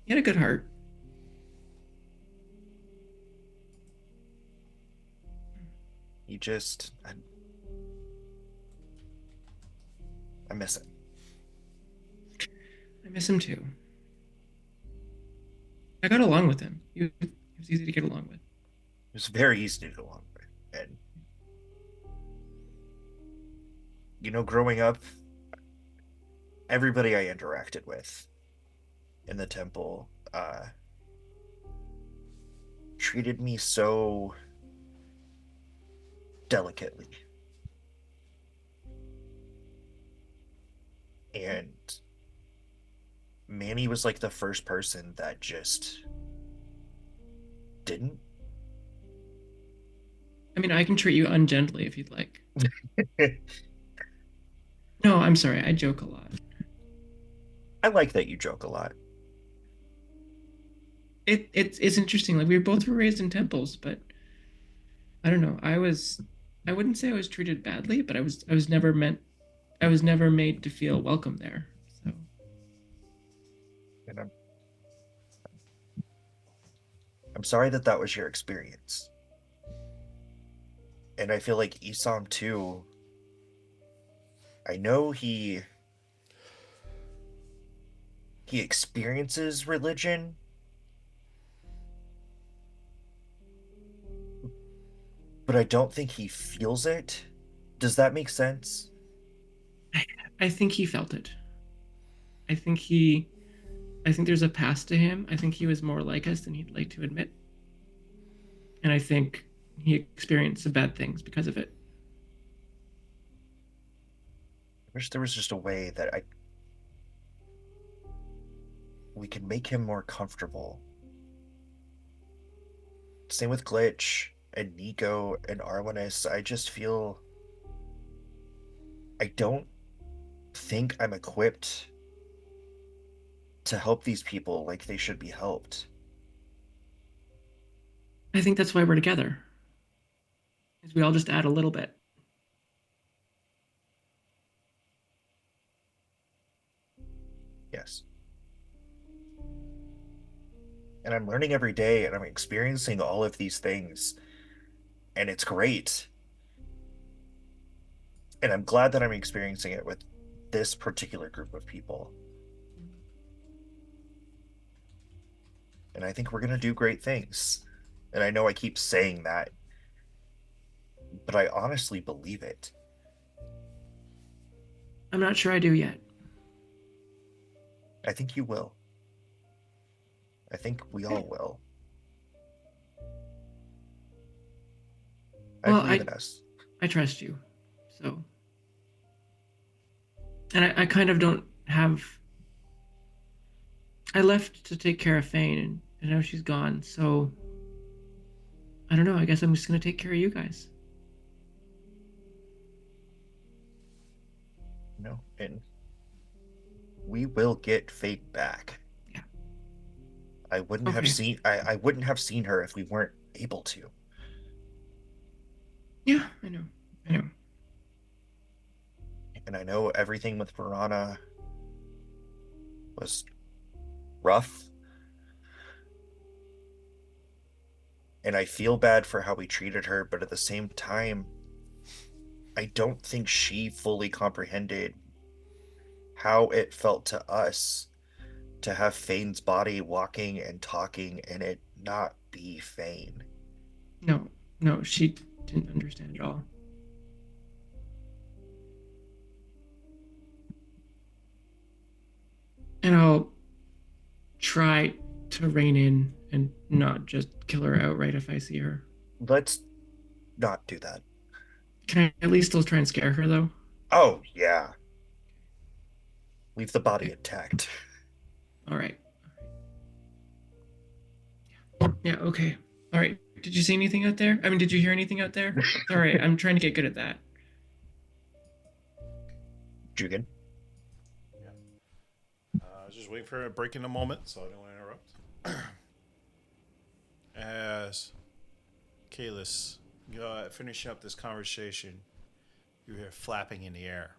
He had a good heart. He just, I miss him. I miss him too. I got along with him. He was easy to get along with. It was very easy to get along with. And, you know, growing up, everybody I interacted with in the temple treated me so delicately. And Manny was like the first person that just didn't. I mean, I can treat you ungently if you'd like. No, I'm sorry. I joke a lot. I like that you joke a lot. It's interesting. Like we both were raised in temples, but I don't know. I wouldn't say I was treated badly, but I was never made to feel welcome there. So And I'm sorry that that was your experience. And I feel like Isam too. I know he experiences religion, but I don't think he feels it. Does that make sense? I think he felt it. I think there's a past to him. I think he was more like us than he'd like to admit. And I think he experienced some bad things because of it. I wish there was just a way that we could make him more comfortable. Same with Glitch and Nico and Arwanis. I just feel I don't think I'm equipped to help these people like they should be helped. I think that's why we're together. Is we all just add a little bit. Yes. And I'm learning every day and I'm experiencing all of these things. And it's great. And I'm glad that I'm experiencing it with this particular group of people. And I think we're going to do great things. And I know I keep saying that, but I honestly believe it. I'm not sure I do yet. I think you will. I think we all will. I Well, believe in us. I trust you. So. And I kind of don't have. I left to take care of Fane, and now she's gone. So. I don't know. I guess I'm just going to take care of you guys. No, and we will get Fate back. Yeah. I wouldn't have seen I wouldn't have seen her if we weren't able to. Yeah, I know. And I know everything with Verana was rough. And I feel bad for how we treated her, but at the same time, I don't think she fully comprehended how it felt to us to have Fane's body walking and talking and it not be Fane. No, she didn't understand at all. And I'll try to rein in and not just kill her outright if I see her. Let's not do that. Can I at least still try and scare her, though? Oh, yeah. Leave the body intact. All right. Yeah, okay. All right. Did you see anything out there? I mean, did you hear anything out there? All right, I'm trying to get good at that. Jugan? I was just waiting for her to break in a moment, so I don't want to interrupt. As Kalis, finishing up this conversation, you hear flapping in the air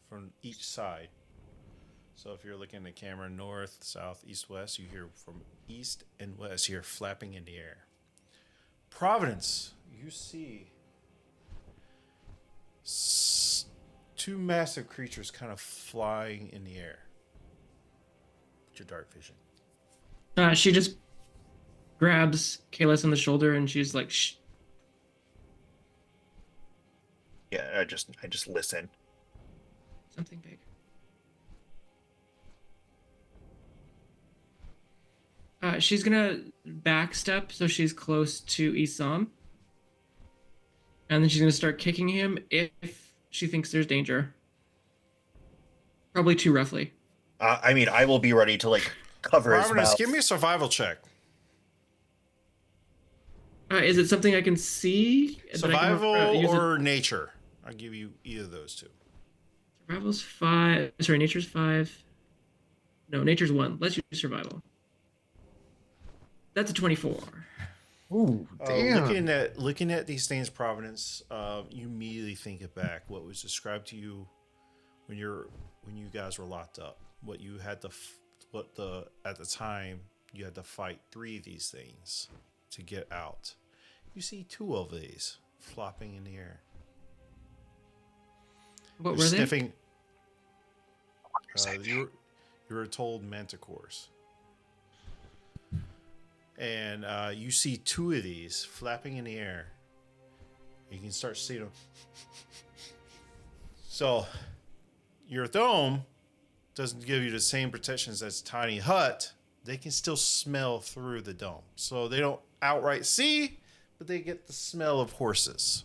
from each side. So if you're looking at the camera north, south, east, west, you hear from east and west, you hear flapping in the air. Providence, you see two massive creatures kind of flying in the air. What's your dark vision? She just grabs Kalis on the shoulder and she's like, shh. Yeah, I just listen. Something big. She's gonna backstep so she's close to Isam. And then she's gonna start kicking him if she thinks there's danger. Probably too roughly. I mean, I will be ready to like cover his Providence, mouth. give me a survival check. Is it something I can see? that I can, Survival use or nature? I'll give you either of those two. Survival's 5. Sorry, nature's 5. No, nature's 1. Let's use survival. That's a 24. Ooh, damn. Looking at these things, Providence, you immediately think it back. What was described to you when you guys were locked up? What you had to, at the time you had to fight 3 of these things to get out. You see 2 of these flopping in the air. What They're were sniffing. You were told manticores. And you see 2 of these flapping in the air. You can start seeing them. So, your dome doesn't give you the same protections as tiny hut. They can still smell through the dome. So they don't outright see, but they get the smell of horses.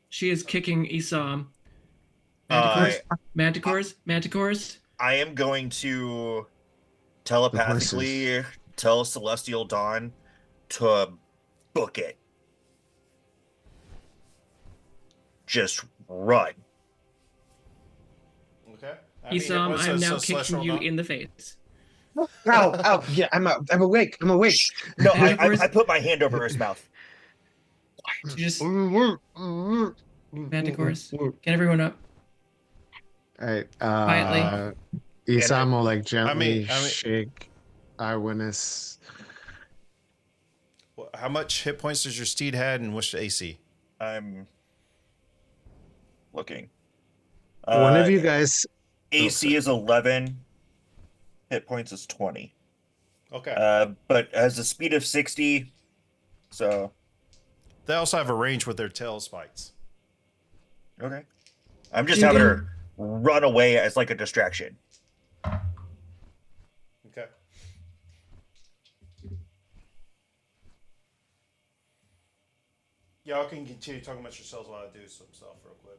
She is kicking Isam. Manticores. I am going to telepathically tell Celestial Dawn to book it. Just run. Okay. Isam, I'm now kicking you in the face. Ow, yeah, I'm awake. I'm awake. No, I put my hand over his mouth. You just Manticores. Get everyone up. All right. Quietly. Isam will like gently shake Eyewitness. How much hit points does your steed had, and what's the AC? I'm looking. One of you guys. AC is 11. Hit points is 20. Okay. But has a speed of 60. So. They also have a range with their tail spikes. Okay. I'm just having her run away as like a distraction. Okay. Y'all can continue talking about yourselves while I do some stuff real quick.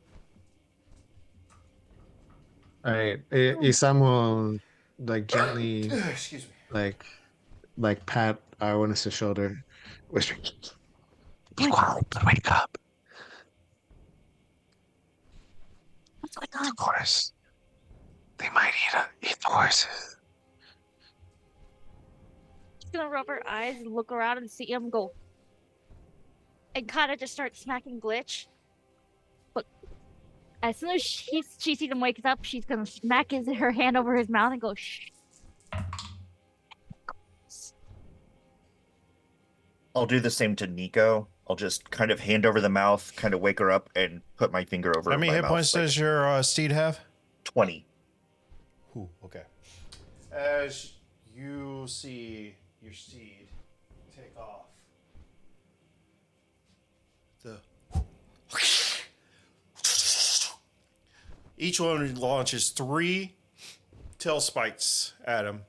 All right. Isam will like gently, excuse me, like pat Eyewitness's shoulder, whispering, "Be quiet, wake up." What's going on? Of course, they might eat the horses. She's gonna rub her eyes and look around and see him go, and kind of just start smacking Glitch. But As soon as she sees him wakes up, she's gonna smack her hand over his mouth and go, shh. I'll do the same to Nico. I'll just kind of hand over the mouth, kind of wake her up, and put my finger over How many my hit mouth, points like, does your steed have? 20. Ooh, okay. As you see your steed take off, each one launches 3 tail spikes at him,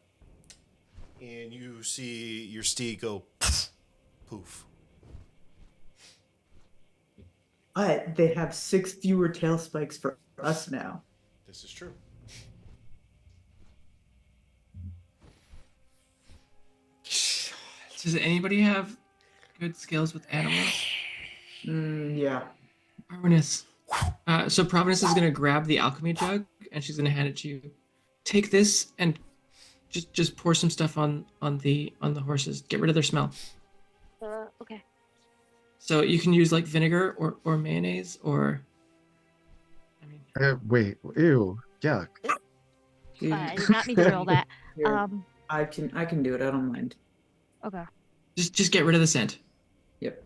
and you see your steed go poof. But they have 6 fewer tail spikes for us now. This is true. Does anybody have good skills with animals? Yeah. Providence. So Providence is gonna grab the alchemy jug and she's gonna hand it to you. Take this and just pour some stuff on the horses. Get rid of their smell. Okay. So you can use like vinegar or mayonnaise or. I mean. Wait, ew, yuck. I did not mean to roll that. Here, I can do it. I don't mind. Okay. Just get rid of the scent. Yep.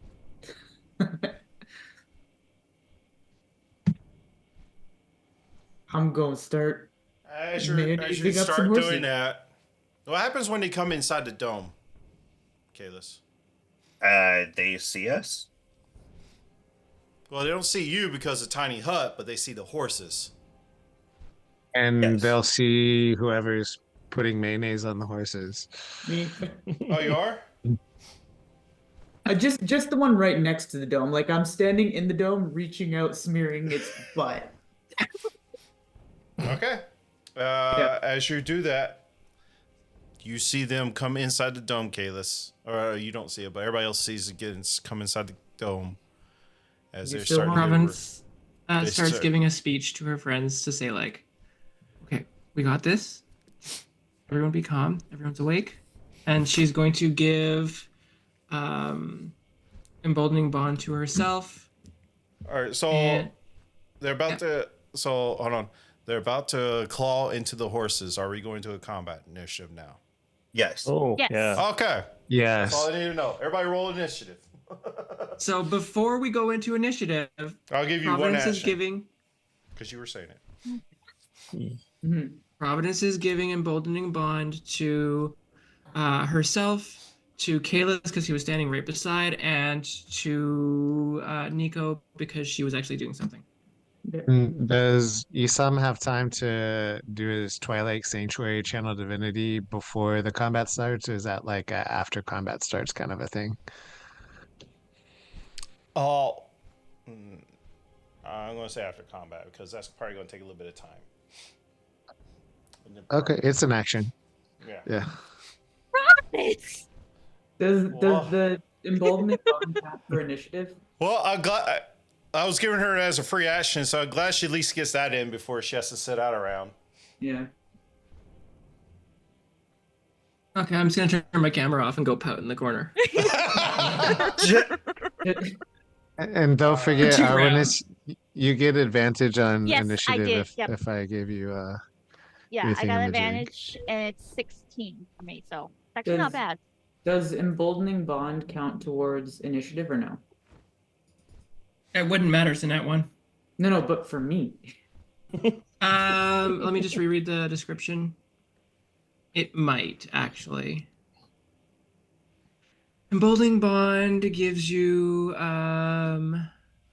I'm going to start. As you Mayonnaising up some start horses. doing that, what happens when they come inside the dome, Kalis? They see us? Well, they don't see you because of the tiny hut, but they see the horses. And Yes. they'll see whoever's putting mayonnaise on the horses. Me. Oh, you are? Just the one right next to the dome. Like I'm standing in the dome, reaching out, smearing its butt. Okay. As you do that, you see them come inside the dome, Kalis. Or you don't see it, but everybody else sees it come inside the dome. As You're they're still starting to Providence They starts start- giving a speech to her friends to say like, "Okay, we got this. Everyone be calm. Everyone's awake." And she's going to give emboldening bond to herself. All right, so And they're about to. So hold on, they're about to claw into the horses. Are we going to a combat initiative now? Yes. Oh, Yes. yeah. Okay, Yes. that's all I need to know. Everybody, roll initiative. so before we go into initiative, I'll give you one Providence action is giving because you were saying it. Mhm. Providence is giving emboldening bond to herself, to Kalis because he was standing right beside, and to Nico because she was actually doing something. Does Isam have time to do his Twilight Sanctuary Channel Divinity before the combat starts? Or is that like a after combat starts kind of a thing? Oh, I'm going to say after combat because that's probably going to take a little bit of time. Okay, it's an action. Yeah. Yeah. It's Does Whoa. the emboldening bond count for initiative? Well, I'm glad I was giving her as a free action, so I'm glad she at least gets that in before she has to sit out around. Yeah. Okay, I'm just gonna turn my camera off and go pout in the corner. And don't forget, Two Arwen, rounds. you get advantage on Yes, I initiative did, yep. if I give you yeah, Your I got thingamajig. advantage, and it's 16 for me, so it's actually not Does- bad. Does emboldening bond count towards initiative or no? It wouldn't matter, it's in that one. No, but for me. Let me just reread the description. It might actually. Emboldening bond gives you a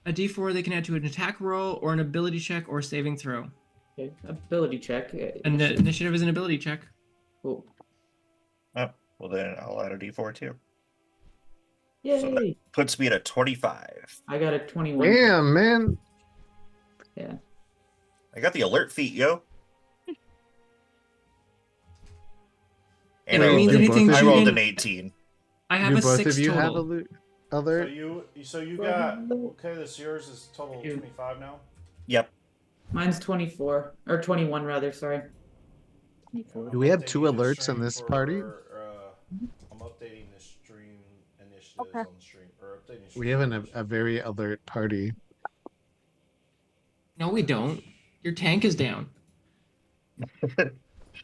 D4 they can add to an attack roll or an ability check or saving throw. Okay. Ability check. And the initiative is an ability check. Cool. Oh, well then I'll add a D4 too. Yay! So that puts me at a 25. I got a 21. Damn, man. Yeah. I got the alert feat, yo. If And it I means rolled- anything, I rolled an Jugan, 18. I have Do a both 6 of you have total. alert? So you got okay. This yours is total 25 now. Yep. Mine's 24 or 21 rather. Sorry. Do we have I'm two updating the alerts in stream this party? I'm updating the stream initiatives Okay. on the stream or updating. We have a very alert party. No, we don't. Your tank is down.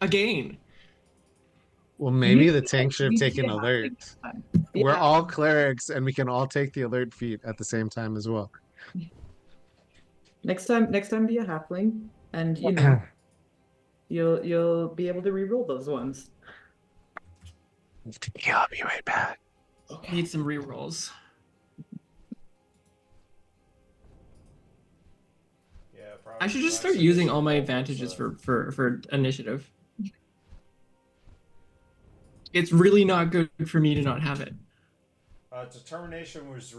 Again. Well, maybe the We tank should have need to taken get alert. halfling. We're Yeah. all clerics, and we can all take the alert feat at the same time as well. Next time, be a halfling, and you know, you'll be able to re-roll those ones. Yeah, I'll be right back. Need some rerolls. Yeah, I should just start using all my advantages for initiative. It's really not good for me to not have it. Determination was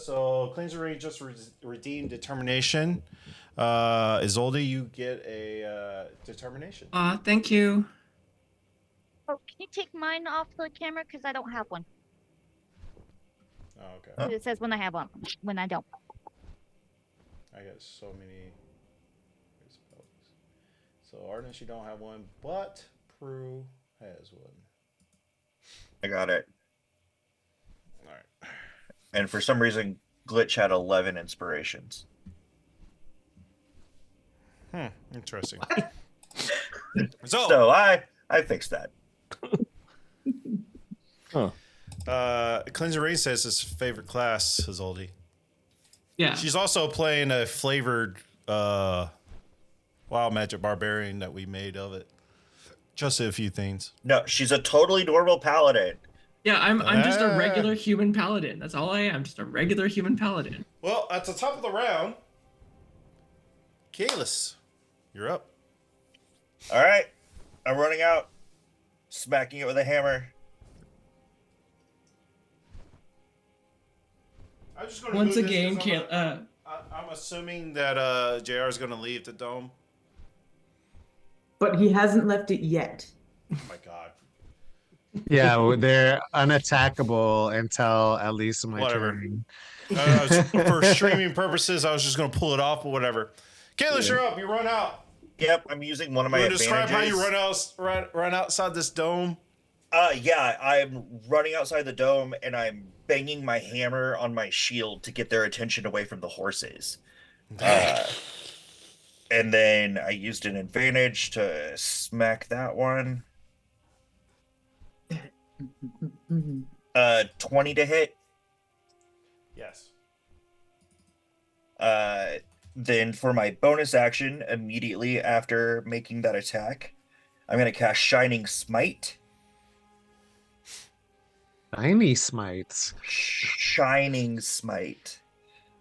so Cleanser Ring just redeemed determination. Isolde, you get a determination. Thank you. Oh, can you take mine off the camera? Because I don't have one. Oh, okay. It says when I have one, when I don't. I got so many spells. So Artemis, you don't have one, but Prue has one. I got it. All right. And for some reason, Glitch had 11 inspirations. Interesting. So I fixed that. Cleanser Ring says his favorite class is Oldie. Yeah. She's also playing a flavored Wild Magic Barbarian that we made of it. Just a few things. No, she's a totally normal paladin. Yeah, I'm just a regular human paladin. That's all I am. Just a regular human paladin. Well, at the top of the round, Kalis, you're up. All right, I'm running out, smacking it with a hammer. I'm just gonna Once move this again, 'cause I'm assuming that JR is gonna leave the dome. But he hasn't left it yet. Oh my god. Yeah, they're unattackable until at least my Whatever. turn. For streaming purposes, I was just gonna pull it off, but whatever. Kalis, you're up. You run out. Yep, I'm using one of my You advantages. describe how you run outside this dome. Yeah, I'm running outside the dome and I'm banging my hammer on my shield to get their attention away from the horses. And then I used an advantage to smack that one. 20 to hit. Yes. Then for my bonus action, immediately after making that attack, I'm going to cast Shining Smite. Tiny smites. Shining Smite.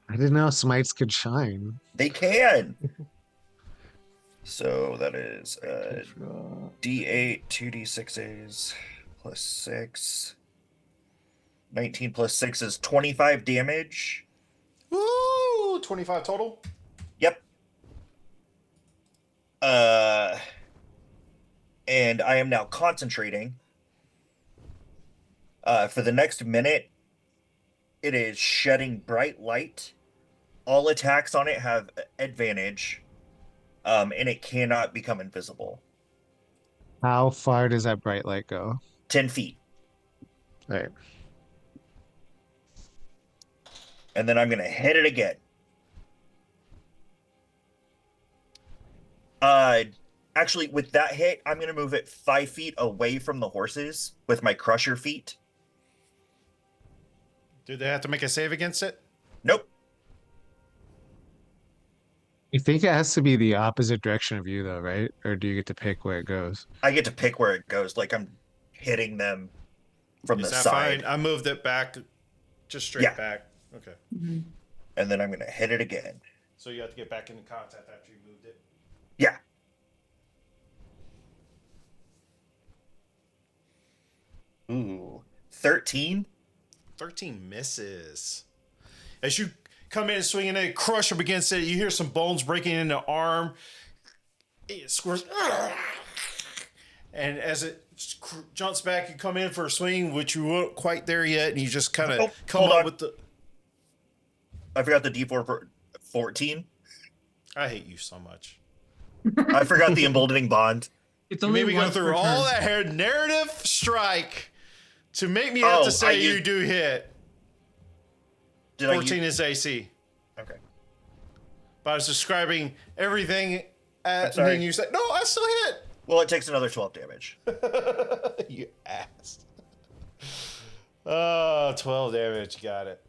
I didn't know smites could shine. They can. So that is D8, 2d6s plus 6. 19 plus 6 is 25 damage. Woo! 25 total? Yep. And I am now concentrating. For the next minute, it is shedding bright light. All attacks on it have advantage. And it cannot become invisible. How far does that bright light go? 10 feet. All right. And then I'm going to hit it again. Actually, with that hit, I'm going to move it 5 feet away from the horses with my crusher feet. Do they have to make a save against it? Nope. You think it has to be the opposite direction of you, though, right? Or do you get to pick where it goes? I get to pick where it goes. Like I'm hitting them from Is the that side. fine? I moved it back, just straight back. Okay. And then I'm going to hit it again. So you have to get back into contact after you moved it? Yeah. Ooh. 13? 13 misses. As you come in swinging it, crush up against it, you hear some bones breaking in the arm. It squirts. And as it jumps back, you come in for a swing, which you weren't quite there yet, and you just kind of come hold up on. with the... I forgot the D4 for 14. I hate you so much. I forgot the emboldening bond. It's You only made me go once per through all turn. that hair narrative strike to make me have to say you used- do hit. Did 14 is AC. Okay. But I was describing everything, I'm and sorry. then you said, "No, I still hit." Well, it takes another 12 damage. You ass. 12 damage. Got it.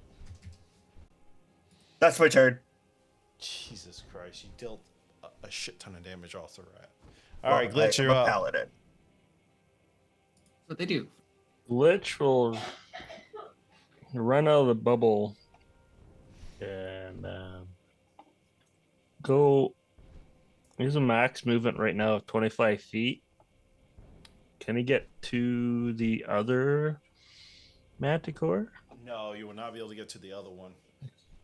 That's my turn. Jesus Christ! You dealt a shit ton of damage off the rat. All right, Glitch, I'm you're a up. paladin. What they do? Glitch will run out of the bubble and go. He's a max movement right now of 25 feet. Can he get to the other Manticore? No, you will not be able to get to the other one.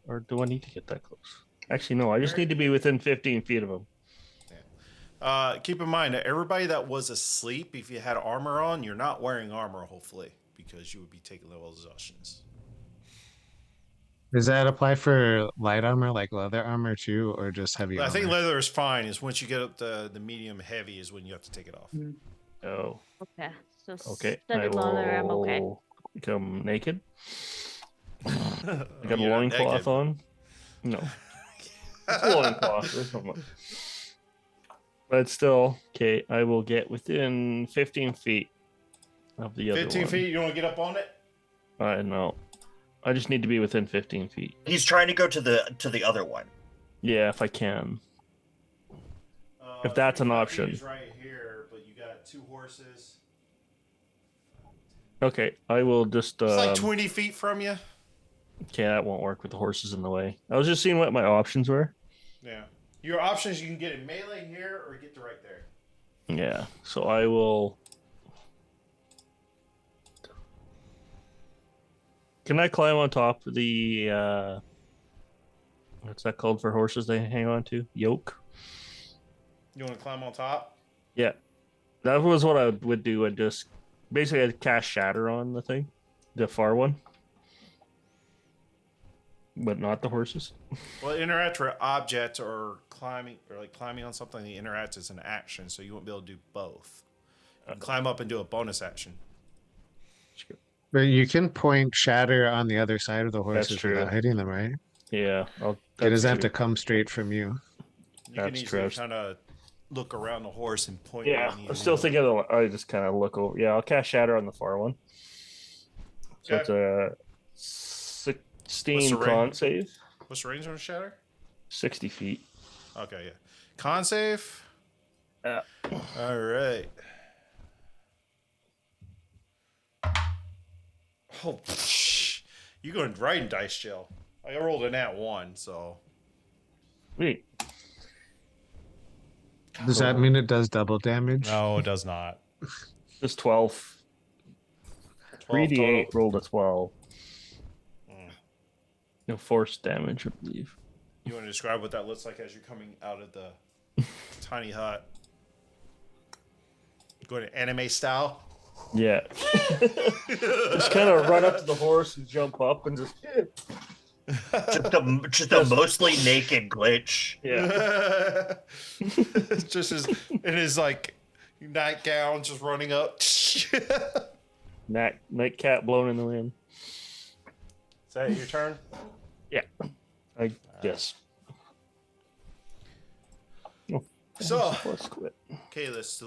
Or do I need to get that close? Actually, no. I just need to be within 15 feet of him. Keep in mind that everybody that was asleep, if you had armor on, you're not wearing armor, hopefully, because you would be taking level exhaustions. Does that apply for light armor, like leather armor too, or just heavy I armor? think leather is fine. Is once you get up the medium heavy is when you have to take it off. Oh, Okay. So okay. I studded leather, I'm okay. will become naked. I got a You're not loincloth naked. on. No. It's a loincloth. There's not much. But still, okay, I will get within 15 feet of the other 15 one. feet. You want to get up on it? I know. I just need to be within 15 feet. He's trying to go to the other one. Yeah, if I can. If that's an 25 option. feet is right here, but you got 2 horses. Okay, I will just. It's like 20 feet from you. Okay, that won't work with the horses in the way. I was just seeing what my options were. Yeah. Your options: you can get in melee here or get to right there. Yeah, so I will. Can I climb on top of the? What's that called for horses they hang on to? Yoke. You want to climb on top? Yeah, that was what I would do. I'd just basically I'd cast Shatter on the thing, the far one, but not the horses. Well, interact with objects or climbing on something. The interact is an action, so you won't be able to do both. You can climb up and do a bonus action. But you can point shatter on the other side of the That's horses true. without hitting them, right? Yeah, It that's doesn't have true. to come straight from you. You can That's easily true. kind of look around the horse and point. Yeah, when you I'm still need. thinking of I just kind of look over. Yeah, I'll cast Shatter on the far one. So Okay. it's a What's 16 the range? con save, What's the range on shatter? 60 feet. Okay, yeah. Con save. Yeah. All right. Oh, you going right in dice jail. I rolled a nat 1, so Wait, Does that mean it does double damage? no, it does not. it's 12. 12 3d8 total. rolled a 12. Mm. No force damage, I believe. You want to describe what that looks like as you're coming out of the tiny hut? Going to anime style. Yeah. Just kind of run up to the horse and jump up and just. Just a mostly naked Glitch. Yeah. Just in his like nightgown, just running up. Is Night cat blown in the wind. that your turn? I guess. Oh, So, let's quit. okay, let's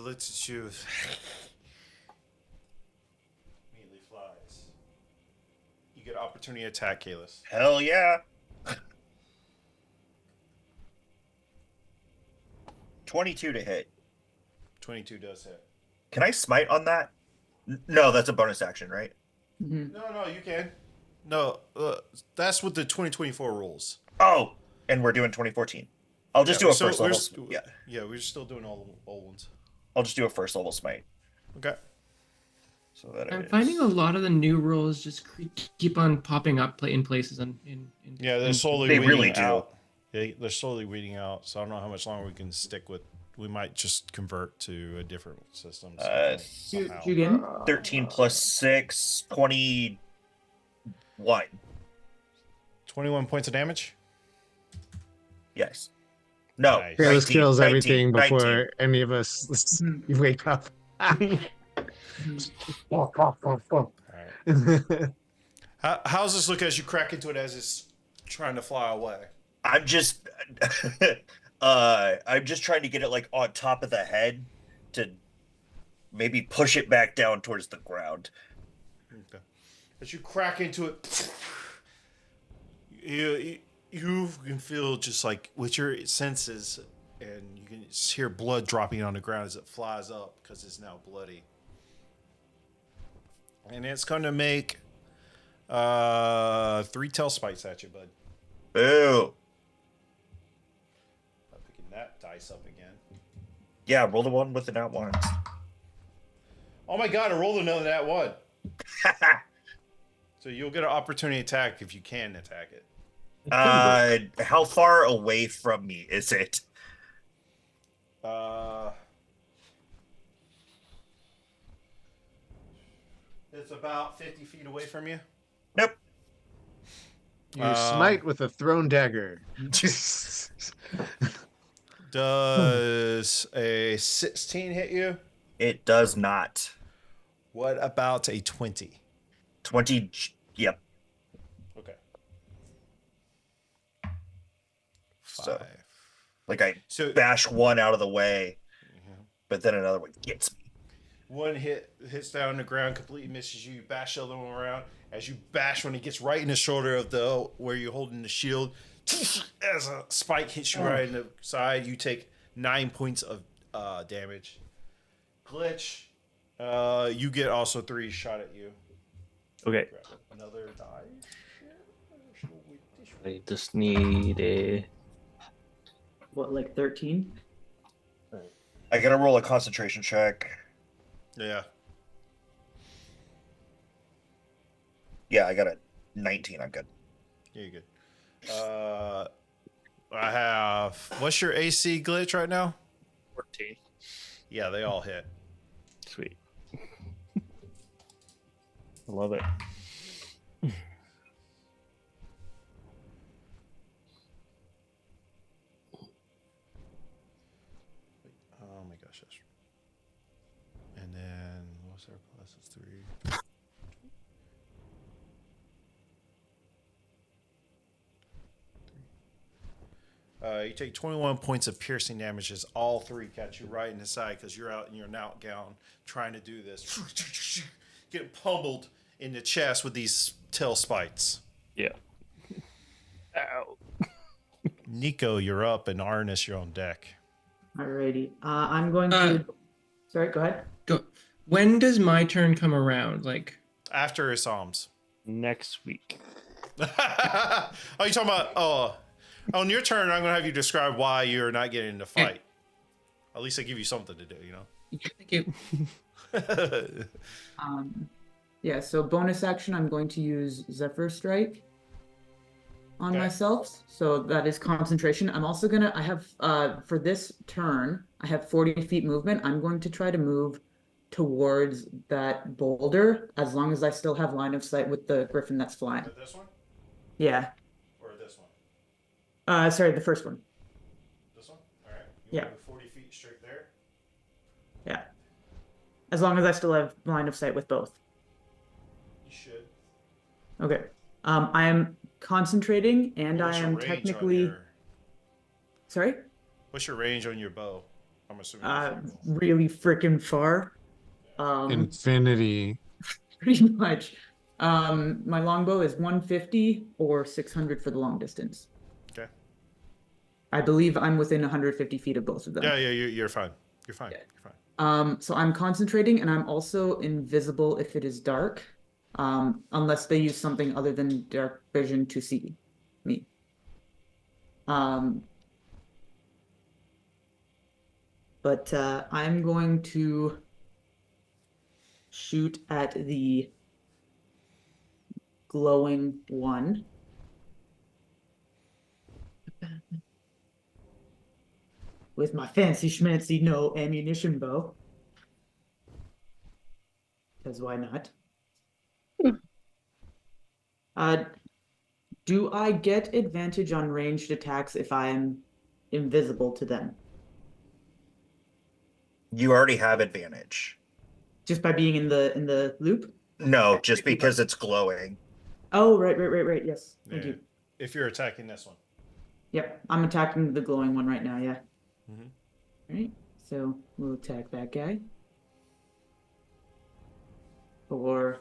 choose. Immediately flies. You get opportunity attack, Kalis. Hell yeah. 22 to hit. 22 does hit. Can I smite on that? No, that's a bonus action, right? No, you can. No, that's with the 2024 rules. Oh, and we're doing 2014. I'll just do a first level. Yeah, we're still doing all the old ones. I'll just do a first level smite. Okay. So that I'm is- finding a lot of the new rules just keep on popping up in places in Yeah, they're slowly They weeding really do. out. They're slowly weeding out, so I don't know how much longer we can stick with. We might just convert to a different system. somehow. Jugan? 13 plus 6, 21. 21 points of damage. Yes. No. Nice. Fearless 19, kills 19, everything 19. before any of us wake up. All right. How's this look as you crack into it as it's trying to fly away? I'm just I'm just trying to get it like on top of the head to maybe push it back down towards the ground. Okay. As you crack into it, you can feel just like with your senses, and you can just hear blood dropping on the ground as it flies up because it's now bloody. And it's going to make 3 tail spikes at you, bud. Boo. I'm picking that dice up again. Yeah, roll the one with the nat ones. Oh my god, I rolled another nat 1. So you'll get an opportunity attack if you can attack it. How far away from me is it? It's about 50 feet away from you. Nope. You smite with a thrown dagger. Does a 16 hit you? It does not. What about a 20? 20. Yep. Okay. So, 5. like I So bash one out of the way, but then another one gets me. one hits down on the ground, completely misses you. You bash the other one around. As you bash when it gets right in the shoulder of the where you're holding the shield, as a spike hits you right in the side, you take 9 points of damage. Glitch, you get also 3 shot at you. Okay. Grab another die. I just need a. What, like 13? I gotta roll a concentration check. Yeah. Yeah, I got a 19. I'm good. Yeah, you're good. I have. What's your AC glitch right now? 14. Yeah, they all hit. Sweet. I love it. Oh my gosh, that's. And then what's their plus? It's 3. You take 21 points of piercing damage as all 3 catch you right in the side because you're out in your nightgown trying to do this. Getting pummeled in the chest with these tail spikes. Yeah. Ow. Nico, you're up, and Arnis, you're on deck. Alrighty. I'm going to. Sorry, go ahead. Go. When does my turn come around? Like, After his Psalms. Next week. Oh, you talking about? Oh, on your turn, I'm gonna have you describe why you're not getting in the fight. At least I give you something to do, you know. thank you. Yeah, so bonus action, I'm going to use Zephyr Strike on Okay. myself. So that is concentration. I'm also gonna, I have, for this turn, I have 40 feet movement. I'm going to try to move towards that boulder as long as I still have line of sight with the griffin that's flying. This one Yeah. or this one? Sorry, the first one. This one. All right. You Yeah. move 40 feet straight there. Yeah. As long as I still have line of sight with both. You should. Okay. I am concentrating and What's I your am range technically. on your, Sorry? what's your range on your bow? I'm assuming. Really freaking far. Infinity. Pretty much. My longbow is 150 or 600 for the long distance. Okay. I believe I'm within 150 feet of both of them. Yeah, you're fine. You're fine. Yeah. You're fine. So I'm concentrating and I'm also invisible if it is dark. Unless they use something other than dark vision to see me. But I'm going to shoot at the glowing one. With my fancy schmancy no ammunition bow. Because why not? Do I get advantage on ranged attacks if I'm invisible to them? You already have advantage. Just by being in the loop? No, just because it's glowing. Oh, right. Yes. Thank Yeah. you. If you're attacking this one. Yep, I'm attacking the glowing one right now, yeah. Mhm. Alright, so we'll attack that guy. For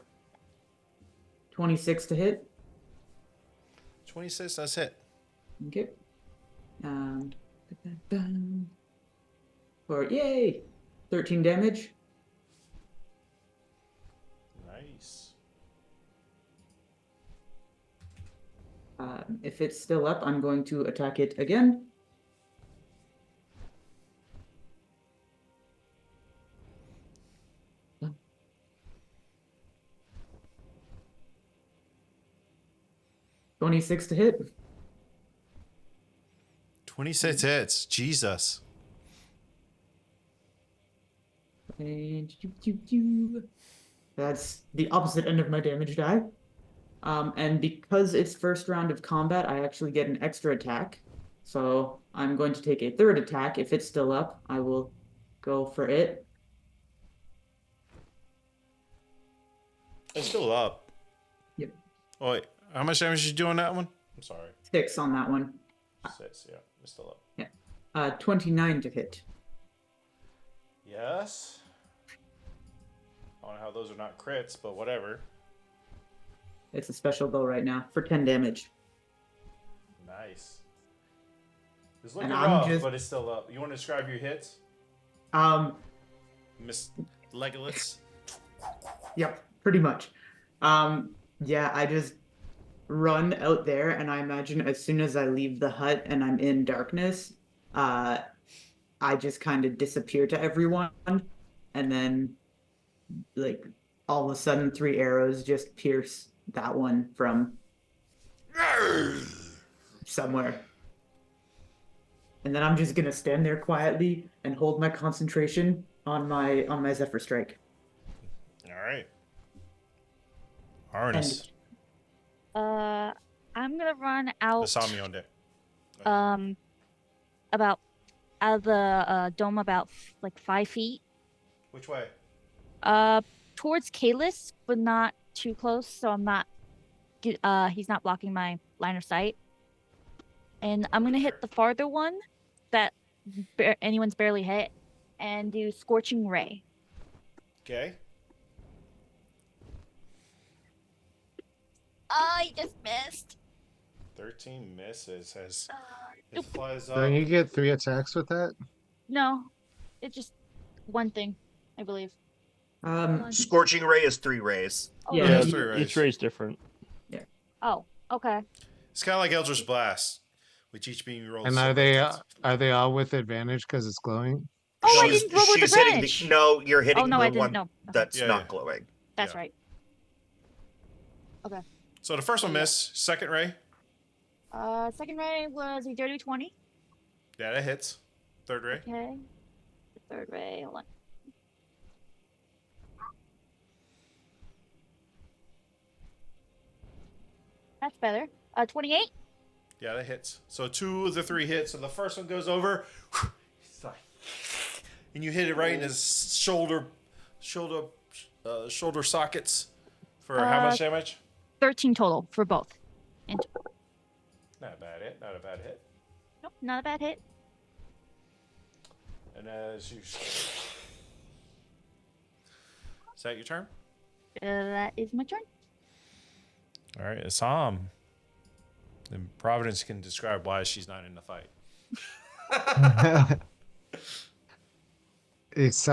26 to hit. 26, that's hit. Okay. For yay! 13 damage. Nice. If it's still up, I'm going to attack it again. $26 to hit. 26 hits. Jesus. And that's the opposite end of my damage die. And because it's first round of combat, I actually get an extra attack. So I'm going to take a third attack. If it's still up, I will go for it. It's still up. Yep. Oh, wait. How much damage did you do on that one? I'm sorry. 6 on that one. 6, yeah. It's still up. Yeah. 29 to hit. Yes. I don't know how those are not crits, but whatever. It's a special though right now for 10 damage. Nice. It's looking And I'm rough, just- but it's still up. You want to describe your hits? Miss Legolas? Yep, pretty much. Yeah, I just run out there, and I imagine as soon as I leave the hut and I'm in darkness, I just kind of disappear to everyone, and then, like, all of a sudden, 3 arrows just pierce that one from somewhere. And then I'm just gonna stand there quietly and hold my concentration on my Zephyr Strike. All right. Harness. I'm gonna run out. The Sami on deck. About out of the dome, about like 5 feet. Which way? Towards Kalis, but not too close, so I'm not. He's not blocking my line of sight. And I'm gonna hit the farther one that anyone's barely hit, and do Scorching Ray. Okay. I just missed. 13 misses as it flies up. Don't you get 3 attacks with that? No, it's just one thing, I believe. Scorching ray is 3 rays. Oh, Yeah, Yeah, you- 3 rays. Each ray's different. Oh, okay. It's kind of like Eldritch Blast, which each being rolls. And are they all with advantage because it's glowing? Oh, I She's- didn't roll with she's the hitting branch. no, you're hitting Oh no, the I didn't one know. Okay, that's Yeah, not yeah. glowing. that's yeah. right. So the first one missed. Second ray. Second ray was a dirty 20. Yeah, that hits. Third ray. Okay. The third ray, hold on. That's better. 28. Yeah, that hits. So 2 of the 3 hits. So the first one goes over. And you hit it right in his shoulder sockets for how much damage? 13 total for both. And Not a bad hit. Not a bad hit. nope, not a bad hit. And as you. Is that your turn? That is my turn. All right, Assam. Then Providence can describe why she's not in the fight. It's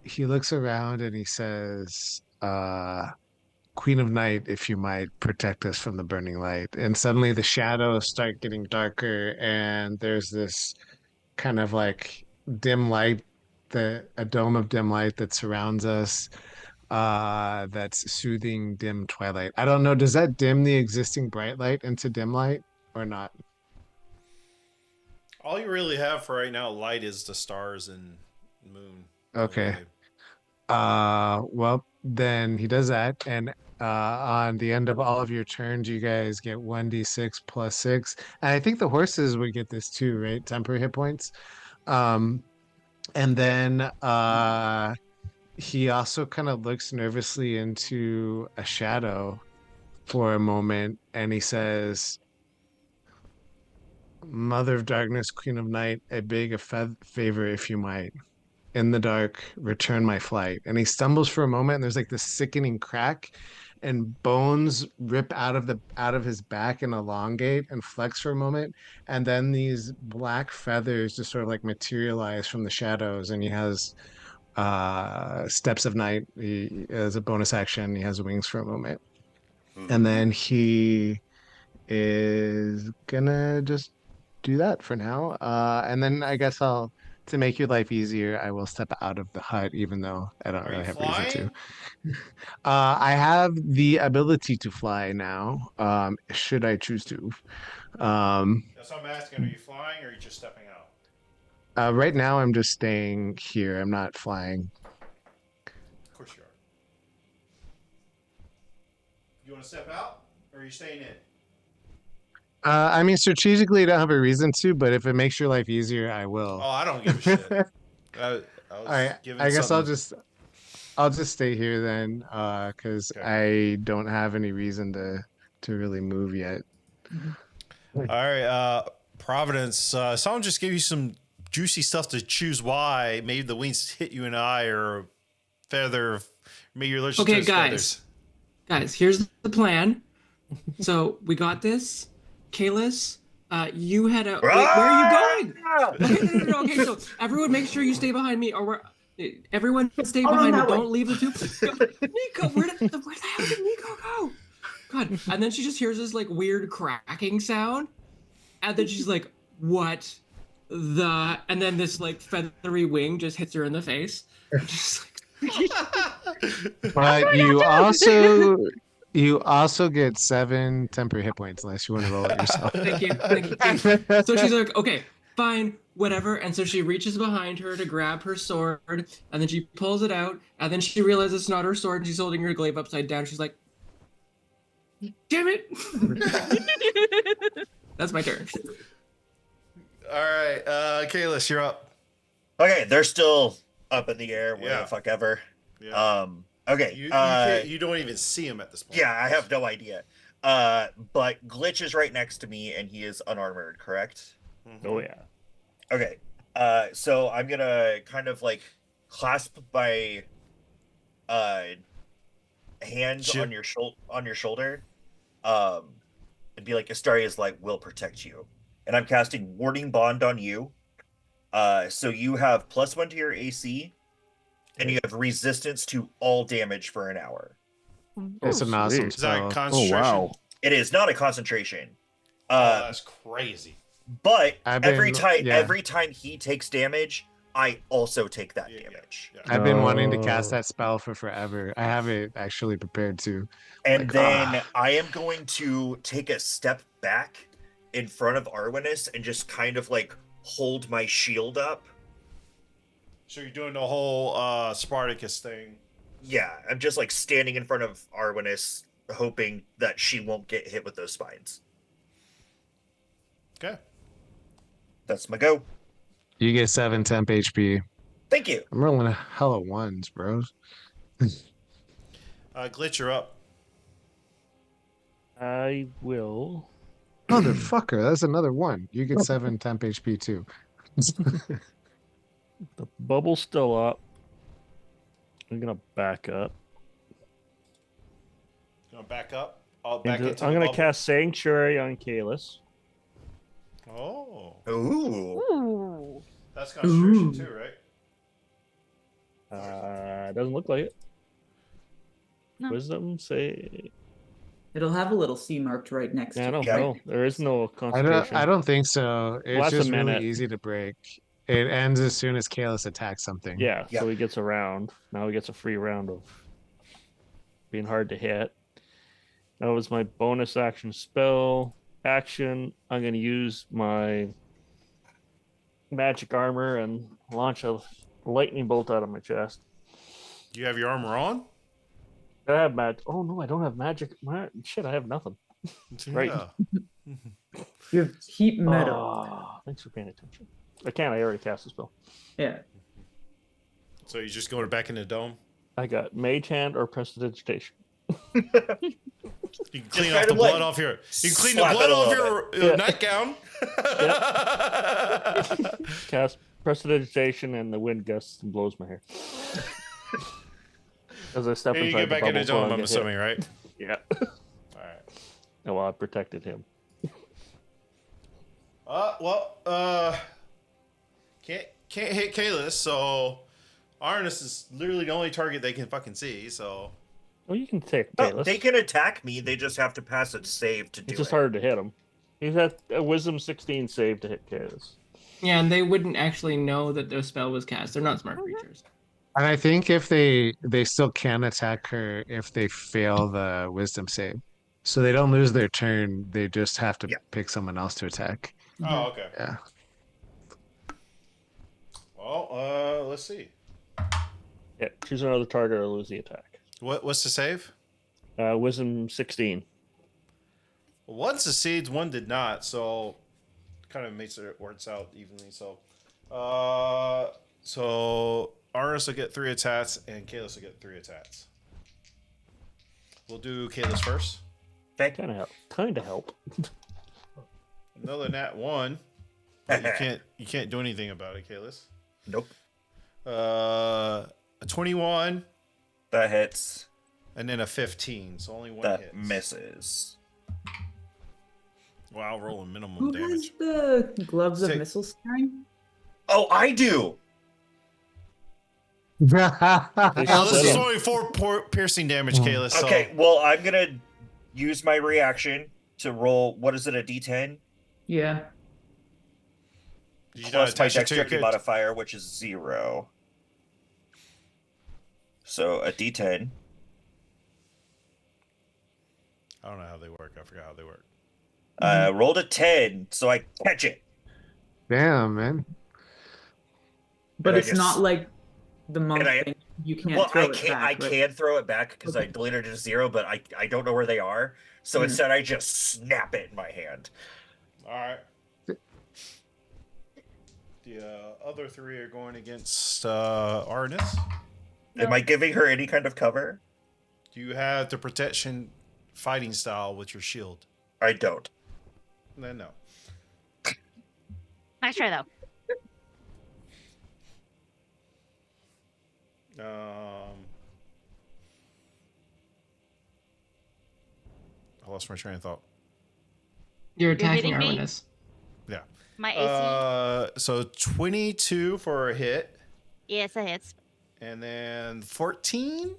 he looks around and he says, Queen of Night, if you might protect us from the burning light. And suddenly the shadows start getting darker, and there's this kind of like dim light, a dome of dim light that surrounds us, that's soothing dim twilight. I don't know, does that dim the existing bright light into dim light or not? All you really have for right now, light, is the stars and moon. Okay. Well, then he does that, and on the end of all of your turns, you guys get 1d6 plus 6. And I think the horses would get this too, right? Temporary hit points. And then he also kind of looks nervously into a shadow, for a moment, and he says, "Mother of darkness, queen of night, I beg a favor if you might. In the dark, return my flight." And he stumbles for a moment, and there's like this sickening crack, and bones rip out of his back and elongate and flex for a moment, and then these black feathers just sort of like materialize from the shadows, and he has steps of night. As a bonus action, he has wings for a moment, and then he is gonna just do that for now. And then I guess to make your life easier, I will step out of the hut, even though I don't Are really you have reason flying? to. I have the ability to fly now, should I choose to. That's what I'm asking. Are you flying or are you just stepping out? Right now, I'm just staying here. I'm not flying. Of course you are. You want to step out or are you staying in? I mean, strategically, I don't have a reason to, but if it makes your life easier, I will. Oh, I don't give a shit. I was All right, giving I guess something. I'll just stay here then, because Okay. I don't have any reason to really move yet. All right, Providence. Someone just gave you some juicy stuff to choose why. Maybe the wings hit you in the eye or a feather. Maybe you're allergic to Okay, his feathers. guys, here's the plan. So we got this. Kalis, you had a wait. Where are you going? Okay, no. Okay, so everyone, make sure you stay behind me, or everyone stay I'll run behind me. that way. Don't leave the tube. Nico, where the hell did Nico go? God, and then she just hears this like weird cracking sound, and then she's like, "What the?" And then this like feathery wing just hits her in the face. Just like, But you also get 7 temporary hit points unless you want to roll it yourself. Thank you. So she's like, okay, fine, whatever. And so she reaches behind her to grab her sword, and then she pulls it out, and then she realizes it's not her sword, and she's holding her glaive upside down. She's like, damn it. That's my turn. All right, Kalis, you're up. Okay, they're still up in the air. Where Yeah. the fuck ever. Yeah. Okay. You don't even see him at this point. Yeah, I have no idea. But Glitch is right next to me, and he is unarmored. Correct. Oh yeah. Okay. So I'm gonna kind of like clasp my hands Sure. on your shoulder, and be like, Astaria's light will protect you. And I'm casting Warding Bond on you. So you have +1 to your AC, and you have resistance to all damage for an hour. It's an awesome sweet. Is that spell. Oh concentration? wow. It is not a concentration. Oh, that's crazy. But I've every been- time he takes damage, I also take that Yeah, damage. Yeah. I've been wanting to cast No. that spell for forever. I have it actually prepared to. And Like, then I am going to take a step back in front of Arwinis and just kind of like hold my shield up. So you're doing the whole Spartacus thing. Yeah, I'm just like standing in front of Arwinis, hoping that she won't get hit with those spines. Okay. That's my go. You get 7 temp HP. Thank you. I'm rolling a hell of ones, bros. Glitch, you're up. I will. Motherfucker, that's another one. You get 7 temp HP too. The bubble's still up. I'm gonna back up. You want to back up? I'll back into I'm the gonna bubble. cast Sanctuary on Kalis. Oh, Ooh. Ooh. that's concentration too, right? Doesn't look like it. No. Wisdom say. It'll have a little C marked right next Yeah, to no, it. Yeah. no, there is no I concentration. don't think so. It's Last a just really minute. easy to break. It ends as soon as Kalis attacks something. Yeah, Yeah. so he gets a round. Now he gets a free round of being hard to hit. That was my bonus action spell. Action, I'm going to use my magic armor and launch a lightning bolt out of my chest. Do you have your armor on? I have magic. Oh, no, I don't have magic. Shit, I have nothing. Right. Yeah. You have heat metal. Oh, thanks for paying attention. I already cast the spell. Yeah. So you're just going back in the dome? I got Mage Hand or Prestidigitation. You can clean kind off the of like blood off your. You can clean the slap blood it a off little your nightgown. Cast prestidigitation, and the wind gusts and blows my hair. As I step Here you inside get back the in the bubble, so I dome, I'm get assuming, hit. right? Yeah. All right. Oh, well, I protected him. Can't hit Kalis, so Arnis is literally the only target they can fucking see. So Well, you can take Oh, Kalis. they can attack me. They just have to pass a save to do It's just it. hard to hit him. He's had a Wisdom 16 save to hit Kalis. Yeah, and they wouldn't actually know that their spell was cast. They're not smart creatures. And I think if they still can attack her if they fail the wisdom save. So they don't lose their turn. They just have to Yeah. pick someone else to attack. Oh, okay. Yeah. Well, let's see. Yeah, choose another target or lose the attack. What's the save? Wisdom 16. Well, one succeeds, one did not, so kind of makes it works out evenly. So Arnis will get 3 attacks and Kalis will get 3 attacks. We'll do Kalis first. Okay. Kind of help. Another nat 1. You can't do anything about it, Kalis. Nope. A 21 That hits. and then a 15, so only one That hit. misses. Wow, rolling minimum Who damage. has the gloves of Take- missile staring? Oh, I do. This is only 4 piercing damage, Kalis. So Okay, well, I'm gonna use my reaction to roll. What is it? A D10 Yeah. Did you not plus my attach it to your dexterity character? modifier, which is 0. So a D10. I don't know how they work. I forgot how they work. Rolled a 10, so I catch it. Damn, man. But And I it's just- not like the monk and I- thing. You can't Well, throw I it can back, I right? can throw it back because I Okay. deleted it to 0, but I don't know where they are. So instead, I just snap it in my hand. All right. The other 3 are going against Arnis. Am I giving her any kind of cover? Do you have the protection fighting style with your shield? I don't. Then no. Nice try, though. I lost my train of thought. You're attacking hitting me? Arminus. Yeah. My AC. So 22 for a hit, Yes, it hits. and then 14.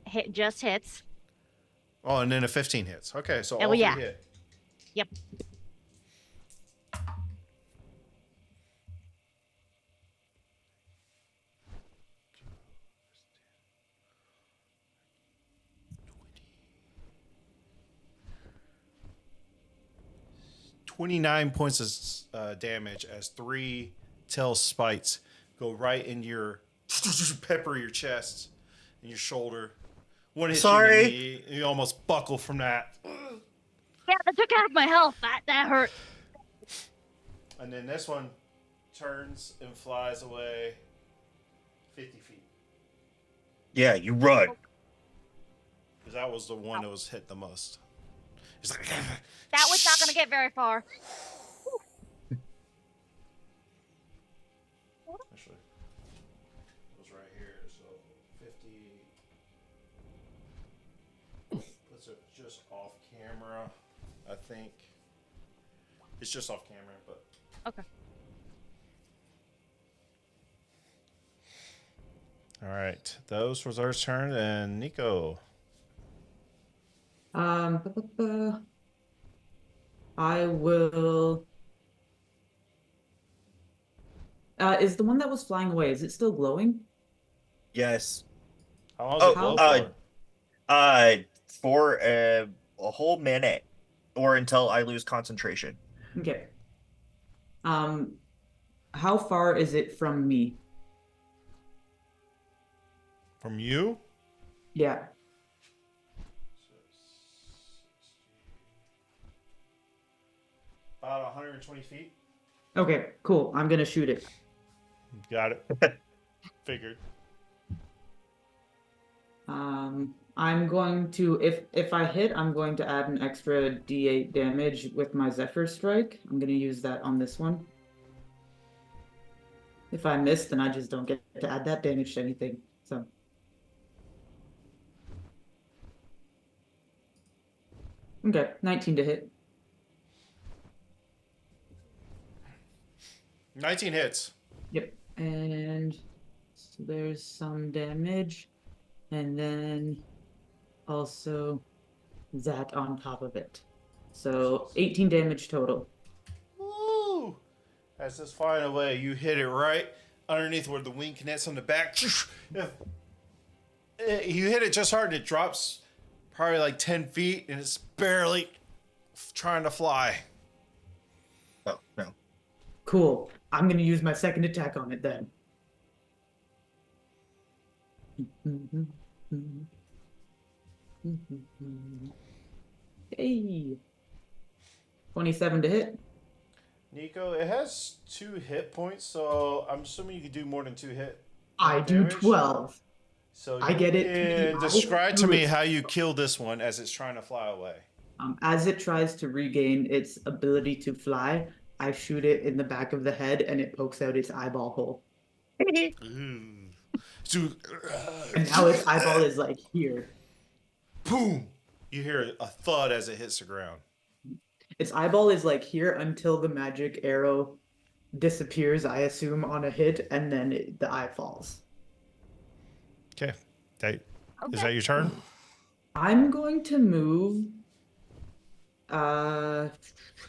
Hit just hits. Oh, and then a 15 hits. Okay, so Oh, all 3 yeah. hit. Yep. $29 points of damage as 3 tail spikes go right in your pepper your chest and your shoulder. One hit Sorry. you in the knee, and you almost buckle from that. Yeah, that took half my health. That hurt. And then this one turns and flies away 50 feet. Yeah, you run. Because that was the one that was hit the most. It's like, That was not going to get very far. actually, it was right here. So 50 puts it just off camera, I think. It's just off camera, but. Okay. All right. Those was our turn. And Nico. I will. Is the one that was flying away? Is it still glowing? Yes. How long Oh, is it glow for a whole minute, or until I lose concentration. Okay. How far is it from me? From you? Yeah. About 120 feet. Okay, cool. I'm gonna shoot it. Got it. Figured. I'm going to if I hit, I'm going to add an extra D8 damage with my Zephyr Strike. I'm going to use that on this one. If I miss, then I just don't get to add that damage to anything. So. Okay, 19 to hit. 19 hits. Yep. And so there's some damage. And then also that on top of it. So 18 damage total. Woo! As it's flying away, you hit it right underneath where the wing connects on the back. You hit it just hard and it drops probably like 10 feet and it's barely trying to fly. Oh, no. Cool. I'm going to use my second attack on it then. Hey. 27 to hit. Nico, it has 2 hit points, so I'm assuming you can do more than 2 hit. I do damage. 12. So I get it. And describe to me how you kill this one as it's trying to fly away. As it tries to regain its ability to fly, I shoot it in the back of the head and it pokes out its eyeball hole. So, And now its eyeball is like here. boom! You hear a thud as it hits the ground. Its eyeball is like here until the magic arrow disappears, I assume, on a hit, and then the eye falls. Okay. Is that your turn? I'm going to move. How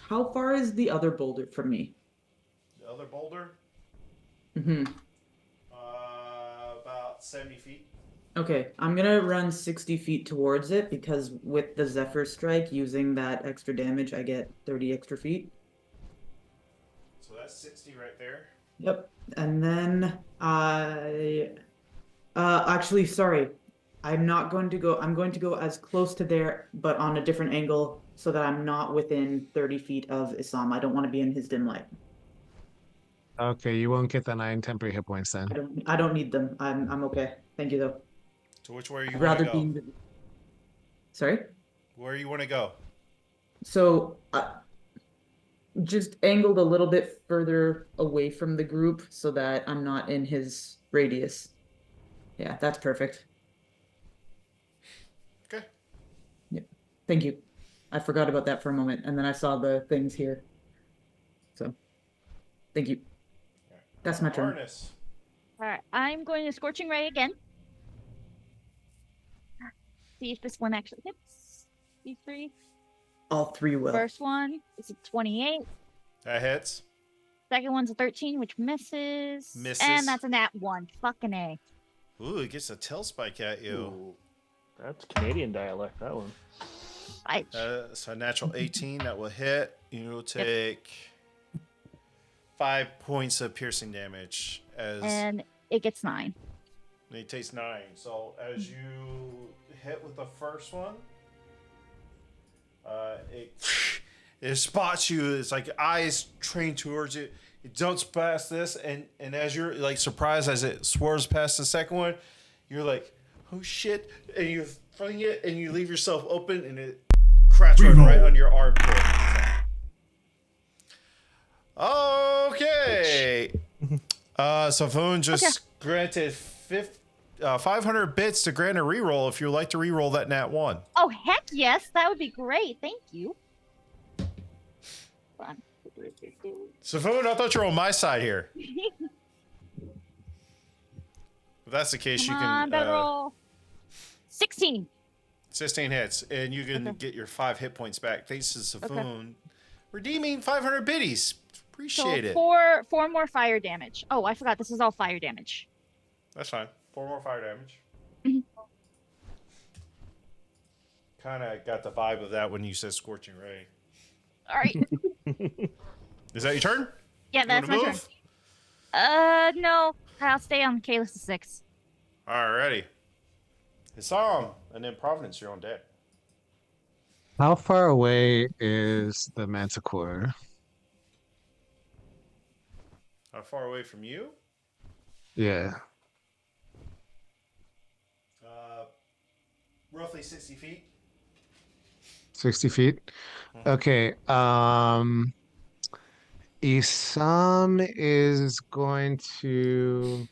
far is the other boulder from me? The other boulder? Mm-hmm. About 70 feet. Okay, I'm gonna run 60 feet towards it because with the Zephyr Strike, using that extra damage, I get 30 extra feet. So that's 60 right there. Yep. And then actually, sorry. I'm not going to go. I'm going to go as close to there, but on a different angle so that I'm not within 30 feet of Isam. I don't want to be in his dim light. Okay, you won't get the 9 temporary hit points then. I don't need them. I'm okay. Thank you though. So which way you I'd want rather to go? be. Sorry? Where you want to go? So just angled a little bit further away from the group so that I'm not in his radius. Yeah, that's perfect. Okay. Yeah. Thank you. I forgot about that for a moment, and then I saw the things here. So, thank you. That's my turn. Harness. All right, I'm going to Scorching Ray again. See if this one actually hits. These 3. All 3 will. First one is a 28. That hits. Second one's a 13, which misses. Misses. And that's a nat 1. Fucking A. Ooh, it gets a tail spike at you. Ooh, that's Canadian dialect, that one. Right. So a natural 18 that will hit. You'll take 5 points of piercing damage And it gets 9. it takes 9. So as you hit with the first one, it spots you. It's like eyes trained towards it. It jumps past this, and as you're like surprised as it swerves past the second one, you're like, oh shit, and you fling it and you leave yourself open, and it crashes right on your armpit. Okay. So Foon just granted 500 bits to grant a reroll if you'd like to reroll that nat 1. Oh, heck yes. That would be great. Thank you. Fun. So Foon, I thought you were on my side here. If that's the case, Come you on, can better roll. 16. 16 hits, and you can get your 5 hit points back thanks to Safoon Okay. redeeming 500 biddies. Appreciate it. Four more fire damage. Oh, I forgot. This is all fire damage. That's fine. 4 more fire damage. Mhm. Kind of got the vibe of that when you said Scorching Ray. All right. Is that your turn? Yeah, You that's wanna my move? turn. No. I'll stay on Kalis to 6. Alrighty. Hisam, and then Providence, you're on deck. How far away is the Manticore? How far away from you? Yeah. roughly 60 feet. 60 feet. Okay. Isam is going to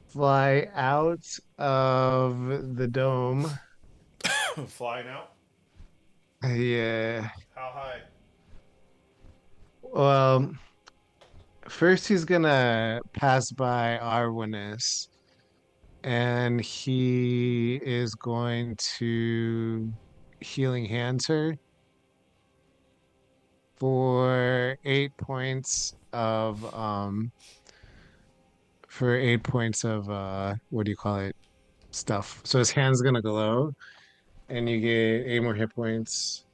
fly out of the dome. Flying out. Yeah. How high? Well, first he's gonna pass by Arwinus, and he is going to healing hands her for 8 points of what do you call it? Stuff. So his hand's gonna glow, and you get 8 more hit points.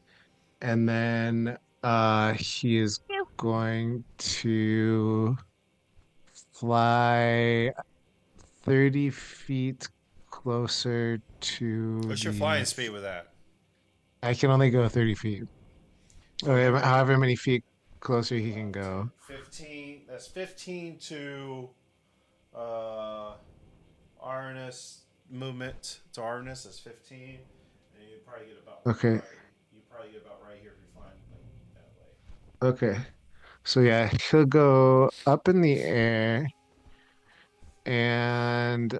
And then he is going to fly 30 feet closer to What's your flying speed with that? I can only go 30 feet. Or however many feet closer he can go. 15. That's 15 to Arnis movement to Arnis. That's 15. And you probably get about Okay. right. You probably get about right here if you're flying like that way. Okay. So yeah, he'll go up in the air and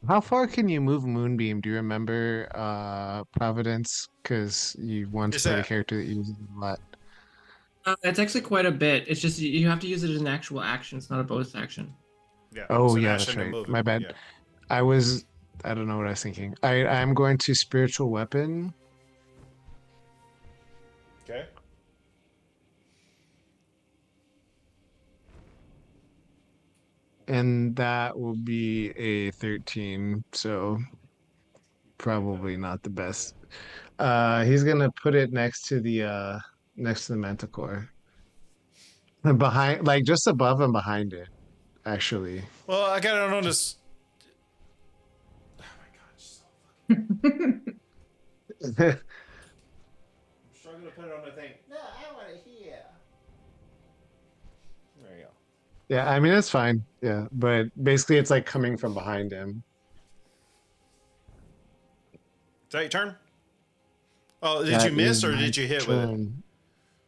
how far can you move Moonbeam? Do you remember Providence? Because you once Is played a that- character that uses it a lot. It's actually quite a bit. It's just you have to use it as an actual action. It's not a bonus action. Yeah. Oh it's an yeah, action that's to right. move it. My bad. Yeah. I don't know what I was thinking. I'm going to spiritual weapon. Okay. And that will be a 13, so probably not the best. He's gonna put it next to the Manticore. Behind, like just above and behind it, actually. Well, I gotta notice. Oh my god, so fucking. I'm struggling to put it on the thing. No, I want to hear. There you go. Yeah, I mean it's fine. Yeah, but basically it's like coming from behind him. Is that your turn? Oh, did That you miss is or my did you hit with it? turn.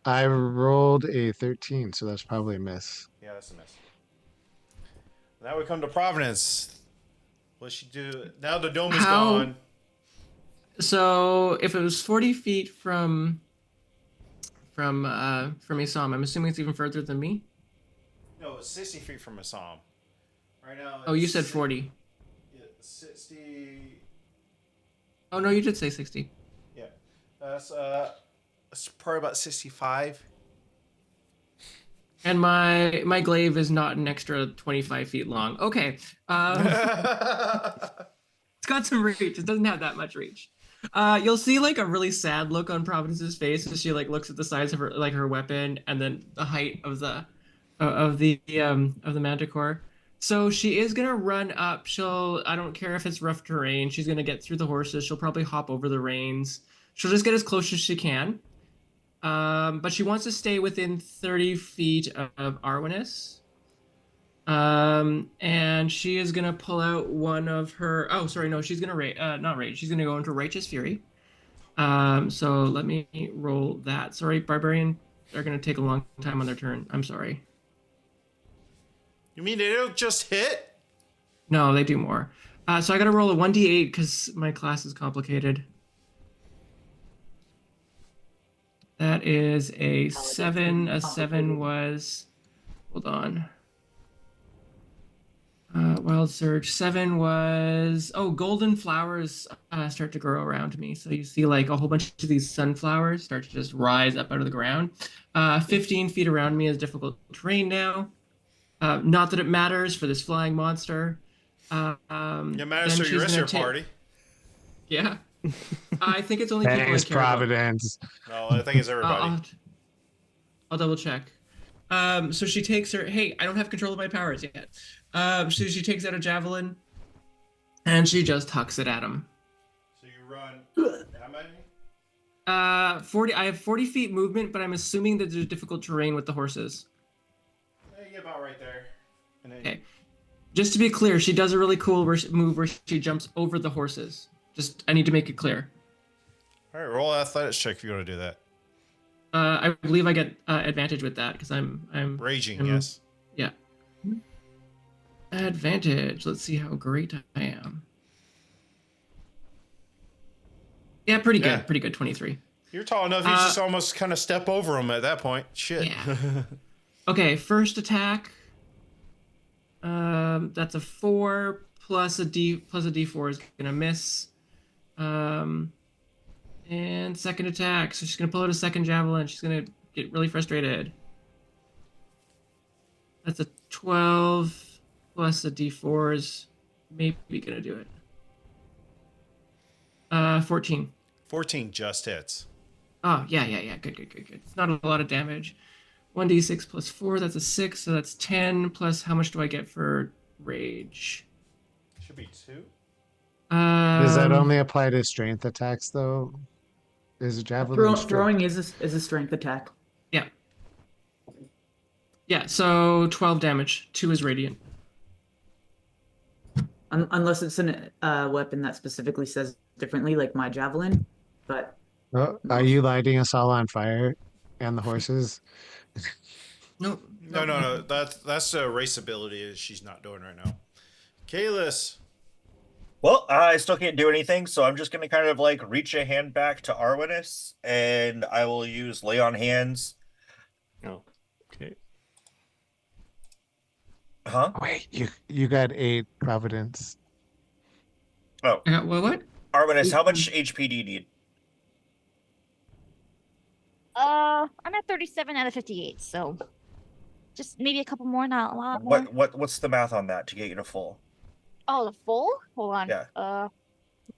I rolled a 13, so that's probably a miss. Yeah, that's a miss. Now we come to Providence. What she do? Now the dome is How- gone. So if it was 40 feet from Isam, I'm assuming it's even further than me. No, it's 60 feet from Assam. Right now. Oh, you it's said 40. Yeah, 60. Oh no, you did say 60. Yeah, that's probably about 65. And my glaive is not an extra 25 feet long. Okay. It's got some reach. It doesn't have that much reach. You'll see like a really sad look on Providence's face as she like looks at the size of her weapon and then the height of the Manticore. So she is gonna run up. I don't care if it's rough terrain. She's gonna get through the horses. She'll probably hop over the reins. She'll just get as close as she can. But she wants to stay within 30 feet of Arwinus. And she is gonna pull out one of her. Oh, sorry, no, she's gonna not rage. She's gonna go into Righteous Fury. So let me roll that. Sorry, Barbarian. They're gonna take a long time on their turn. I'm sorry. You mean they don't just hit? No, they do more. So I gotta roll a 1d8 because my class is complicated. That is a 7. A 7 was. Hold on. Wild Surge. 7 was. Oh, golden flowers start to grow around me. So you see like a whole bunch of these sunflowers start to just rise up out of the ground. 15 feet around me is difficult terrain now. Not that it matters for this flying monster. It matters to the rest of your party. Yeah. I think it's only people Thanks, I care about. Providence. No, I think it's everybody. I'll double check. So she takes her. Hey, I don't have control of my powers yet. So she takes out a javelin, and she just hucks it at him. So you run. How many? 40. I have 40 feet movement, but I'm assuming that there's difficult terrain with the horses. Yeah, you get about right there. And then Okay. Just to be clear, she does a really cool move where she jumps over the horses. I need to make it clear. All right, roll an athletics check if you want to do that. I believe I get advantage with that because I'm Raging, I'm- yes. Yeah. Advantage. Let's see how great I am. Yeah, pretty good. Yeah. Pretty good. 23. You're tall enough. You just almost kind of step over him at that point. Shit. Yeah. Okay, first attack. That's a 4 plus a D4 is gonna miss. And second attack. So she's gonna pull out a second javelin. She's gonna get really frustrated. That's a 12 plus a D4 is maybe gonna do it. 14. 14 just hits. Oh, yeah. Good. It's not a lot of damage. 1d6 plus 4, that's a 6, so that's 10, plus how much do I get for rage? Should be 2. Does that only apply to strength attacks, though? Is a javelin Throwing is a strength attack. Yeah. Yeah, so 12 damage. 2 is radiant. Unless it's a weapon that specifically says differently, like my javelin. But Oh, are you lighting us all on fire and the horses? No. No. That's a race ability she's not doing right now. Kalis. Well, I still can't do anything, so I'm just going to kind of like reach a hand back to Arwinus, and I will use Lay on Hands. Oh, okay. Huh? Wait, you got 8 Providence. Oh, What? Arwinus, how much HP do you need? I'm at 37 out of 58, so just maybe a couple more, not a lot more. What's the math on that to get you to full? Oh, the full? Hold on. Yeah.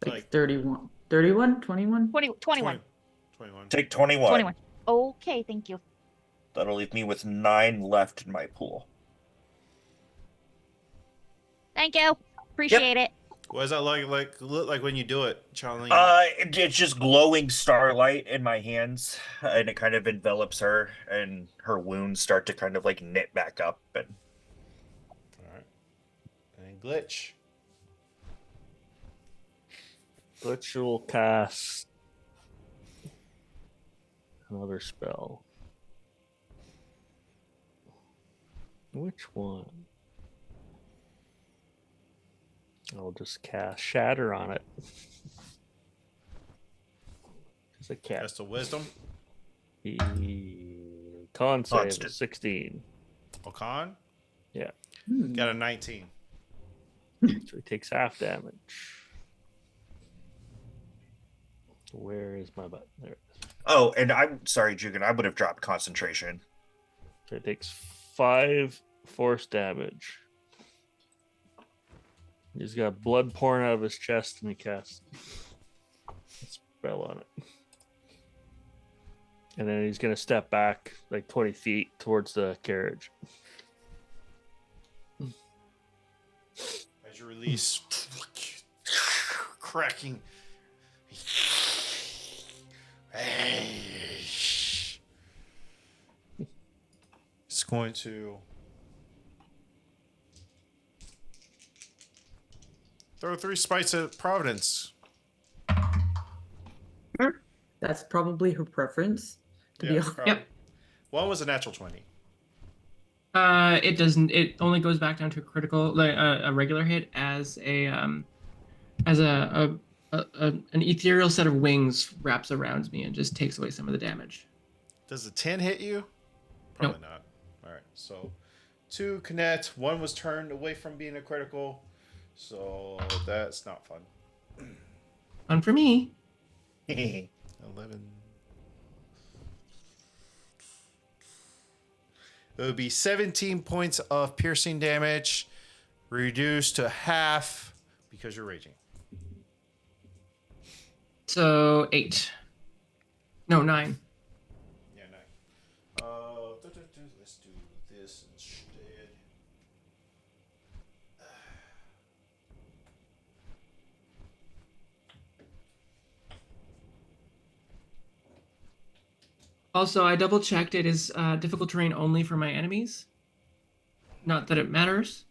like 31, 21, 21? 21. 21. Take 21. 21. Okay, thank you. That'll leave me with 9 left in my pool. Thank you. Appreciate it. What does that look like when you do it, Charlie? It's just glowing starlight in my hands, and it kind of envelops her, and her wounds start to kind of like knit back up. And All right. And Glitch. Glitch will cast another spell. Which one? I'll just cast Shatter on it. It's a cat. That's a wisdom. Con save Constant. is 16. Okan. Yeah. Got a 19. So he takes half damage. Where is my button? There it is. oh, and I'm sorry, Jugan, I would have dropped concentration. So he takes 5 force damage. He's got blood pouring out of his chest, and he casts a spell on it. And then he's going to step back like 20 feet towards the carriage. As you release, cracking. It's going to throw 3 spites at Providence. That's probably her preference. To be honest. probably. One was a natural 20. It doesn't. It only goes back down to a critical, like a regular hit, as an ethereal set of wings wraps around me and just takes away some of the damage. Does the 10 hit you? Probably not. All right, so 2 connect. 1 was turned away from being a critical, so that's not fun. Fun for me. 11. It would be 17 points of piercing damage, reduced to half because you're raging. So 8. No, 9. Yeah, 9. Let's do this instead. Also, I double checked. It is difficult terrain only for my enemies. Not that it matters.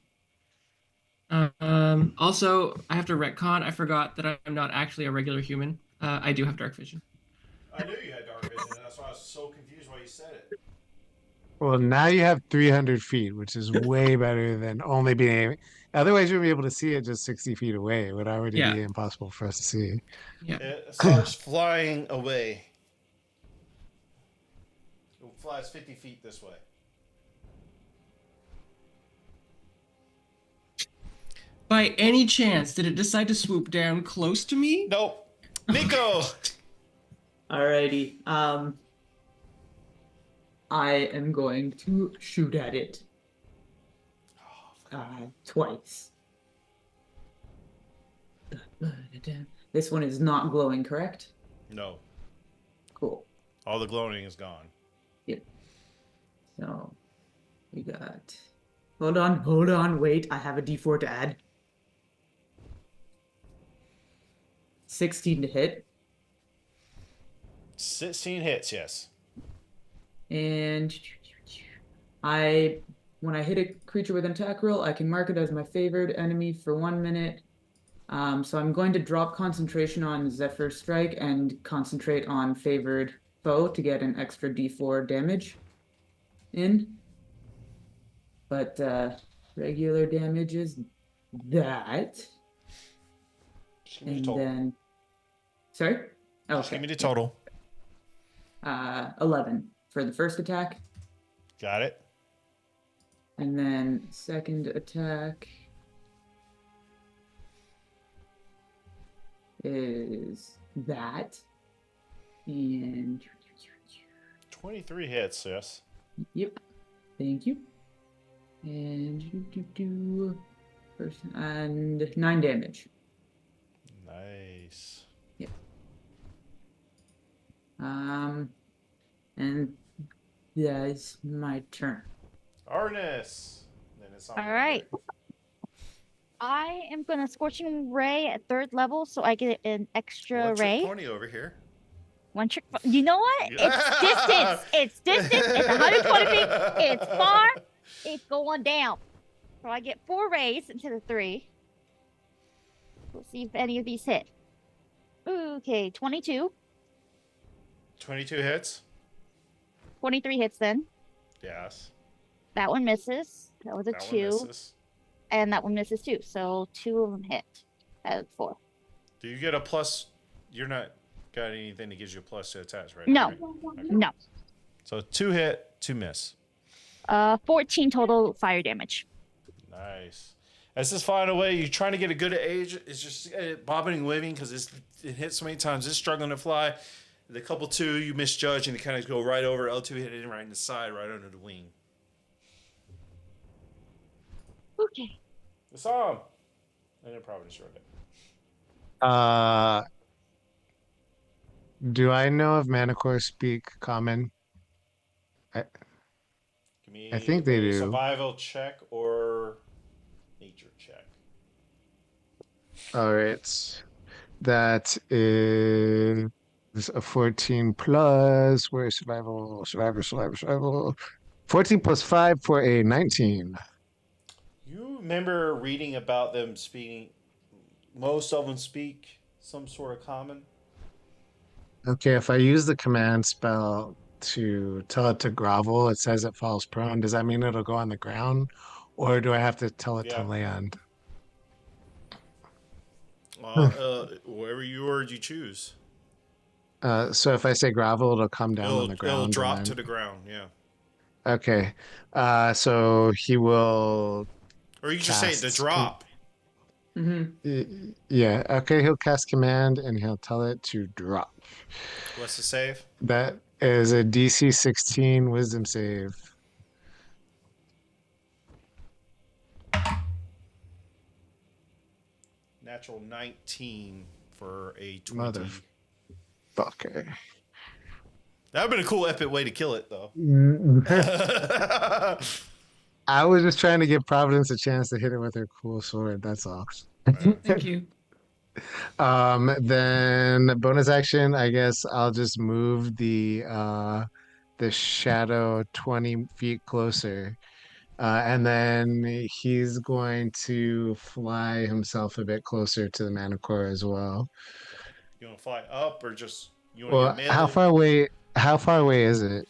Also, I have to retcon. I forgot that I'm not actually a regular human. I do have dark vision. I knew you had dark vision. That's why I was so confused why you said it. Well, now you have 300 feet, which is way better than only being able. Otherwise, you'd be able to see it just 60 feet away. It would already Yeah. be impossible for us to see. Yeah. It starts flying away. It flies 50 feet this way. By any chance, did it decide to swoop down close to me? Nope. Nico! Alrighty. I am going to shoot at it. Twice. This one is not glowing, correct? No. Cool. All the glowing is gone. Yep. So we got. Hold on, wait. I have a D4 to add. 16 to hit. 16 hits, yes. And when I hit a creature with an attack roll, I can mark it as my favored enemy for 1 minute. So I'm going to drop concentration on Zephyr Strike and concentrate on favored foe to get an extra D4 damage in. But regular damage is that. Just give me the And total. then, sorry? Just give me the total. 11 for the first attack. Got it. And then second attack is that. And 23 hits, yes. yep. Thank you. And and 9 damage. Nice. Yep. And that's my turn. Arnis. Then it's on All your right. turn. I am gonna Scorching Ray at 3rd level, so I get an extra One trick ray. pony over here. One trick. You know what? It's distance. It's distance. It's 120 feet. It's far. It's going down. So I get 4 rays instead of 3. We'll see if any of these hit. Okay, 22. 22 hits. 23 hits then. Yes. That one misses. That was a That 2. one misses. And that one misses too. So 2 of them hit. Out of 4. Do you get a plus? You're not got anything that gives you a plus to attacks, right? No. Right? Okay. No. So 2 hit, 2 miss. 14 total fire damage. Nice. As this flying away, you're trying to get a good age. It's just bobbing and weaving because it hits so many times. It's struggling to fly. The couple 2 you misjudge and it kind of go right over. L2 hit it right in the side, right under the wing. Okay. I saw him. And it probably destroyed it. Do I know if Manticore speak common? Give me I think they a do. survival check or nature check. All right. That is a 14 plus. Where is survival? Survival. 14 plus 5 for a 19. You remember reading about them speaking? Most of them speak some sort of common. Okay, if I use the command spell to tell it to grovel, it says it falls prone. Does that mean it'll go on the ground? Or do I have to tell it to Yeah. land? Wherever you word you choose. So if I say grovel, it'll come down on the ground. It'll and drop then- to the ground, yeah. Okay. So he will. Or you can just say Casts. to drop. Yeah. Okay. He'll cast command and he'll tell it to drop. What's the save? That is a DC 16 Wisdom save. Natural 19 for a 20. Mother. Fucker. That would have been a cool epic way to kill it, though. I was just trying to give Providence a chance to hit it with her cool sword. That's all. Thank you. Then bonus action, I guess I'll just move the shadow 20 feet closer. And then he's going to fly himself a bit closer to the Manticore as well. You want to fly up or just you want to Well, get melee? how far away is it?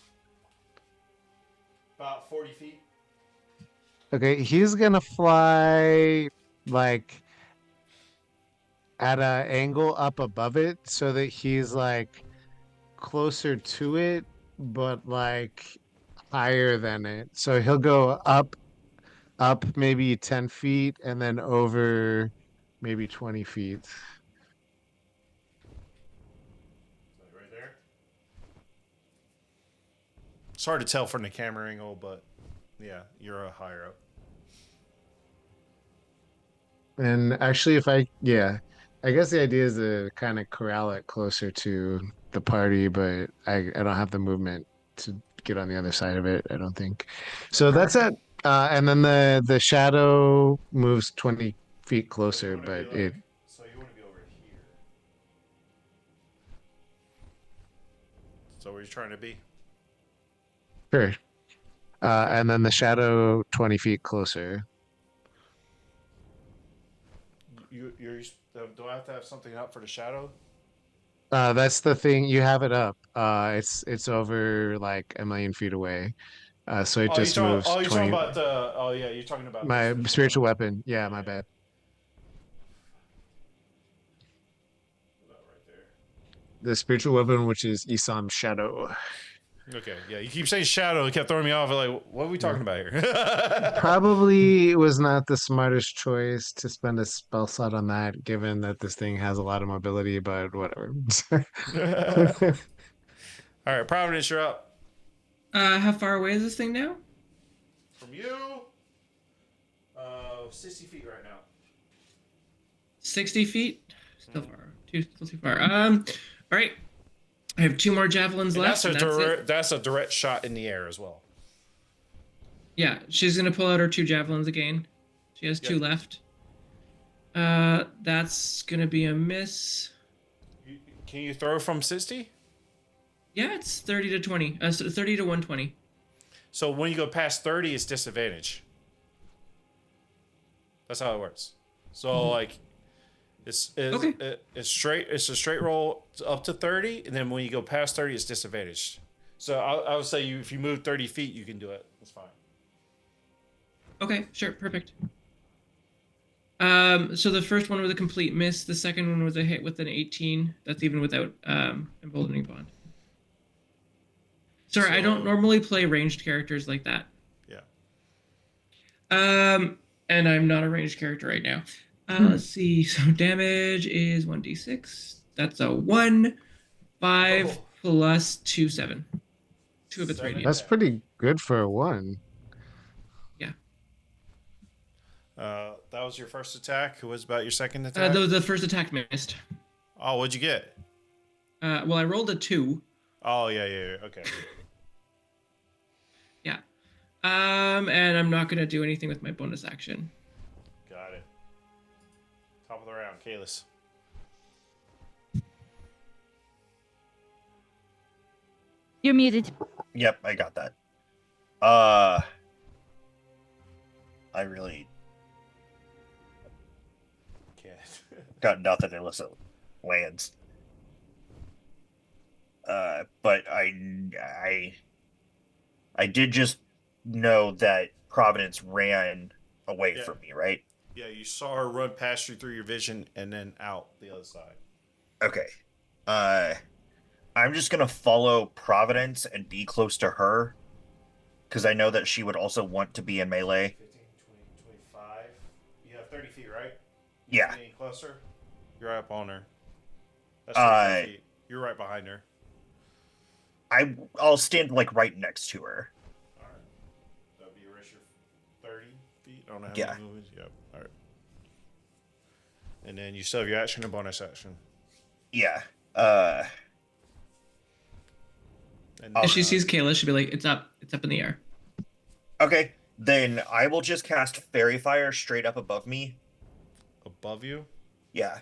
About 40 feet. Okay, he's gonna fly like at an angle up above it so that he's like closer to it, but like higher than it. So he'll go up maybe 10 feet and then over maybe 20 feet. Right there. It's hard to tell from the camera angle, but yeah, you're a higher up. And actually, I guess the idea is to kind of corral it closer to the party, but I don't have the movement to get on the other side of it, I don't think. So that's it. And then the shadow moves 20 feet closer, but it So you want to be over here. So where you trying to be? sure. And then the shadow 20 feet closer. You're do I have to have something up for the shadow? That's the thing. You have it up. It's over like a million feet away. So it just moves you're 20. talking about the. Oh yeah, you're talking about My this spiritual weapon. Yeah, my bad. About right there. The spiritual weapon, which is Isam's shadow. Okay, yeah, you keep saying shadow. It kept throwing me off. Like, what are we talking about here? Probably was not the smartest choice to spend a spell slot on that, given that this thing has a lot of mobility, but whatever. All right, Providence, you're up. How far away is this thing now? From you, 60 feet right now. 60 feet? Still far. Still too far. All right. I have 2 more javelins And left. that's a direct shot in the air as well. Yeah, she's gonna pull out her 2 javelins again. She has 2 left. That's gonna be a miss. Can you throw from 60? Yeah, it's 30 to 20. So 30 to 120. So when you go past 30, it's disadvantage. That's how it works. So like, it's Okay. it's straight. It's a straight roll up to 30, and then when you go past 30, it's disadvantaged. So I would say if you move 30 feet, you can do it. That's fine. Okay, sure, perfect. So the first one was a complete miss. The second one was a hit with an 18. That's even without emboldening bond. Sorry, I don't normally play ranged characters like that. Yeah. And I'm not a ranged character right now. Let's see. So damage is 1d6. That's a 1, 5 plus 2, 7. 2 of its radiant. That's pretty good for a 1. Yeah. That was your first attack. Who was about your second attack? The first attack missed. Oh, what'd you get? Well, I rolled a 2. Oh yeah. Okay. Yeah. And I'm not gonna do anything with my bonus action. Got it. Top of the round, Kalis. You're muted. Yep, I got that. I really Can't. got nothing unless it lands. But I did just know that Providence ran away Yeah. from me, right? Yeah, you saw her run past you through your vision and then out the other side. Okay. I'm just gonna follow Providence and be close to her, because I know that she would also want to be in melee. 15, 20, 25. You have 30 feet, right? Yeah. Any closer? You're up on her. That's 30 feet. You're right behind her. I'll stand like right next to her. All right. That'll be your rest your 30 feet. I don't know how Yeah. many movements. Yep. All right. And then you still have your action and bonus action. Yeah. And If she sees Kayla, she'll be like, "It's up in the air." Okay. Then I will just cast Fairy Fire straight up above me. above you. Yeah.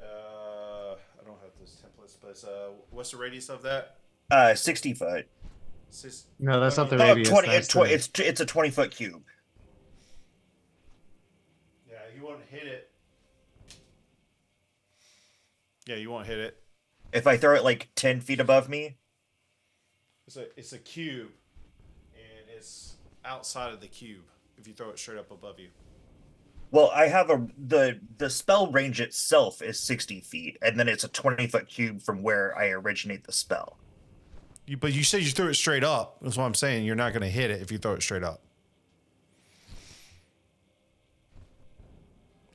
I don't have those templates, but what's the radius of that? 60 foot. No, that's not the Oh, radius. 20, That's it's a 20-foot cube. Yeah, you won't hit it. Yeah, you won't hit it. If I throw it like 10 feet above me, It's a cube, and it's outside of the cube. If you throw it straight up above you. well, I have the spell range itself is 60 feet, and then it's a 20-foot cube from where I originate the spell. But you said you threw it straight up. That's what I'm saying. You're not going to hit it if you throw it straight up.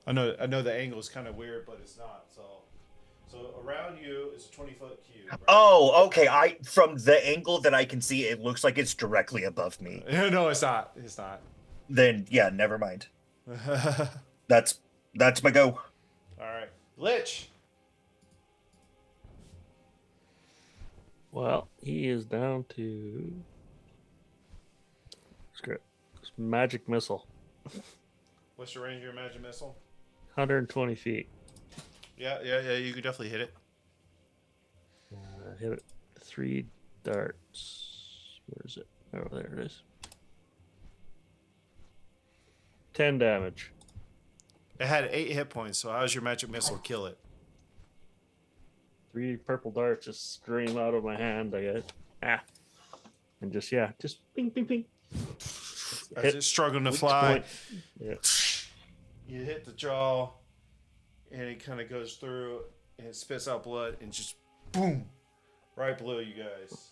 I know the angle is kind of weird, but it's not. So around you is a 20-foot cube. Right? Oh, okay. From the angle that I can see, it looks like it's directly above me. No, it's not. It's not. Then yeah, never mind. That's my go. All right, Lich. Well, he is down to magic missile, What's your range of your magic missile? 120 feet. Yeah. You could definitely hit it. Hit it 3 darts. Where is it? Oh, there it is. 10 damage. It had 8 hit points. So how does your magic missile kill it? 3 purple darts just stream out of my hand. I get and just ping, ping, ping. As it's struggling to Weak fly, point. Yeah. you hit the jaw, and it kind of goes through, and it spits out blood, and just boom, right below you guys.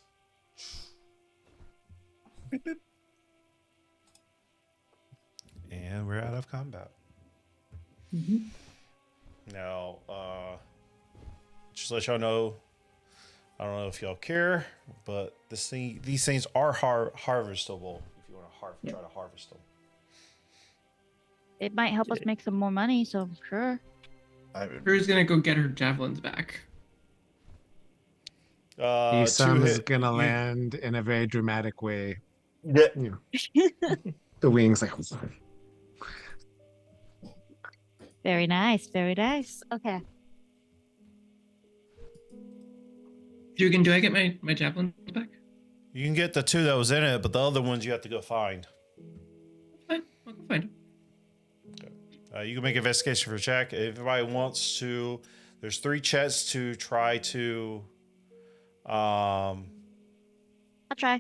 And we're out of combat. Now, just to let y'all know, I don't know if y'all care, but these things are harvestable. If you want to try to harvest them. It might help us make some more money, so sure. Drew's gonna go get her javelins back. the sun is gonna you- land in a very dramatic way. Yeah. You know, the wings like. Very nice, very nice. Okay. Jugan, do I get my javelins back? You can get the 2 that was in it, but the other ones you have to go find. Fine, I'll go find them. You can make an investigation for check. If anybody wants to, there's 3 chests to try to I'll try.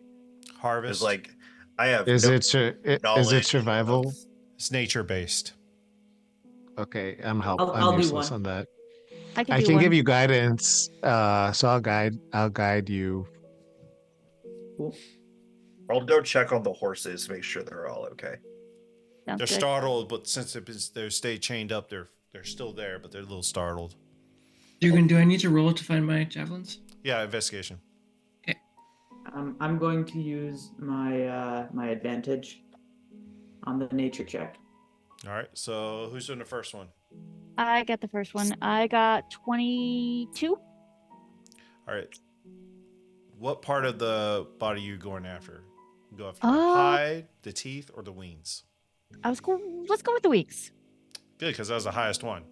harvest. It's like I have. Is no it knowledge survival? of- It's nature based. Okay, I'll I'm do useless one. on that. I can I do can one. give you guidance. So I'll guide you. I'll go check on the horses, make sure they're all okay. Sounds They're good. startled, but since they stay chained up, they're still there, but they're a little startled. Jugan, do I need to roll to find my javelins? Yeah, investigation. I'm going to use my my advantage on the nature check. All right. So who's doing the first one? I got the first one. I got 22. All right. What part of the body are you going after? Go after the Uh, hide, the teeth, or the wings? Let's go with the weeks. Good, because that was the highest one.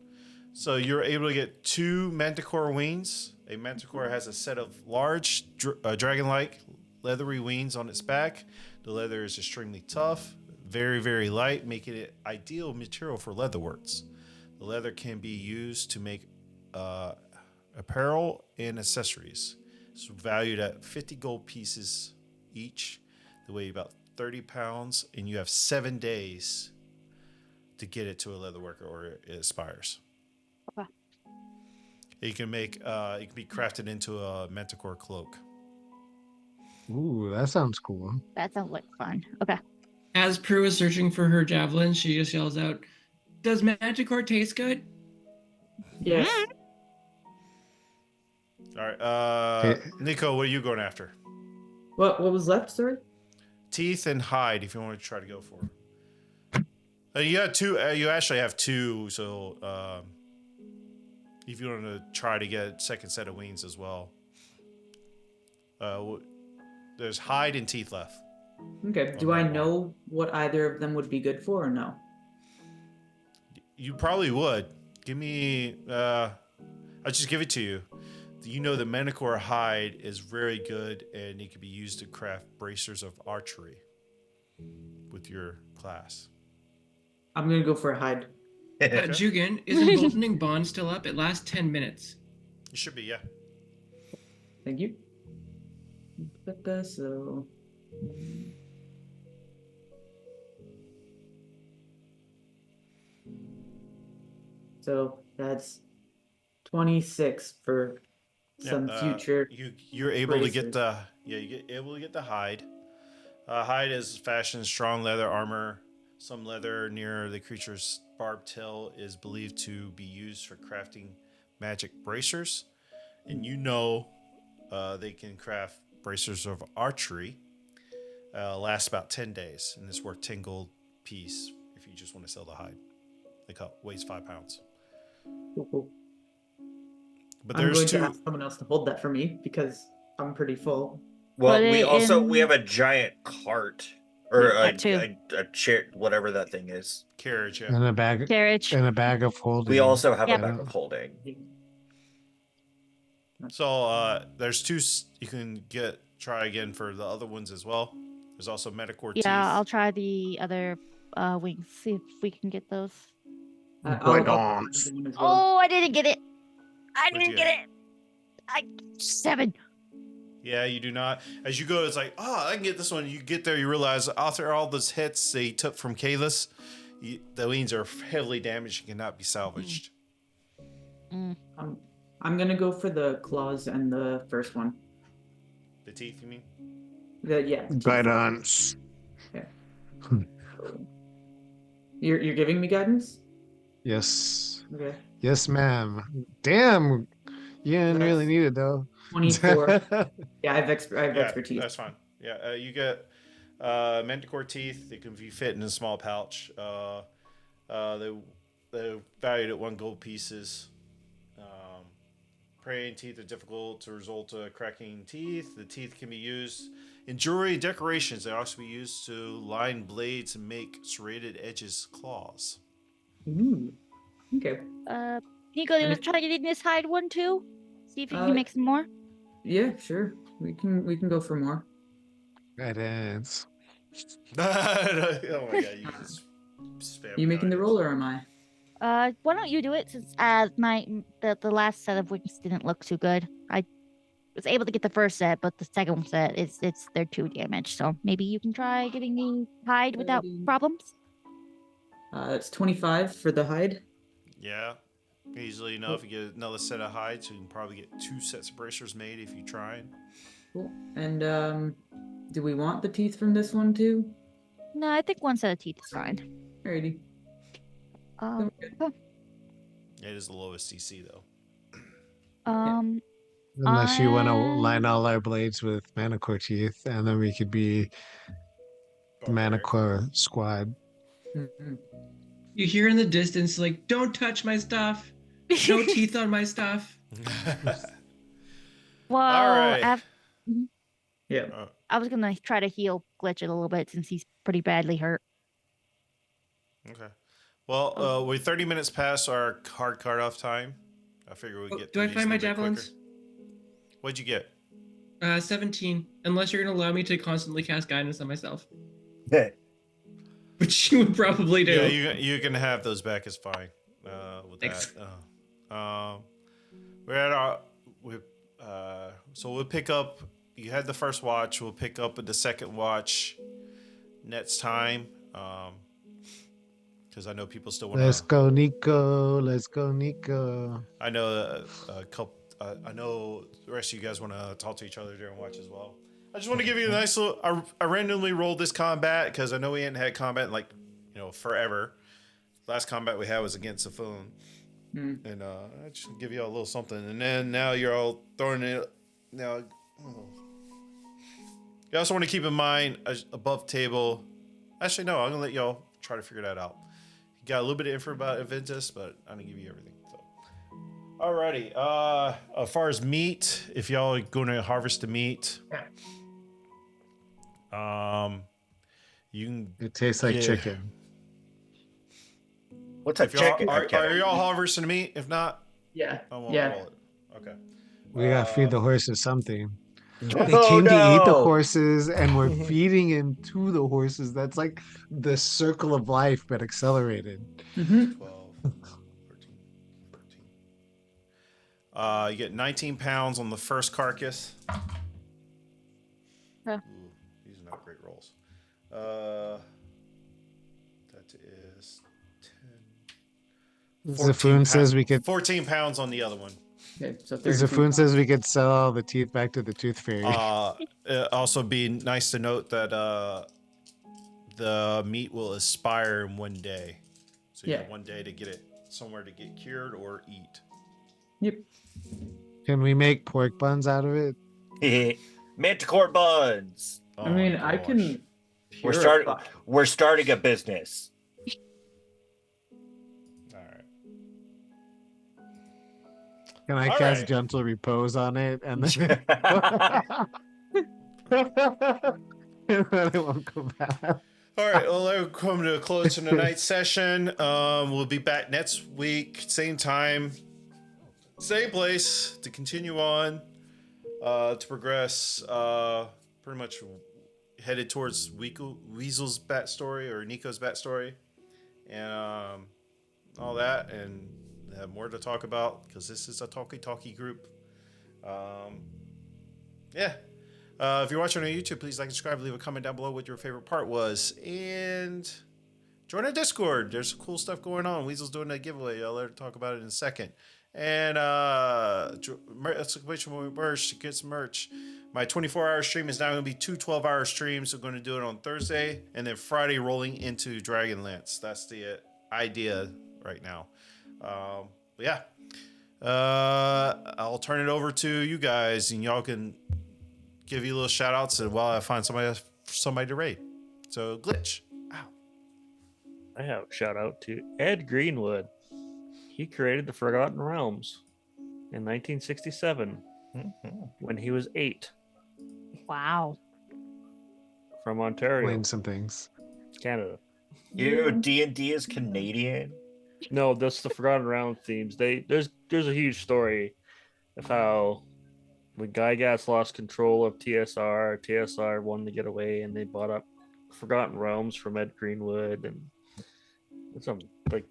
So you're able to get 2 Manticore wings. A Manticore has a set of large dragon-like leathery wings on its back. The leather is extremely tough, very, very light, making it ideal material for leatherworks. The leather can be used to make apparel and accessories. It's valued at 50 gold pieces each. They weigh about 30 pounds, and you have 7 days to get it to a leatherworker, or it expires. Okay. You can make it can be crafted into a Manticore cloak. Ooh, that sounds cool. That sounds like fun. Okay. As Prue is searching for her javelins, she just yells out, "Does Manticore taste good?" Yes. All right, Okay. Nico, what are you going after? What was left, sorry? Teeth and hide, if you want to try to go for. You have 2. You actually have 2. So if you want to try to get a second set of wings as well, there's hide and teeth left. Okay. Do I know what either of them would be good for or no? You probably would. Give me. I'll just give it to you. you know the Manticore hide is very good, and it can be used to craft bracers of archery with your class. I'm gonna go for a hide. Jugan, is emboldening bond still up? It lasts 10 minutes. You should be, yeah. Thank you. So. So that's 26 for some future. You're able to get bracers. you get the hide. Hide is fashioned strong leather armor. Some leather near the creature's barbed tail is believed to be used for crafting magic bracers, and you know they can craft bracers of archery. Lasts about 10 days, and it's worth 10 gold piece if you just want to sell the hide. It weighs 5 pounds. Cool. But I'm there's going two. to ask someone else to hold that for me because I'm pretty full. Well, Put we it also in- we have a giant cart or That too. a chair, whatever that thing is. Carriage, yeah. And a bag Carriage. of holding. We also have Yep. a bag of holding. So there's two. You can try again for the other ones as well. There's also Manticore teeth. Yeah, I'll try the other wings. See if we can get those. I'll Right do on. the one as well. Oh, I didn't get it. I What'd didn't you get it. 7. Yeah, you do not. As you go, it's like, oh, I can get this one. You get there, you realize after all those hits they took from Kalis, the wings are heavily damaged and cannot be salvaged. I'm gonna go for the claws and the first one. The teeth, you mean? Yeah. Guidance. You're giving me guidance? Yes. Okay. Yes, ma'am. Damn. You didn't really That's- need it though. 24. Yeah, I have expertise. That's fine. Yeah, you get Manticore teeth. They can be fit in a small pouch. They're valued at 1 gold pieces. Praying teeth are difficult to result to cracking teeth. The teeth can be used in jewelry and decorations. They also be used to line blades and make serrated edges claws. Ooh. Okay. Nico, do you And want to try getting this hide one too? See if you can make some more. Yeah, sure. We can go for more. Guidance. Oh my god, you just spam You making the guidance. roll or am I? Why don't you do it since the last set of wings didn't look too good. I was able to get the first set, but the second set they're 2 damage. So maybe you can try getting the hide without problems. It's 25 for the hide. Yeah. Easily enough. You get another set of hides, so you can probably get 2 sets of bracers made if you try. Cool. And do we want the teeth from this one too? No, I think 1 set of teeth is fine. Alrighty. Um, Yeah, it is the lowest CC though. Unless you want to I- line all our blades with Manticore teeth, and then we could be the Manticore squad. Mhm. You hear in the distance, like, don't touch my stuff. No teeth on my stuff. Well, Alright. Yeah. I was gonna try to heal Glitch a little bit since he's pretty badly hurt. Okay. Well, we're 30 minutes past our hard card off time. I figure we get. Do I through these find a my little bit javelins? quicker. What'd you get? 17. Unless you're gonna allow me to constantly cast guidance on myself, Yeah. which you would probably do. Yeah, you can have those back. It's fine. With Thanks. that. We're at our. So we'll pick up. You had the first watch. We'll pick up at the second watch next time. Because I know people still want to. Let's go, Nico. Let's go, Nico. I know a couple. I know the rest of you guys want to talk to each other during watch as well. I just want to give you a nice little. I randomly rolled this combat because I know we hadn't had combat in like forever. Last combat we had was against a phone, and I just give you all a little something. And then now you're all throwing it. Now, you also want to keep in mind above table. Actually, no, I'm gonna let y'all try to figure that out. You got a little bit of info about Aventus, but I'm gonna give you everything. So. Alrighty. As far as meat, if y'all are going to harvest the meat, you can. It tastes like Yeah. chicken. What's a If y'all chicken? are y'all harvesting the meat? If not, Yeah. I won't Yeah. roll it. Okay. We gotta feed the horses something. They Oh came to eat the no! horses, and we're feeding him to the horses. That's like the circle of life, but accelerated. 12, 13, 14. You get 19 pounds on the first carcass. Huh. Ooh, these are not great rolls. That is 10. Zafun says we could. 14 pounds on the other one. Okay, so 32 Zafun says we could sell all the teeth back to the tooth fairy. Also, be nice to note that the meat will expire in 1 day, so you have 1 day to get it somewhere to get cured or eat. Yep. Can we make pork buns out of it? Manticore buns. I mean, I can. We're purify. starting a business. All right. Can I All cast right. gentle repose on it and then and then it won't go bad? All right, well, we'll come to a close to tonight's session. We'll be back next week, same time, same place, to continue on, to progress, pretty much headed towards Weasel's backstory or Nico's backstory, and all that, and have more to talk about because this is a talkie group. Yeah. If you're watching on YouTube, please like, subscribe, leave a comment down below what your favorite part was, and join our Discord. There's some cool stuff going on. Weasel's doing a giveaway. I'll let her talk about it in a second. And merch to get some merch. My 24-hour stream is now going to be 2 12-hour streams. So I'm going to do it on Thursday and then Friday rolling into Dragonlance. That's the idea right now. Yeah. I'll turn it over to you guys, and y'all can give you little shout outs while I find somebody to raid. So Glitch. Ow. I have a shout out to Ed Greenwood. He created the Forgotten Realms in 1967 when he was 8 Wow. from Ontario, Explain some things. Canada. D&D is Canadian. No, that's the Forgotten Realms themes. There's a huge story of how when Gygax lost control of TSR wanted to get away, and they bought up Forgotten Realms from Ed Greenwood, and it's some like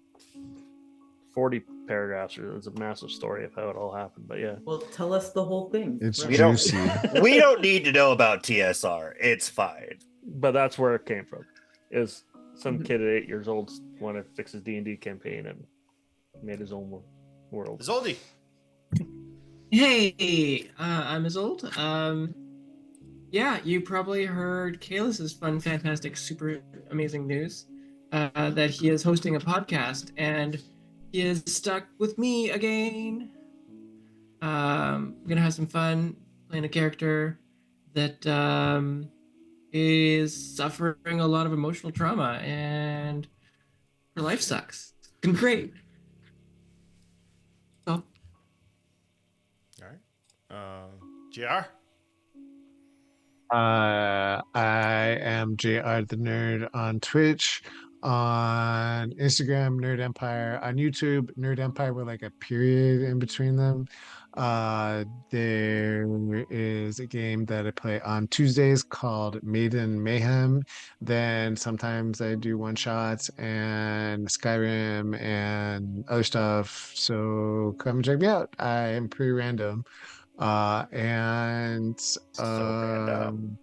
40 paragraphs. It's a massive story of how it all happened. But yeah, Well, tell us the whole thing. It's We don't- juicy. We don't need to know about TSR. It's fine. but that's where it came from. Is some kid at 8 years old wanted to fix his D&D campaign and made his own world. Isolde. Hey, I'm Isolde. Yeah, you probably heard Kalis's fun, fantastic, super amazing news that he is hosting a podcast, and he is stuck with me again. I'm gonna have some fun playing a character that is suffering a lot of emotional trauma, and her life sucks. It's been great. So, All right. JR. I am JR the Nerd on Twitch, on Instagram, Nerd Empire, on YouTube, Nerd Empire with like a period in between them. There is a game that I play on Tuesdays called Mayhem. Then sometimes I do one shots and Skyrim and other stuff. So come check me out. I am pretty random. And random.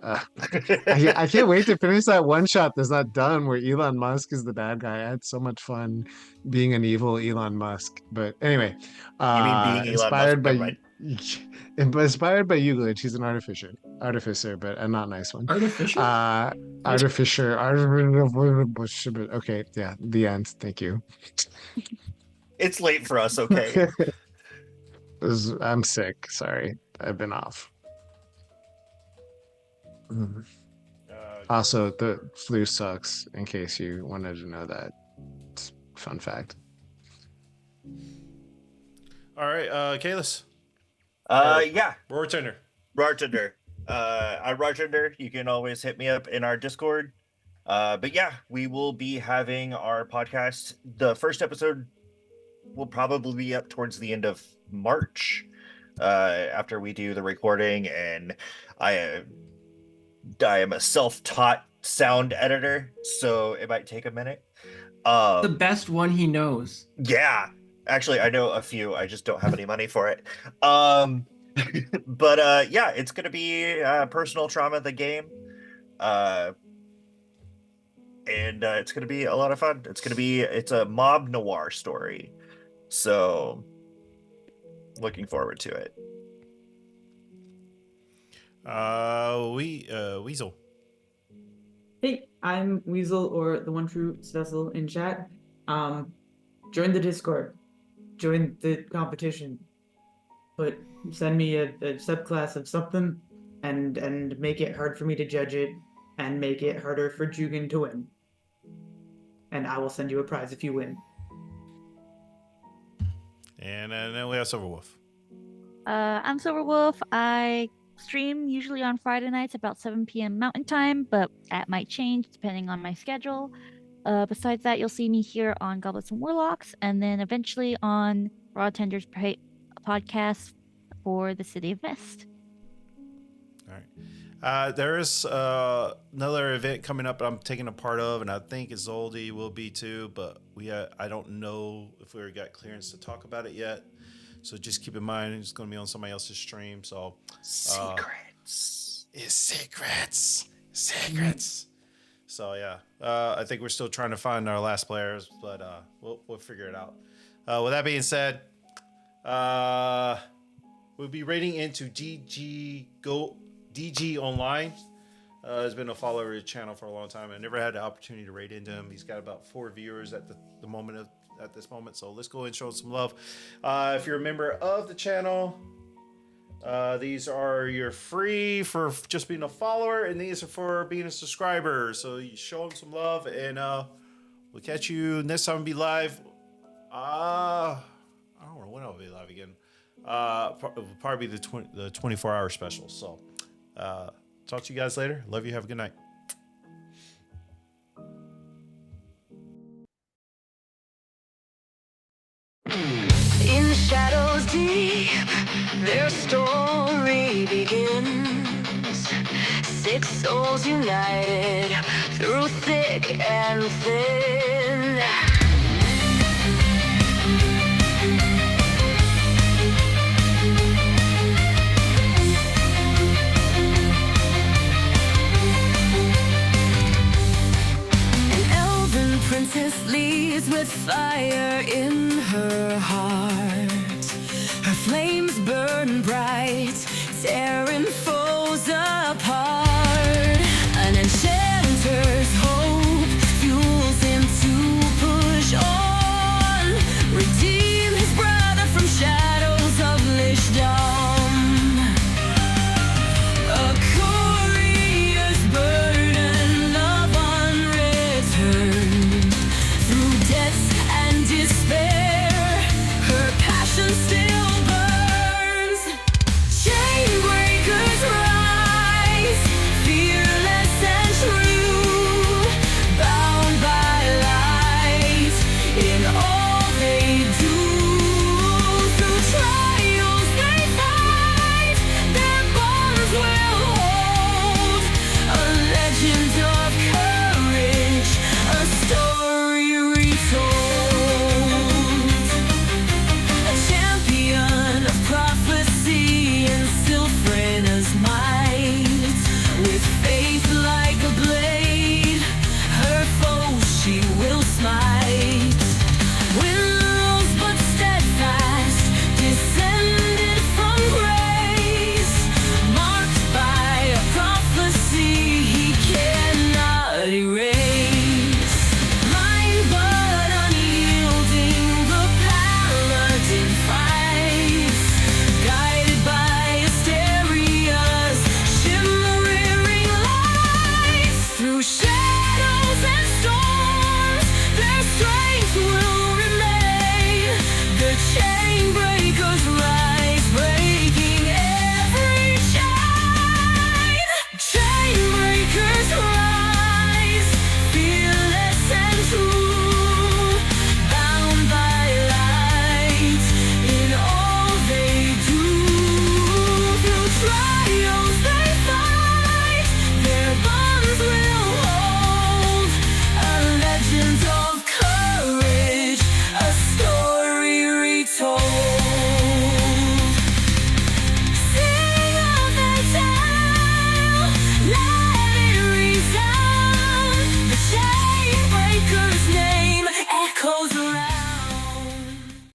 I can't wait to finish that one shot that's not done where Elon Musk is the bad guy. I had so much fun being an evil Elon Musk. But anyway, You mean being Elon inspired Musk? by inspired by you, Glitch. He's an artificer, but a not nice one. artificial. Artificer. Okay, yeah, the end. Thank you. It's late for us, okay? I'm sick. Sorry, I've been off. Also, the flu sucks. In case you wanted to know that, it's a fun fact. All right. Kalis. Yeah, Bartender. Bartender. I'm Bartender. You can always hit me up in our Discord. But yeah, we will be having our podcast. The first episode will probably be up towards the end of March, after we do the recording, and I am a self-taught sound editor, so it might take a minute. The best one he knows. Yeah, actually, I know a few. I just don't have any money for it. But yeah, it's gonna be personal trauma, the game, and it's gonna be a lot of fun. It's a mob noir story, so looking forward to it. Weasel. Hey, I'm Weasel, or the one true Cecil in chat. Join the Discord. Join the competition. But send me a subclass of something, and make it hard for me to judge it, and make it harder for Jugan to win. And I will send you a prize if you win. And then we have Silverwolf. I'm Silverwolf. I stream usually on Friday nights about 7 p.m. Mountain Time, but that might change depending on my schedule. Besides that, you'll see me here on Goblets and Warlocks, and then eventually on Raw Tenders podcast for the City of Mist. All right. There is another event coming up that I'm taking a part of, and I think Isolde will be too, but I don't know if we got clearance to talk about it yet. So just keep in mind it's going to be on somebody else's stream. So Secrets. It's secrets. So yeah, I think we're still trying to find our last players, but we'll figure it out. With that being said, we'll be raiding into DG Online. Has been a follower of the channel for a long time. I never had the opportunity to raid into him. He's got about 4 viewers at this moment. So let's go and show him some love. If you're a member of the channel, these are your free for just being a follower, and these are for being a subscriber. So you show them some love, and we'll catch you next time. We'll be live. I don't know when I'll be live again. It'll probably be the 24-hour special. So talk to you guys later. Love you. Have a good night. In shadows deep, their story begins. 6 souls united through thick and thin. An elven princess leads with fire in her heart. Her flames burn bright, tearing foes